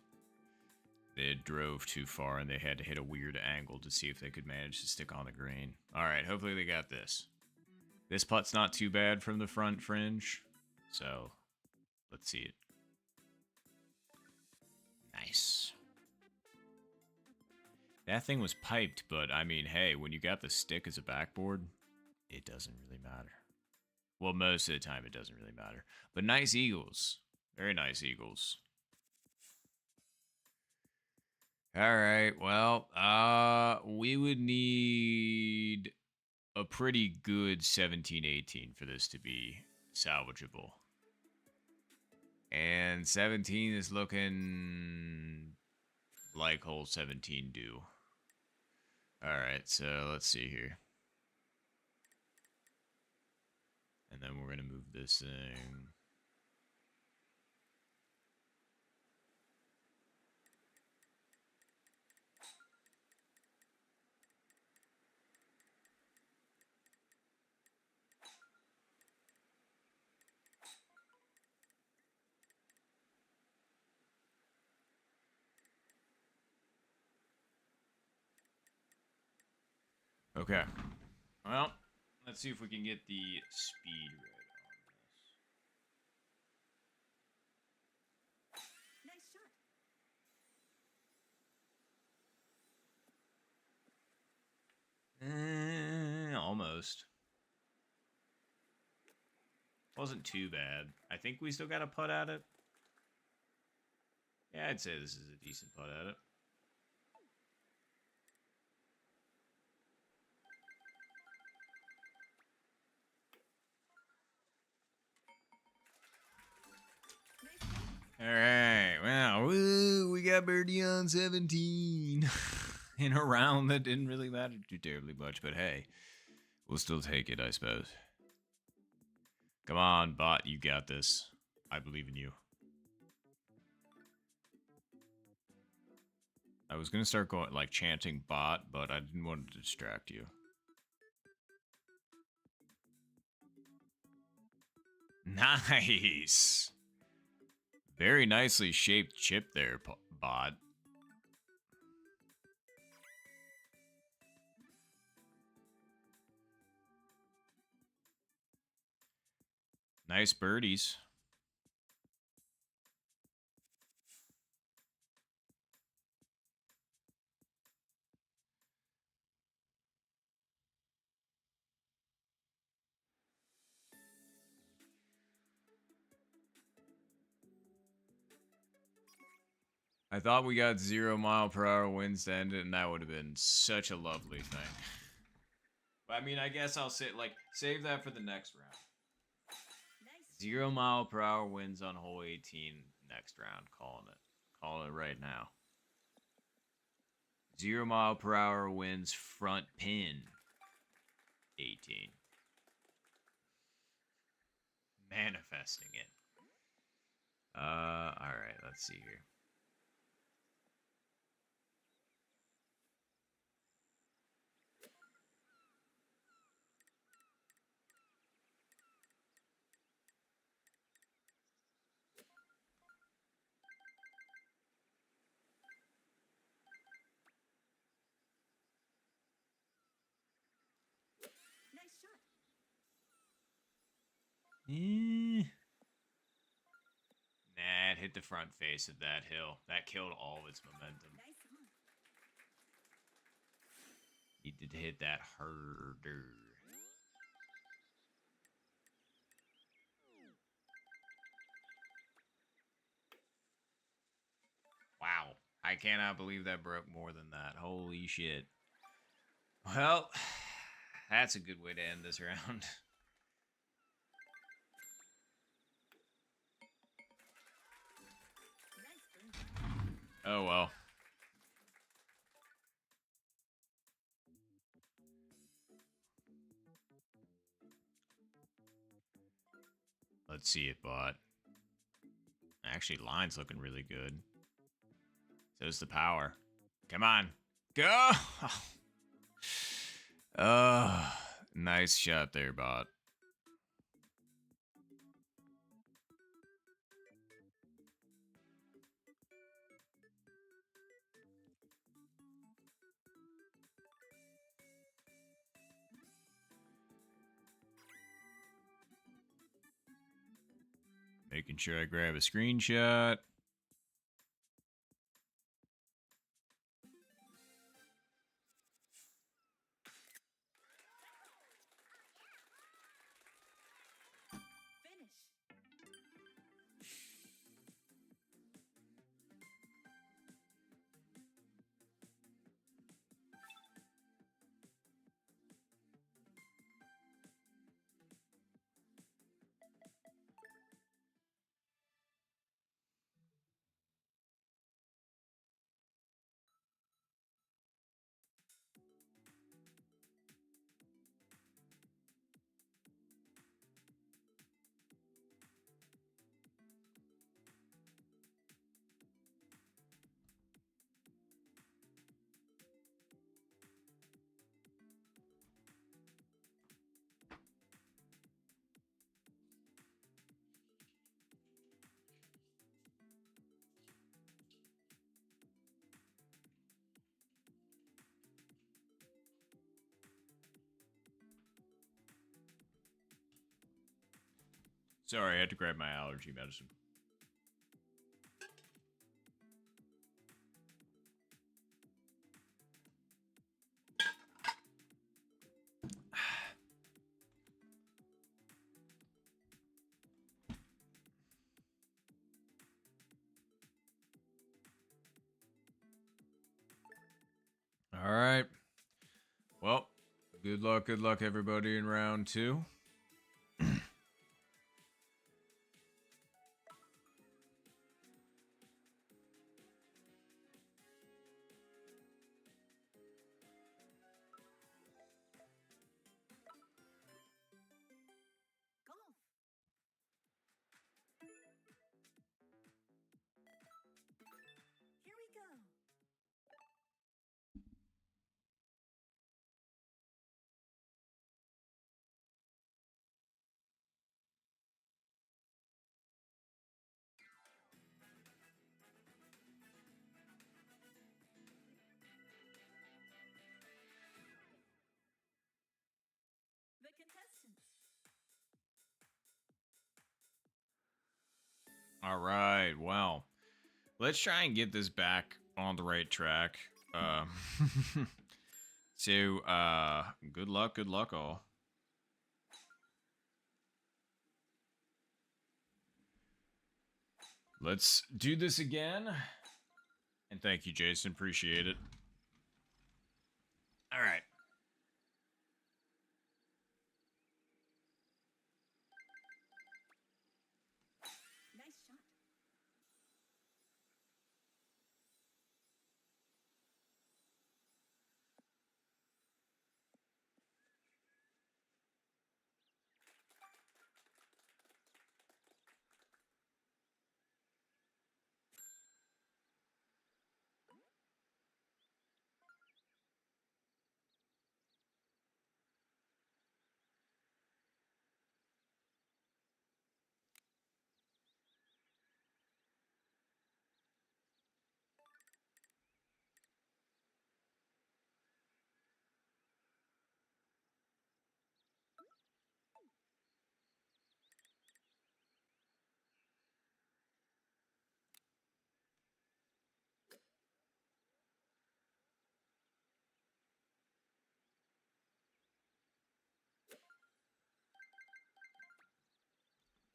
They drove too far and they had to hit a weird angle to see if they could manage to stick on the green. Alright, hopefully they got this. This putt's not too bad from the front fringe, so let's see it. Nice. That thing was piped, but I mean, hey, when you got the stick as a backboard, it doesn't really matter. Well, most of the time it doesn't really matter. But nice eagles. Very nice eagles. Alright, well, we would need a pretty good 17-18 for this to be salvageable. And 17 is looking like hole 17 do. Alright, so let's see here. And then we're going to move this thing. Okay. Well, let's see if we can get the speed right Nice shot. on this. Almost. Wasn't too bad. I think we still got a putt at it. Yeah, I'd say this is a decent putt at it. Nice shot. All right. Well, woo, we got birdie on 17 in a round that didn't really matter too terribly much, but hey, we'll still take it, I suppose. Come on, bot, you got this. I believe in you. I was gonna start going like chanting bot, but I didn't want to distract you. Nice. Very nicely shaped chip there, bot. Nice birdies. I thought we got 0 mile per hour winds to end it, and that would have been such a lovely thing. But I mean, I guess I'll save that for the next round. Nice. 0 mile per hour winds on hole 18 next round. Calling it right now. 0 mile per hour winds front pin 18. Manifesting it. Alright, let's see here. Nice shot. Nah, it hit the front face of that hill. That killed all of its momentum. Nice on. Needed to hit that harder. Wow. I cannot believe that broke more than that. Holy shit. Well, that's a good way to end this round. Nice burn. Oh well. Let's see it, bot. Actually, line's looking really good. So's the power. Come on. Go! Nice shot there, bot. Making sure I grab a screenshot. Finish. Sorry, I had to grab my allergy medicine. All right. Well, good luck, everybody, in round 2. Golf. Here we go. The contestants. All right. Well, let's try and get this back on the right track. So, good luck, all. Let's do this again. And thank you, Jason. Appreciate it. All right. Nice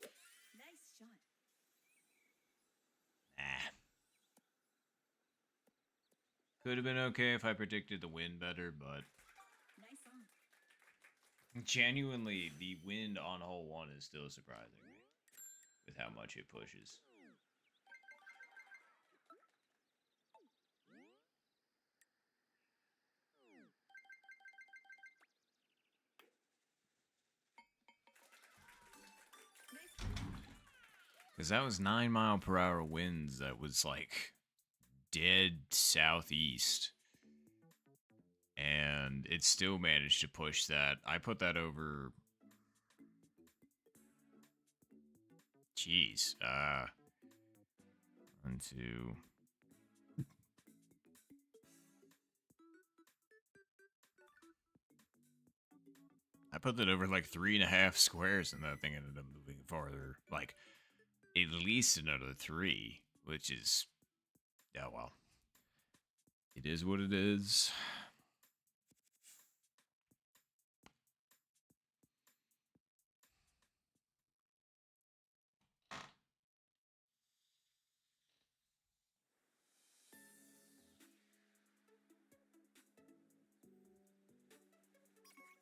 shot. Nice shot. Ah. Could have been okay if I predicted the wind better, but Nice on. genuinely, the wind on hole 1 is still surprising me with how much it pushes. Nice. Because that was 9-mile-per-hour winds that was like dead southeast. And it still managed to push that. I put that over. Jeez. 1, 2. I put that over like 3.5 squares, and that thing ended up moving farther. Like, at least another 3, which is. Yeah, well. It is what it is.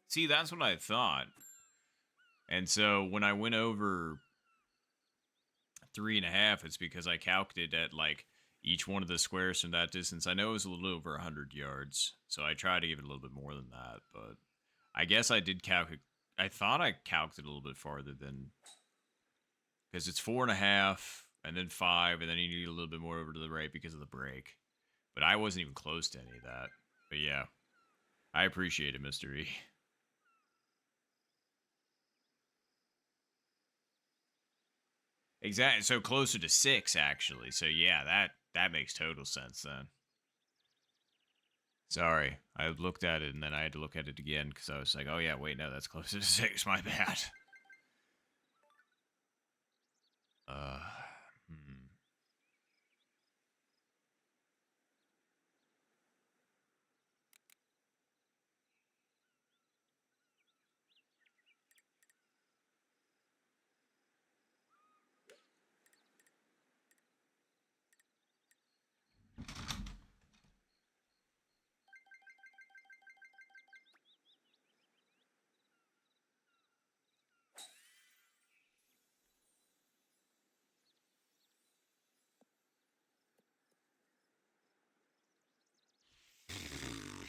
See, that's what I thought. And so when I went over 3.5, it's because I calculated at like each one of the squares from that distance. I know it was a little over 100 yards, so I tried to give it a little bit more than that. But I guess I did calculate. I thought I calculated a little bit farther than, because it's 4.5 and then 5, and then you need a little bit more over to the right because of the break. But I wasn't even close to any of that. But yeah, I appreciate it, Mr. E. Exactly. So closer to 6, actually. So yeah, that makes total sense then. Sorry, I looked at it and then I had to look at it again because I was like, oh yeah, wait, no, that's closer to 6. My bad. Uh, hmm.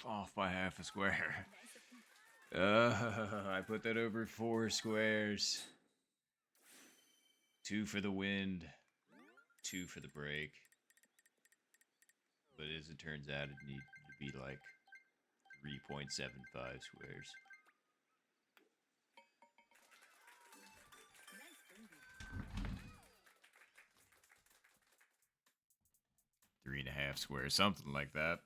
'Off by half a square. I put that over 4 squares. 2 for the wind, 2 for the break. But as it turns out, it needed to be like 3.75 squares. Nice birdie. 3.5 squares, something like that.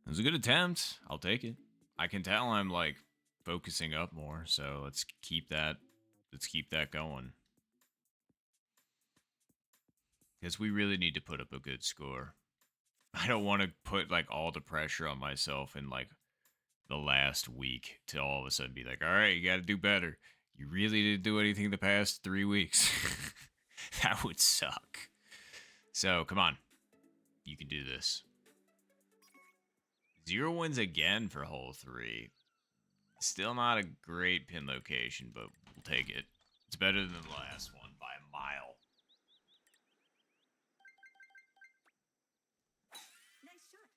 It was a good attempt. I'll take it. I can tell I'm like focusing up more, so let's keep that. Let's keep that going. Because we really need to put up a good score. I don't want to put like all the pressure on myself in like the last week to all of a sudden be like, all right, you got to do better. You really didn't do anything the past 3 weeks. That would suck. So, come on. You can do this. 0 wins again for hole 3. Still not a great pin location, but we'll take it. It's better than the last one by a mile. Nice shot.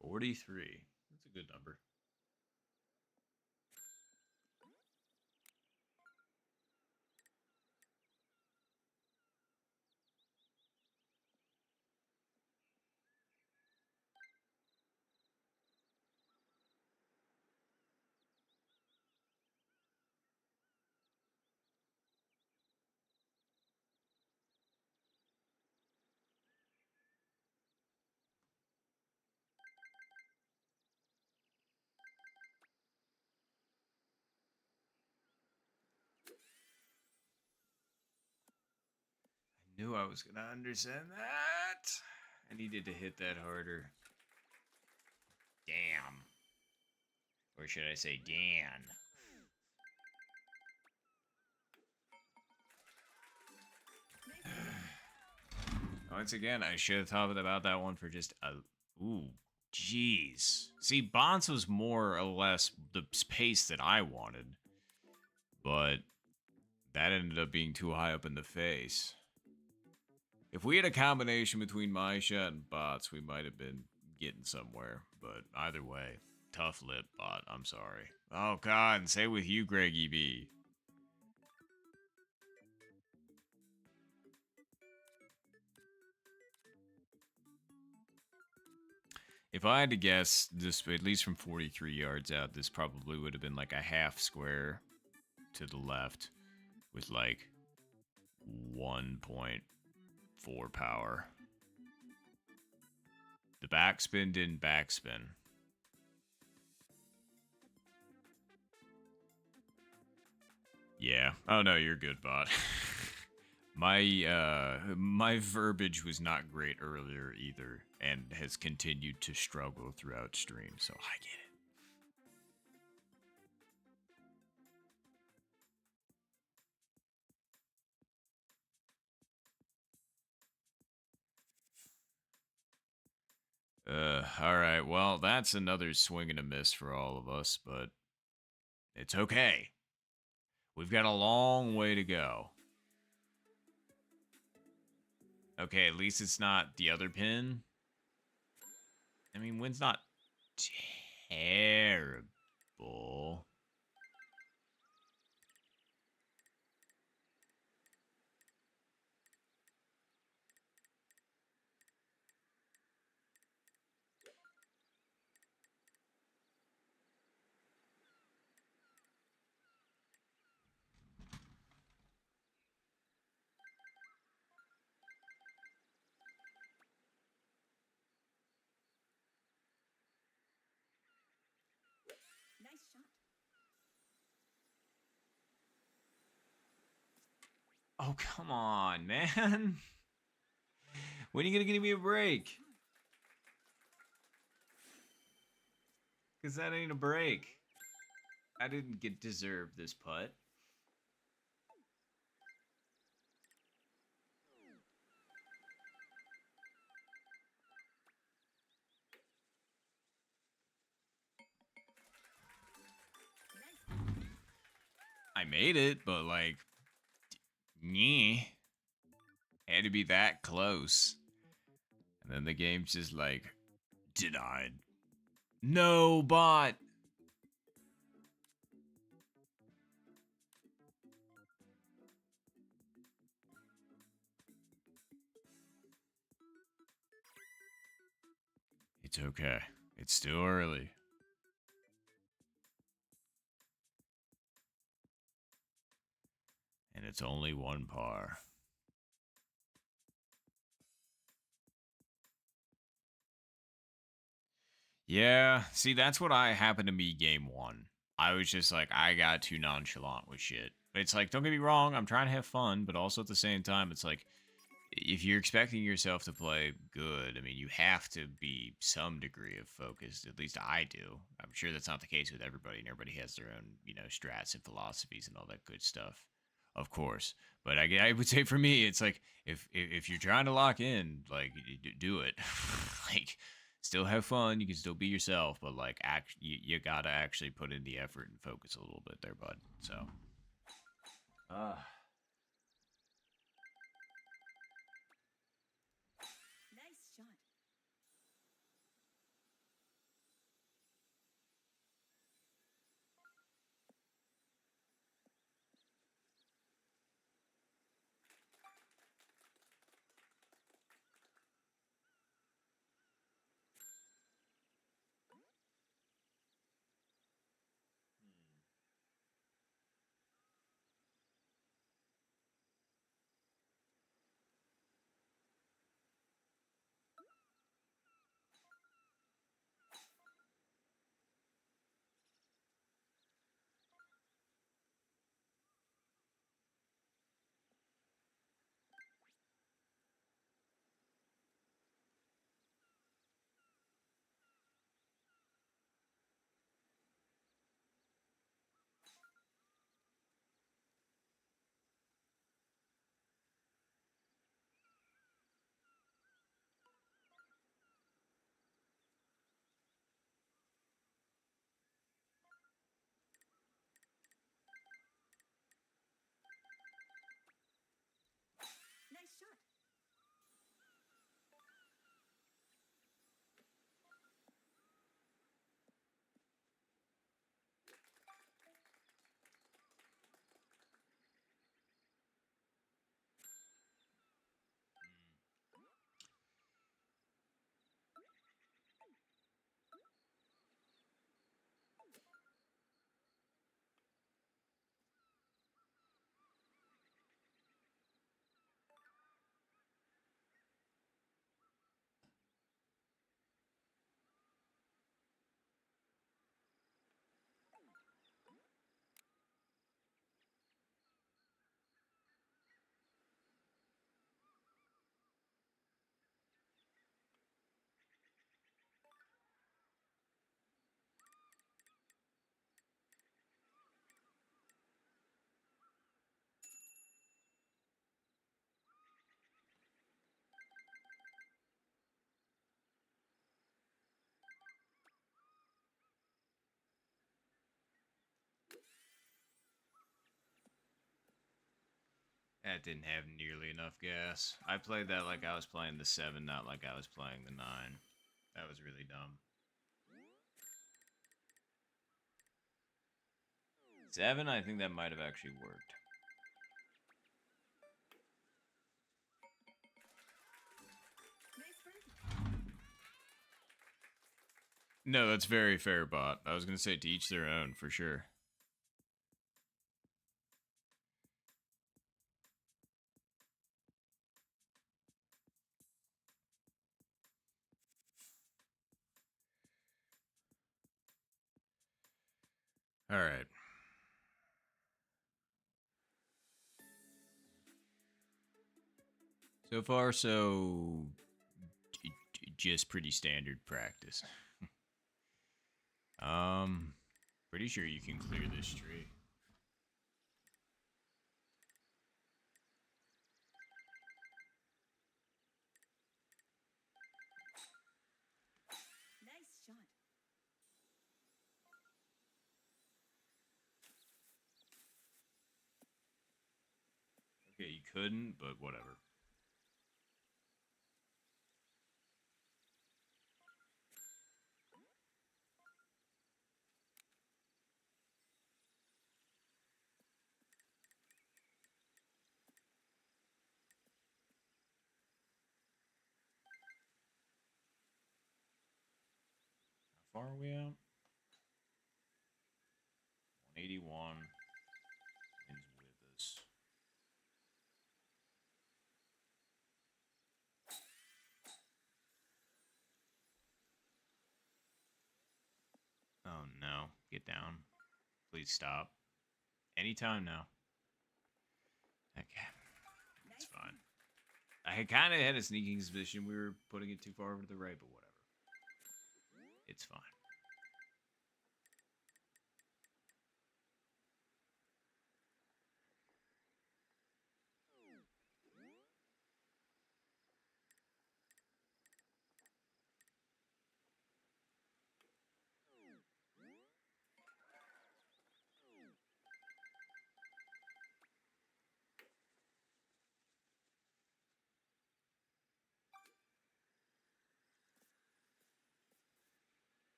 43. That's a good number. Knew I was going to understand that. I needed to hit that harder. Damn. Or should I say Dan? Once again, I should have thought about that one for just a... Ooh, jeez. See, Bonds was more or less the pace that I wanted. But that ended up being too high up in the face. If we had a combination between my shot and Bot's, we might have been getting somewhere. But either way, tough lip, Bot. I'm sorry. Oh, God, and say with you, Greggy B. If I had to guess, this at least from 43 yards out, this probably would have been like a half square to the left with like 1.4 power. The backspin didn't backspin. Yeah. Oh no, you're good, bot. My verbiage was not great earlier either, and has continued to struggle throughout stream, so I get it. Alright, well, that's another swing and a miss for all of us, but it's okay. We've got a long way to go. Okay, at least it's not the other pin. I mean, wind's not terrible. Nice shot. Oh, come on, man. When are you going to give me a break? Because that ain't a break. I didn't deserve this putt. I made it, but like, yeah, had to be that close. And then the game's just like, denied. No, bot. It's okay. It's still early. And it's only one par. Yeah, see, that's what I happened to me game one. I was just like, I got too nonchalant with shit. It's like, don't get me wrong, I'm trying to have fun, but also at the same time, it's like, if you're expecting yourself to play good, I mean, you have to be some degree of focused. At least I do. I'm sure that's not the case with everybody, and everybody has their own, strats and philosophies and all that good stuff, of course. But I would say for me, it's like if you're trying to lock in, like do it, like still have fun. You can still be yourself, but like you gotta actually put in the effort and focus a little bit there, bud. So. Uh, Nice shot. Nice shot. That didn't have nearly enough gas. I played that like I was playing the 7, not like I was playing the 9. That was really dumb. 7, I think that might have actually worked. Nice birdie. No, that's very fair, bot. I was going to say to each their own, for sure. All right. So far, so just pretty standard practice. Pretty sure you can clear this tree. Nice shot. Okay, you couldn't, but whatever. How far are we out? 181. Wins with us. Get down. Please stop. Anytime now. Okay. It's Nice fine. one. I kind of had a sneaking suspicion we were putting it too far over to the right, but whatever. It's fine.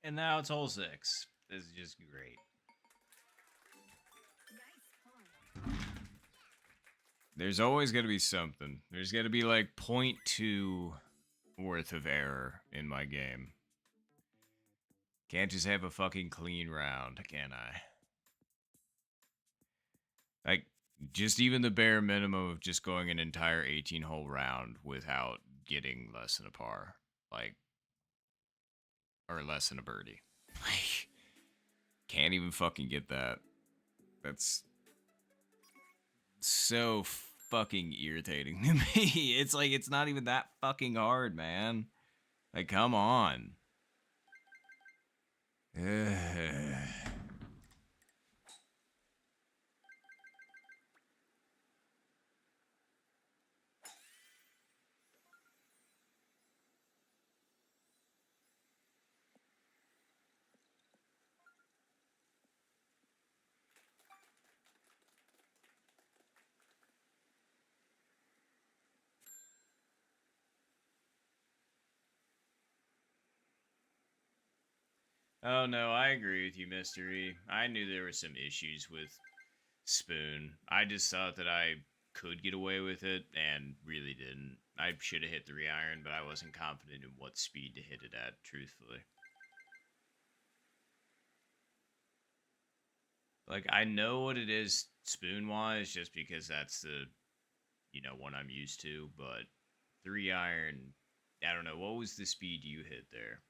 And now it's hole 6. This is just great. Nice pawn. There's always going to be something. There's going to be like 0.2 worth of error in my game. Can't just have a fucking clean round, can I? Like, just even the bare minimum of just going an entire 18-hole round without getting less than a par. Like, or less than a birdie. Like, can't even fucking get that. That's so fucking irritating to me. It's like, it's not even that fucking hard, man. Like, come on. Ugh. Oh no, I agree with you, Mystery. I knew there were some issues with Spoon. I just thought that I could get away with it and really didn't. I should have hit 3-iron, but I wasn't confident in what speed to hit it at, truthfully. Like, I know what it is spoon wise just because that's the, one I'm used to, but 3-iron, I don't know. What was the speed you hit there?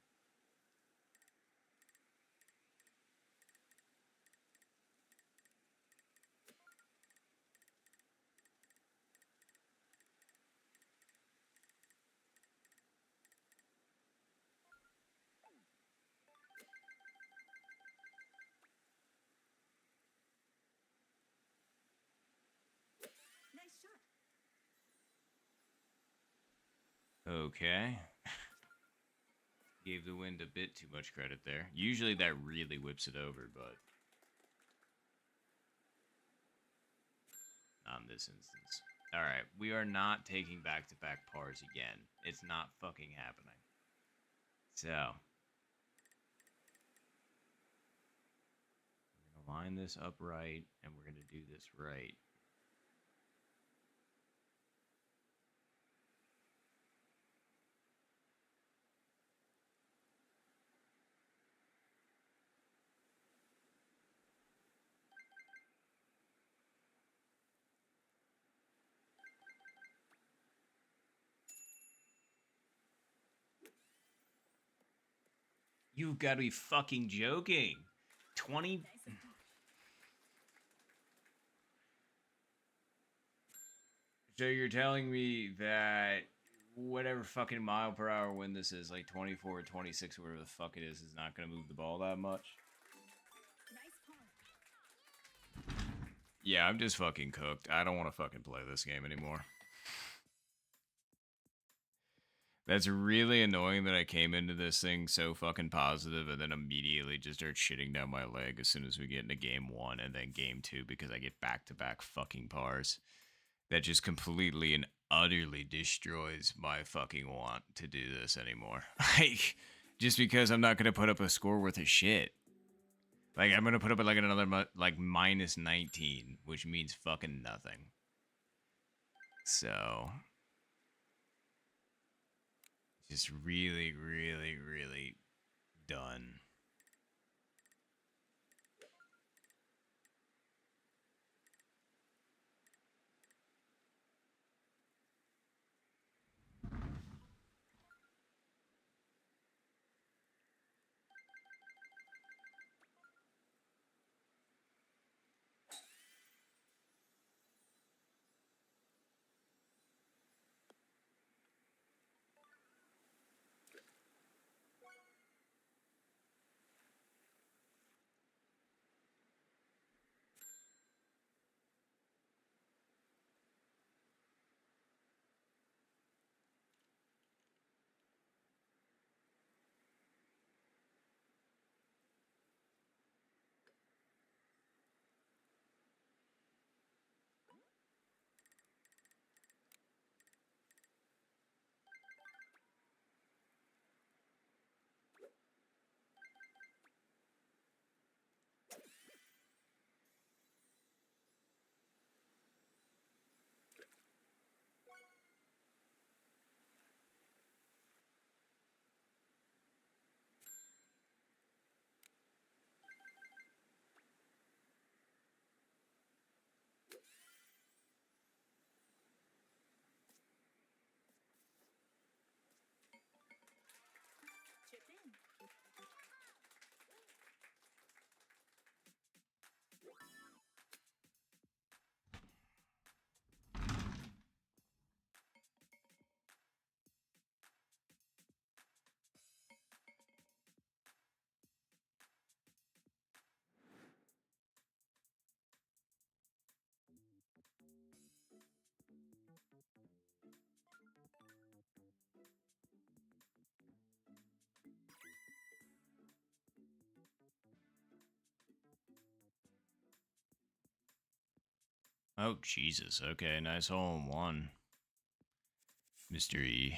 Nice shot. Okay. Gave the wind a bit too much credit there. Usually that really whips it over, but not in this instance. Alright, we are not taking back-to-back pars again. It's not fucking happening. So, we're going to line this up right, and we're going to do this right. You've got to be fucking joking. 20. Nice approach. So you're telling me that whatever fucking mile per hour wind this is, like 24 or 26, whatever the fuck it is not going to move the ball that much? Nice pawn. Yeah, I'm just fucking cooked. I don't want to fucking play this game anymore. That's really annoying that I came into this thing so fucking positive and then immediately just start shitting down my leg as soon as we get into game 1 and then game 2 because I get back-to-back fucking pars. That just completely and utterly destroys my fucking want to do this anymore. Like, just because I'm not going to put up a score worth of shit. Like, I'm going to put up like another, like, minus 19, which means fucking nothing. So, just really, really, really done. Oh, Jesus. Okay, nice hole in one. Mr. E.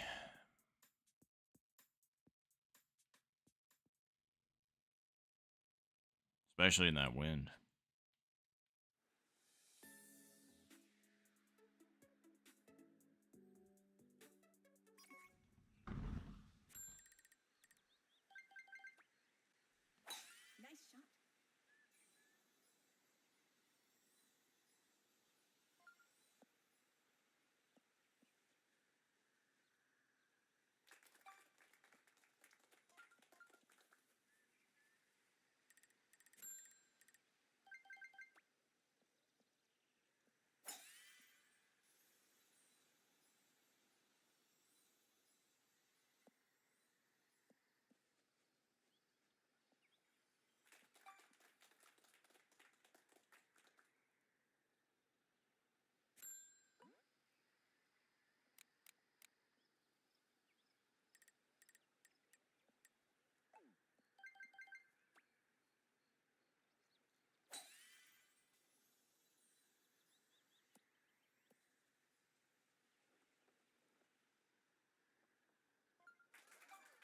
Especially in that wind.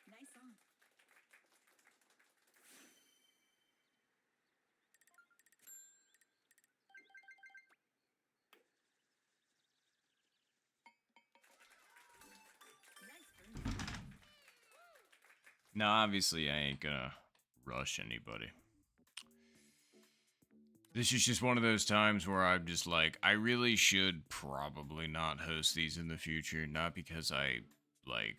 Nice shot. Nice on. Nice burn. No, obviously I ain't gonna rush anybody. This is just one of those times where I'm just like, I really should probably not host these in the future. Not because I, like...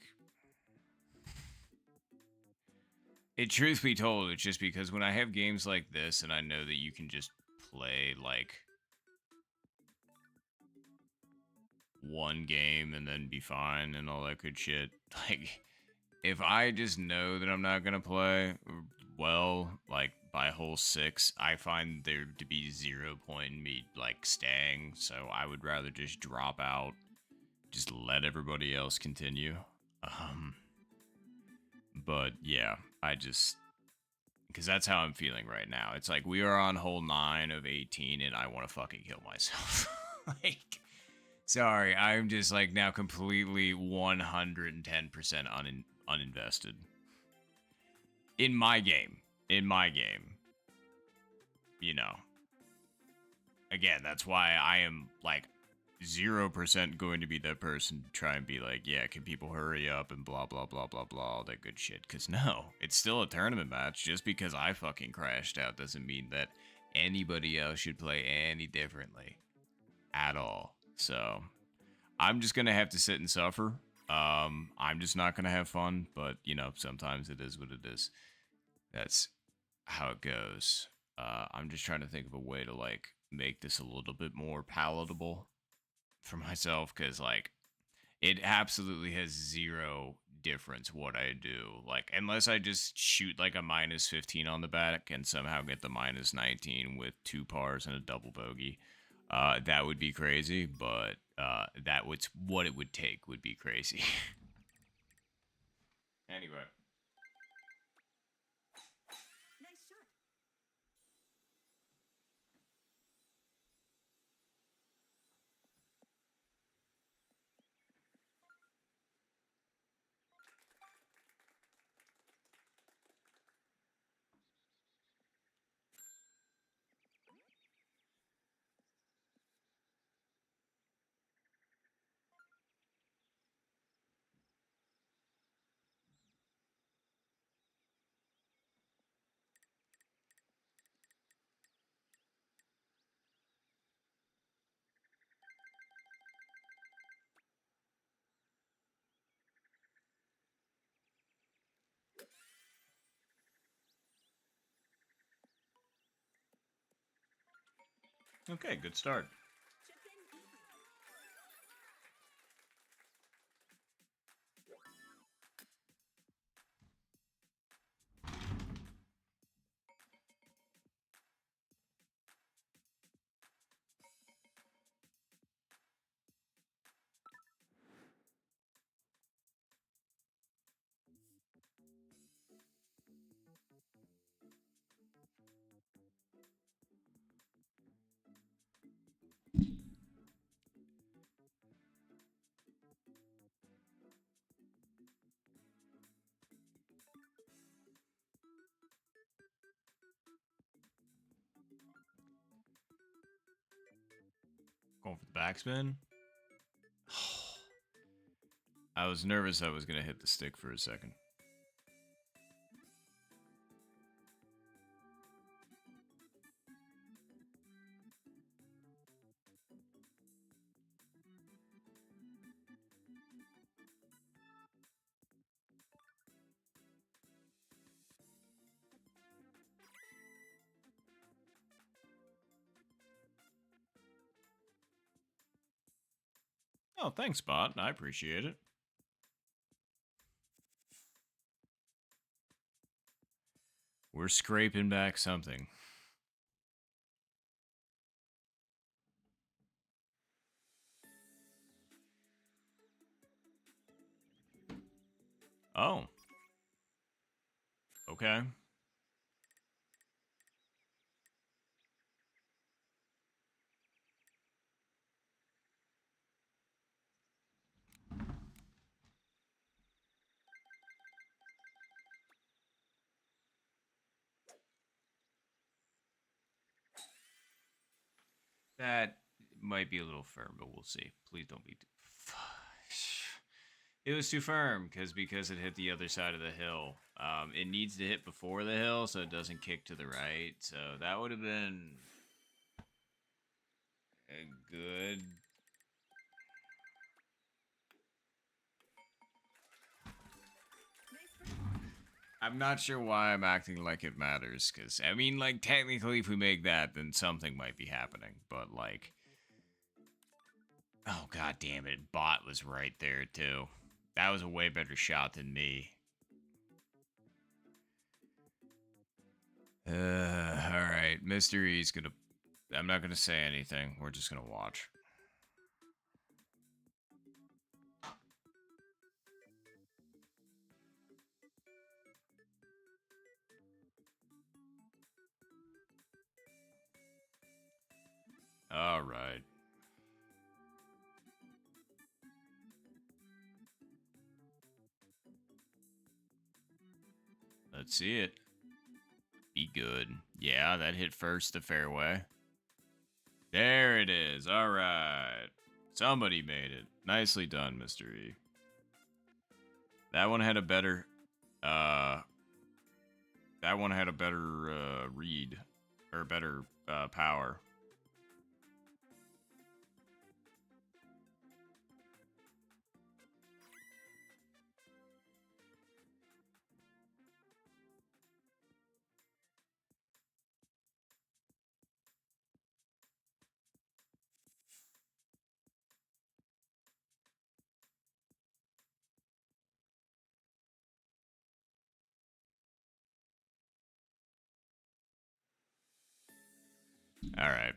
It, truth be told, it's just because when I have games like this and I know that you can just play, like, one game and then be fine and all that good shit. Like, if I just know that I'm not gonna play well, like by hole 6, I find there to be 0 point in me like staying. So I would rather just drop out, just let everybody else continue. Um, but yeah, I just because that's how I'm feeling right now. It's like we are on hole 9 of 18, and I want to fucking kill myself. Like, sorry, I'm just like now completely 110% uninvested in my game. In my game, you know. Again, that's why I am like 0% going to be that person to try and be like, yeah, can people hurry up and blah blah blah blah blah, all that good shit. Cause no, it's still a tournament match. Just because I fucking crashed out doesn't mean that anybody else should play any differently at all. So I'm just gonna have to sit and suffer. I'm just not gonna have fun, but you know, sometimes it is what it is. That's how it goes. I'm just trying to think of a way to like make this a little bit more palatable for myself, because like it absolutely has zero difference what I do. Like, unless I just shoot like a minus 15 on the back and somehow get the minus 19 with 2 pars and a double bogey. That would be crazy, but that would what it would take would be crazy. Anyway, Nice shot. okay, good start. Chip in easy. Going for the backspin. I was nervous I was going to hit the stick for a second. Oh, thanks, bot. I appreciate it. We're scraping back something. Oh. Okay. That might be a little firm, but we'll see. Please don't be too... It was too firm because it hit the other side of the hill. It needs to hit before the hill so it doesn't kick to the right. So that would have been a good... Nice bird. I'm not sure why I'm acting like it matters, because, I mean, like, technically if we make that, then something might be happening, but, like... Oh, god damn it, bot was right there, too. That was a way better shot than me. Alright, Mystery's gonna... I'm not gonna say anything, we're just gonna watch. Alright. Let's see it. Be good. Yeah, that hit first the fairway. There it is. Alright. Somebody made it. Nicely done, Mr. E. That one had a better... That one had a better, read. Or better, power. Alright.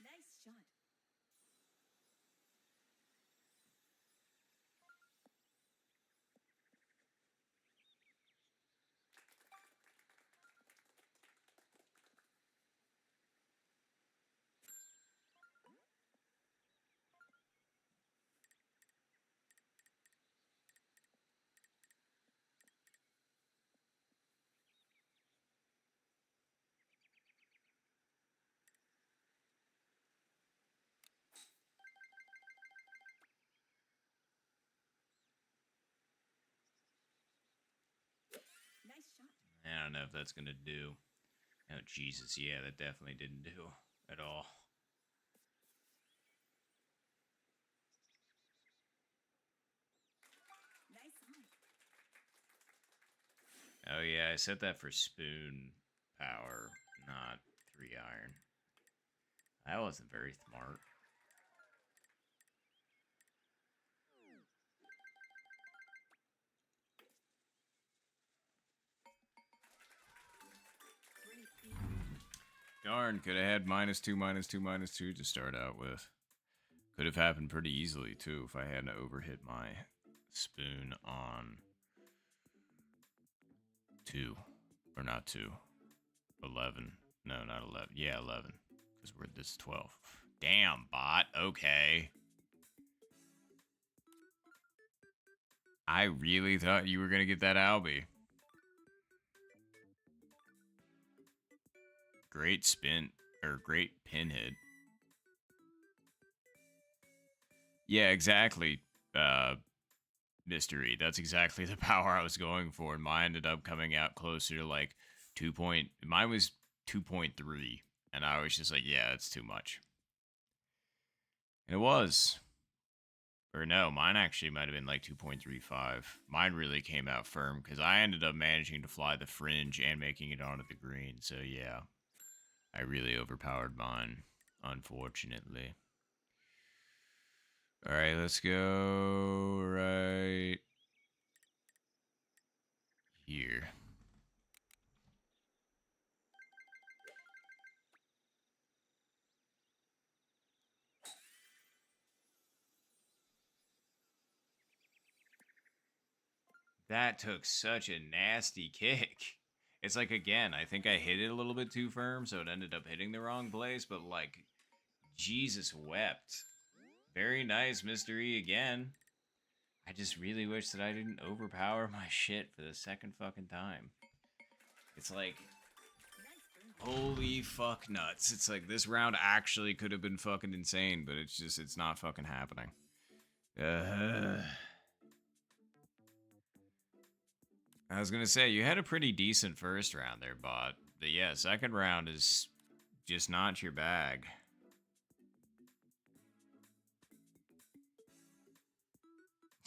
Nice shot. Nice shot. I don't know if that's gonna do. Oh, Jesus, yeah, that definitely didn't do at all. Nice on. Oh, yeah, I set that for spoon power, not 3-iron. That wasn't very smart. Great. Darn, could have had -2, -2, -2 to start out with. Could have happened pretty easily, too, if I hadn't overhit my spoon on 2. Or not 2. 11. No, not 11. Yeah, 11. Because we're this 12. Damn, bot. Okay. I really thought you were gonna get that Albie. Great spin, or great pinhead. Yeah, exactly. Mystery. That's exactly the power I was going for, and mine ended up coming out closer to like 2 point. Mine was 2.3, and I was just like, yeah, it's too much. And it was. Or no, mine actually might have been like 2.35. Mine really came out firm because I ended up managing to fly the fringe and making it onto the green. So yeah, I really overpowered mine, unfortunately. All right, let's go right here. That took such a nasty kick. It's like, again, I think I hit it a little bit too firm, so it ended up hitting the wrong place, but like, Jesus wept. Very nice, mystery again. I just really wish that I didn't overpower my shit for the second fucking time. It's like, holy fuck nuts. It's like, this round actually could have been fucking insane, but it's just, it's not fucking happening. I was gonna say, you had a pretty decent first round there, bot. But yeah, second round is just not your bag.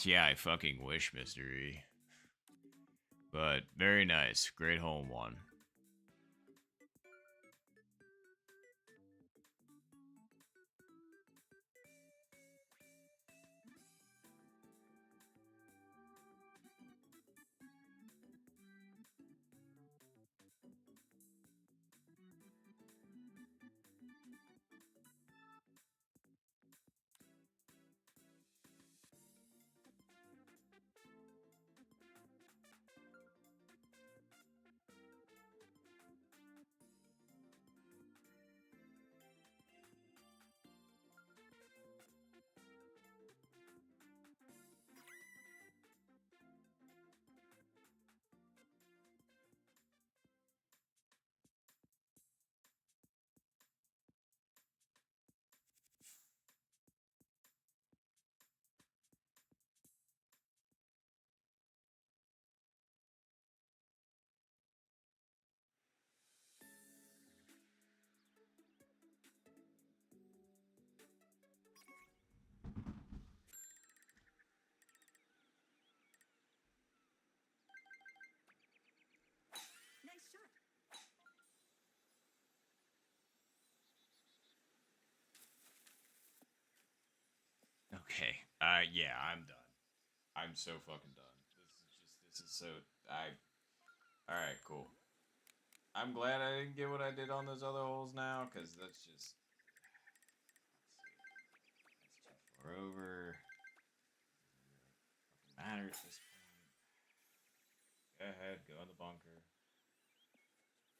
Yeah, I fucking wish, mystery. But very nice. Great home one. Nice shot. Okay. Yeah, I'm done. I'm so fucking done. This is so, alright, cool. I'm glad I didn't get what I did on those other holes now, because that's just, that's too far over. Doesn't matter at this point. Go ahead, go in the bunker.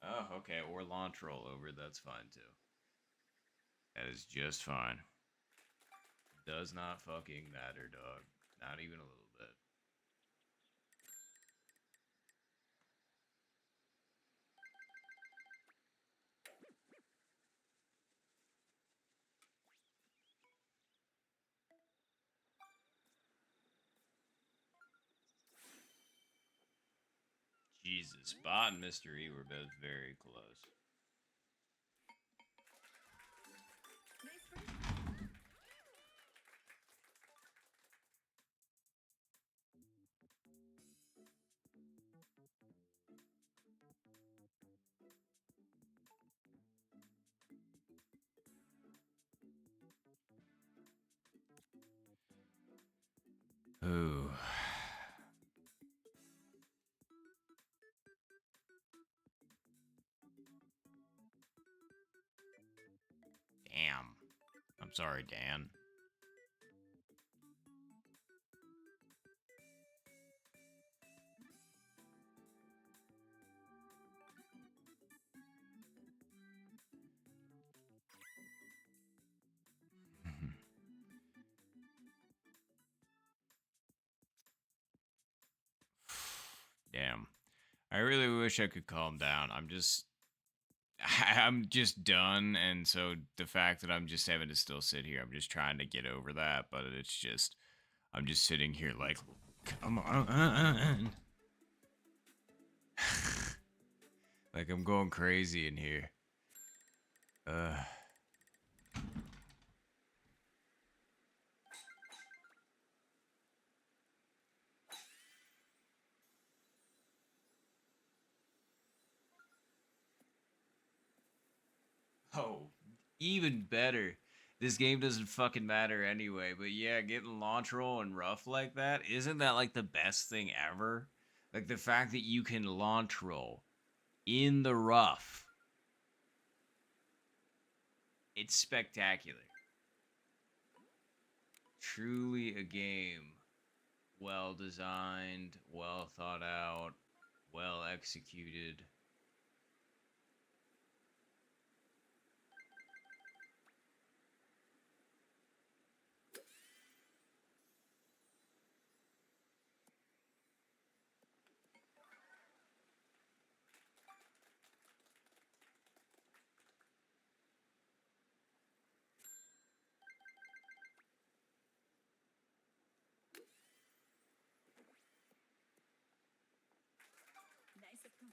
Oh, okay, or launch roll over, that's fine too. That is just fine. Does not fucking matter, dog. Not even a little bit. Jesus, Bot and Mystery were both very close. Nice first. Ooh. Damn. I'm sorry, Dan. Damn. I really wish I could calm down. I'm just done, and so the fact that I'm just having to still sit here, I'm just trying to get over that, but it's just I'm just sitting here like, come on. Like I'm going crazy in here. Oh, even better. This game doesn't fucking matter anyway, but yeah, getting launch roll and rough like that, isn't that like the best thing ever? Like the fact that you can launch roll in the rough. It's spectacular. Truly a game well designed, well thought out, well executed. Nice approach.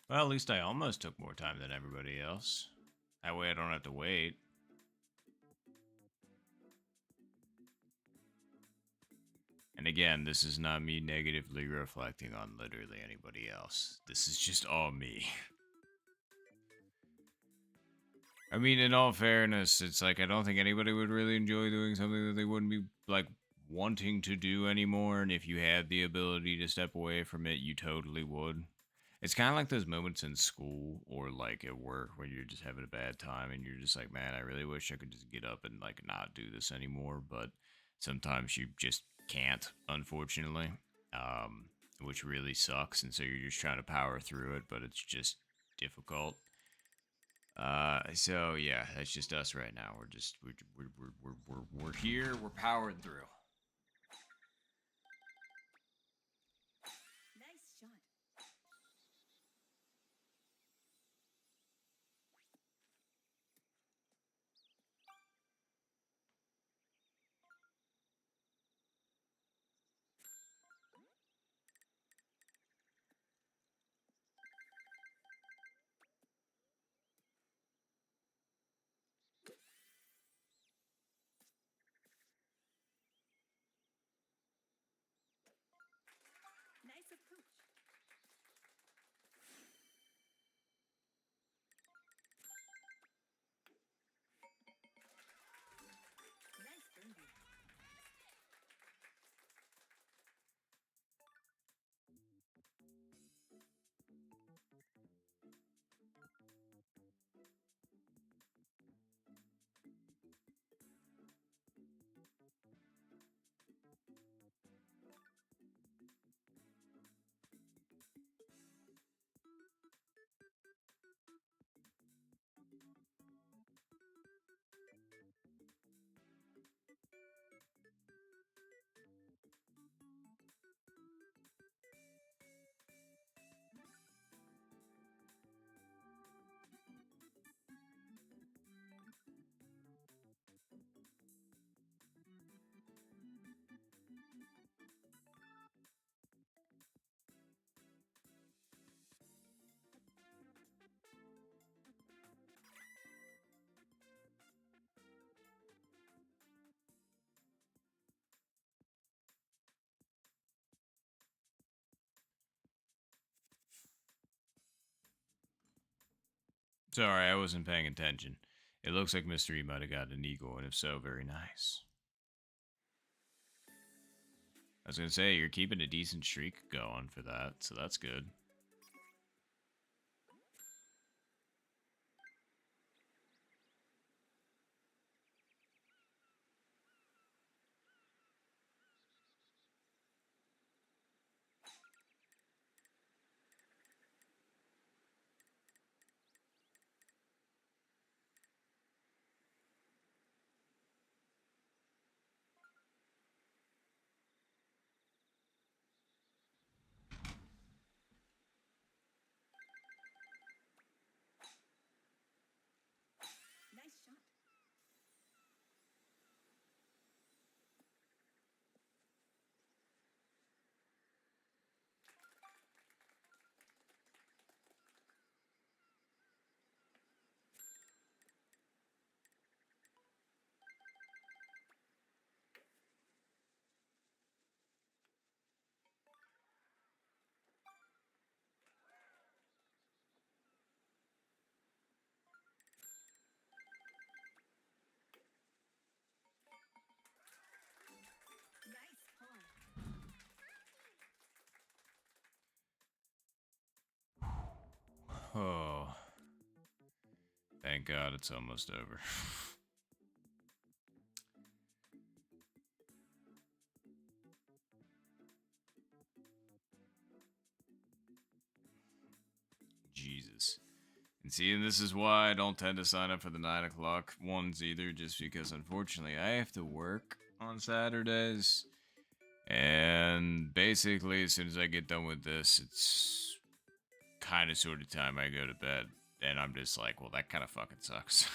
Well, at least I almost took more time than everybody else. That way I don't have to wait. And again, this is not me negatively reflecting on literally anybody else. This is just all me. I mean, in all fairness, it's like I don't think anybody would really enjoy doing something that they wouldn't be like wanting to do anymore. And if you had the ability to step away from it, you totally would. It's kind of like those moments in school or like at work when you're just having a bad time and you're just like, man, I really wish I could just get up and like not do this anymore. But sometimes you just can't, unfortunately, which really sucks. And so you're just trying to power through it, but it's just difficult. So yeah, that's just us right now. We're here. We're powering through. Nice shot. Nice approach. Nice birdie. Sorry, I wasn't paying attention. It looks like Mystery might have got an eagle, and if so, very nice. I was gonna say you're keeping a decent streak going for that, so that's good. Thank God it's almost over. Jesus. And see, and this is why I don't tend to sign up for the 9 o'clock ones either, just because unfortunately I have to work on Saturdays. And basically, as soon as I get done with this, it's kind of sort of time I go to bed. And I'm just like, well, that kind of fucking sucks.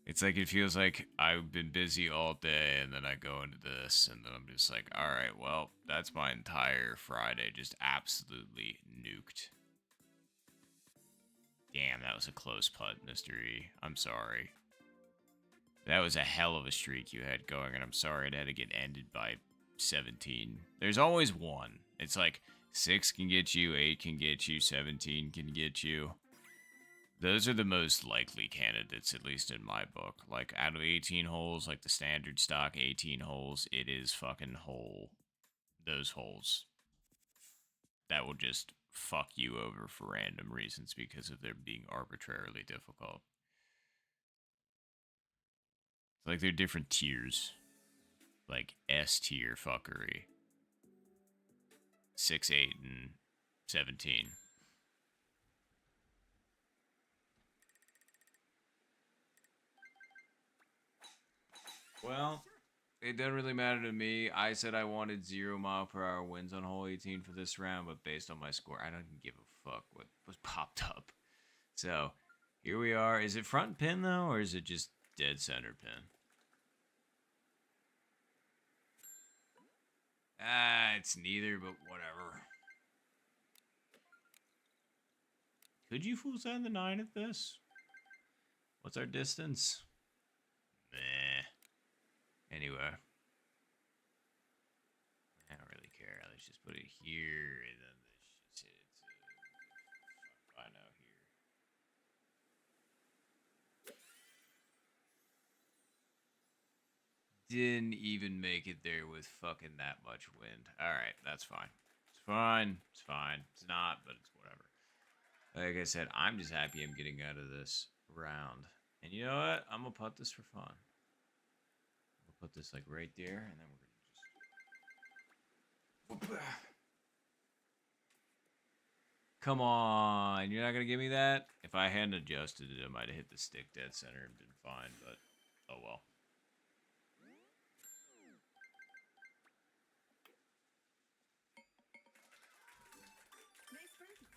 It's like it feels like I've been busy all day and then I go into this and then I'm just like, all right, well, that's my entire Friday just absolutely nuked. Damn, that was a close putt, Mr. E. I'm sorry. That was a hell of a streak you had going, and I'm sorry it had to get ended by 17. There's always one. It's like 6 can get you, 8 can get you, 17 can get you. Those are the most likely candidates, at least in my book. Like, out of 18 holes, like the standard stock 18 holes, it is fucking hole. Those holes. That will just fuck you over for random reasons because of their being arbitrarily difficult. It's like they're different tiers. Like S tier fuckery. 6, 8, and 17. Well, it doesn't really matter to me. I said I wanted 0 mph wins on hole 18 for this round, but based on my score, I don't give a fuck what was popped up. So, here we are. Is it front pin, though, or is it just dead center pin? It's neither, but whatever. Could you full send the 9 at this? What's our distance? Meh. Anyway. I don't really care. Let's just put it here, and then let's just hit it to I know here. Didn't even make it there with fucking that much wind. Alright, that's fine. It's fine. It's fine. It's not, but it's whatever. Like I said, I'm just happy I'm getting out of this round. And you know what? I'm gonna putt this for fun. We'll put this like right there, and then we're gonna just. Come on, you're not gonna give me that? If I hadn't adjusted it, I might have hit the stick dead center and been fine, but oh well. Nice birdie.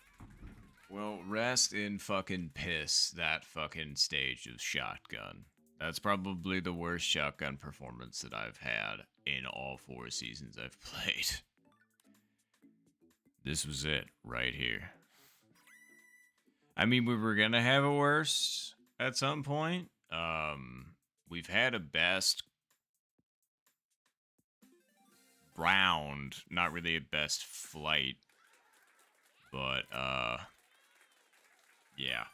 Well, rest in fucking piss that fucking stage of shotgun. That's probably the worst shotgun performance that I've had in all 4 seasons I've played. This was it, right here. I mean, we were gonna have a worse at some point. We've had a best round, not really a best flight, but yeah.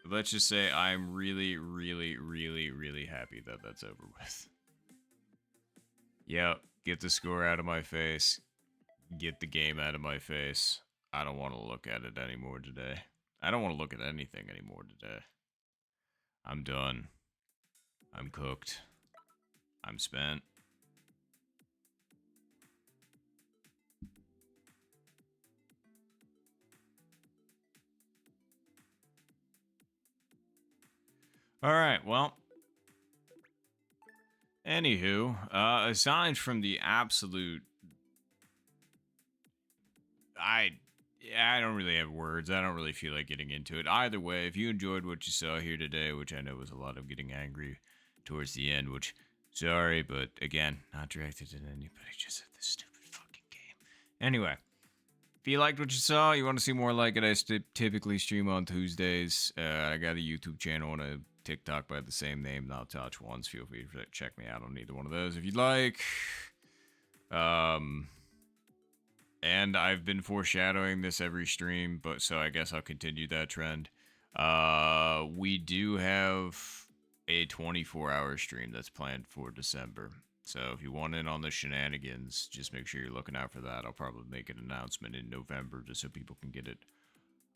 Let's just say I'm really, really, really, really happy that that's over with. Yep, get the score out of my face. Get the game out of my face. I don't want to look at it anymore today. I don't want to look at anything anymore today. I'm done. I'm cooked. I'm spent. Alright, well. Anywho, aside from the absolute... I don't really have words. I don't really feel like getting into it. Either way, if you enjoyed what you saw here today, which I know was a lot of getting angry towards the end, which, sorry, but again, not directed at anybody, just at this stupid fucking game. Anyway, if you liked what you saw, you want to see more like it, I typically stream on Tuesdays. I got a YouTube channel and a TikTok by the same name, Not Touch Ones. Feel free to check me out on either one of those if you'd like. And I've been foreshadowing this every stream, but so I guess I'll continue that trend. We do have a 24-hour stream that's planned for December. So if you want in on the shenanigans, just make sure you're looking out for that. I'll probably make an announcement in November just so people can get it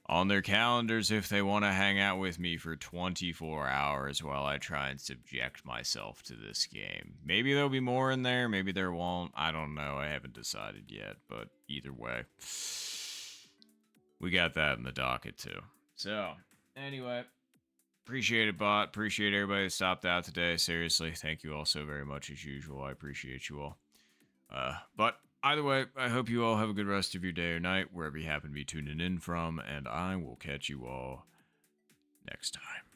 on their calendars if they want to hang out with me for 24 hours while I try and subject myself to this game. Maybe there'll be more in there, maybe there won't. I don't know. I haven't decided yet, but either way, we got that in the docket too. So, anyway, appreciate it, bot. Appreciate everybody that stopped out today. Seriously, thank you all so very much as usual. I appreciate you all. But either way, I hope you all have a good rest of your day or night, wherever you happen to be tuning in from, and I will catch you all next time.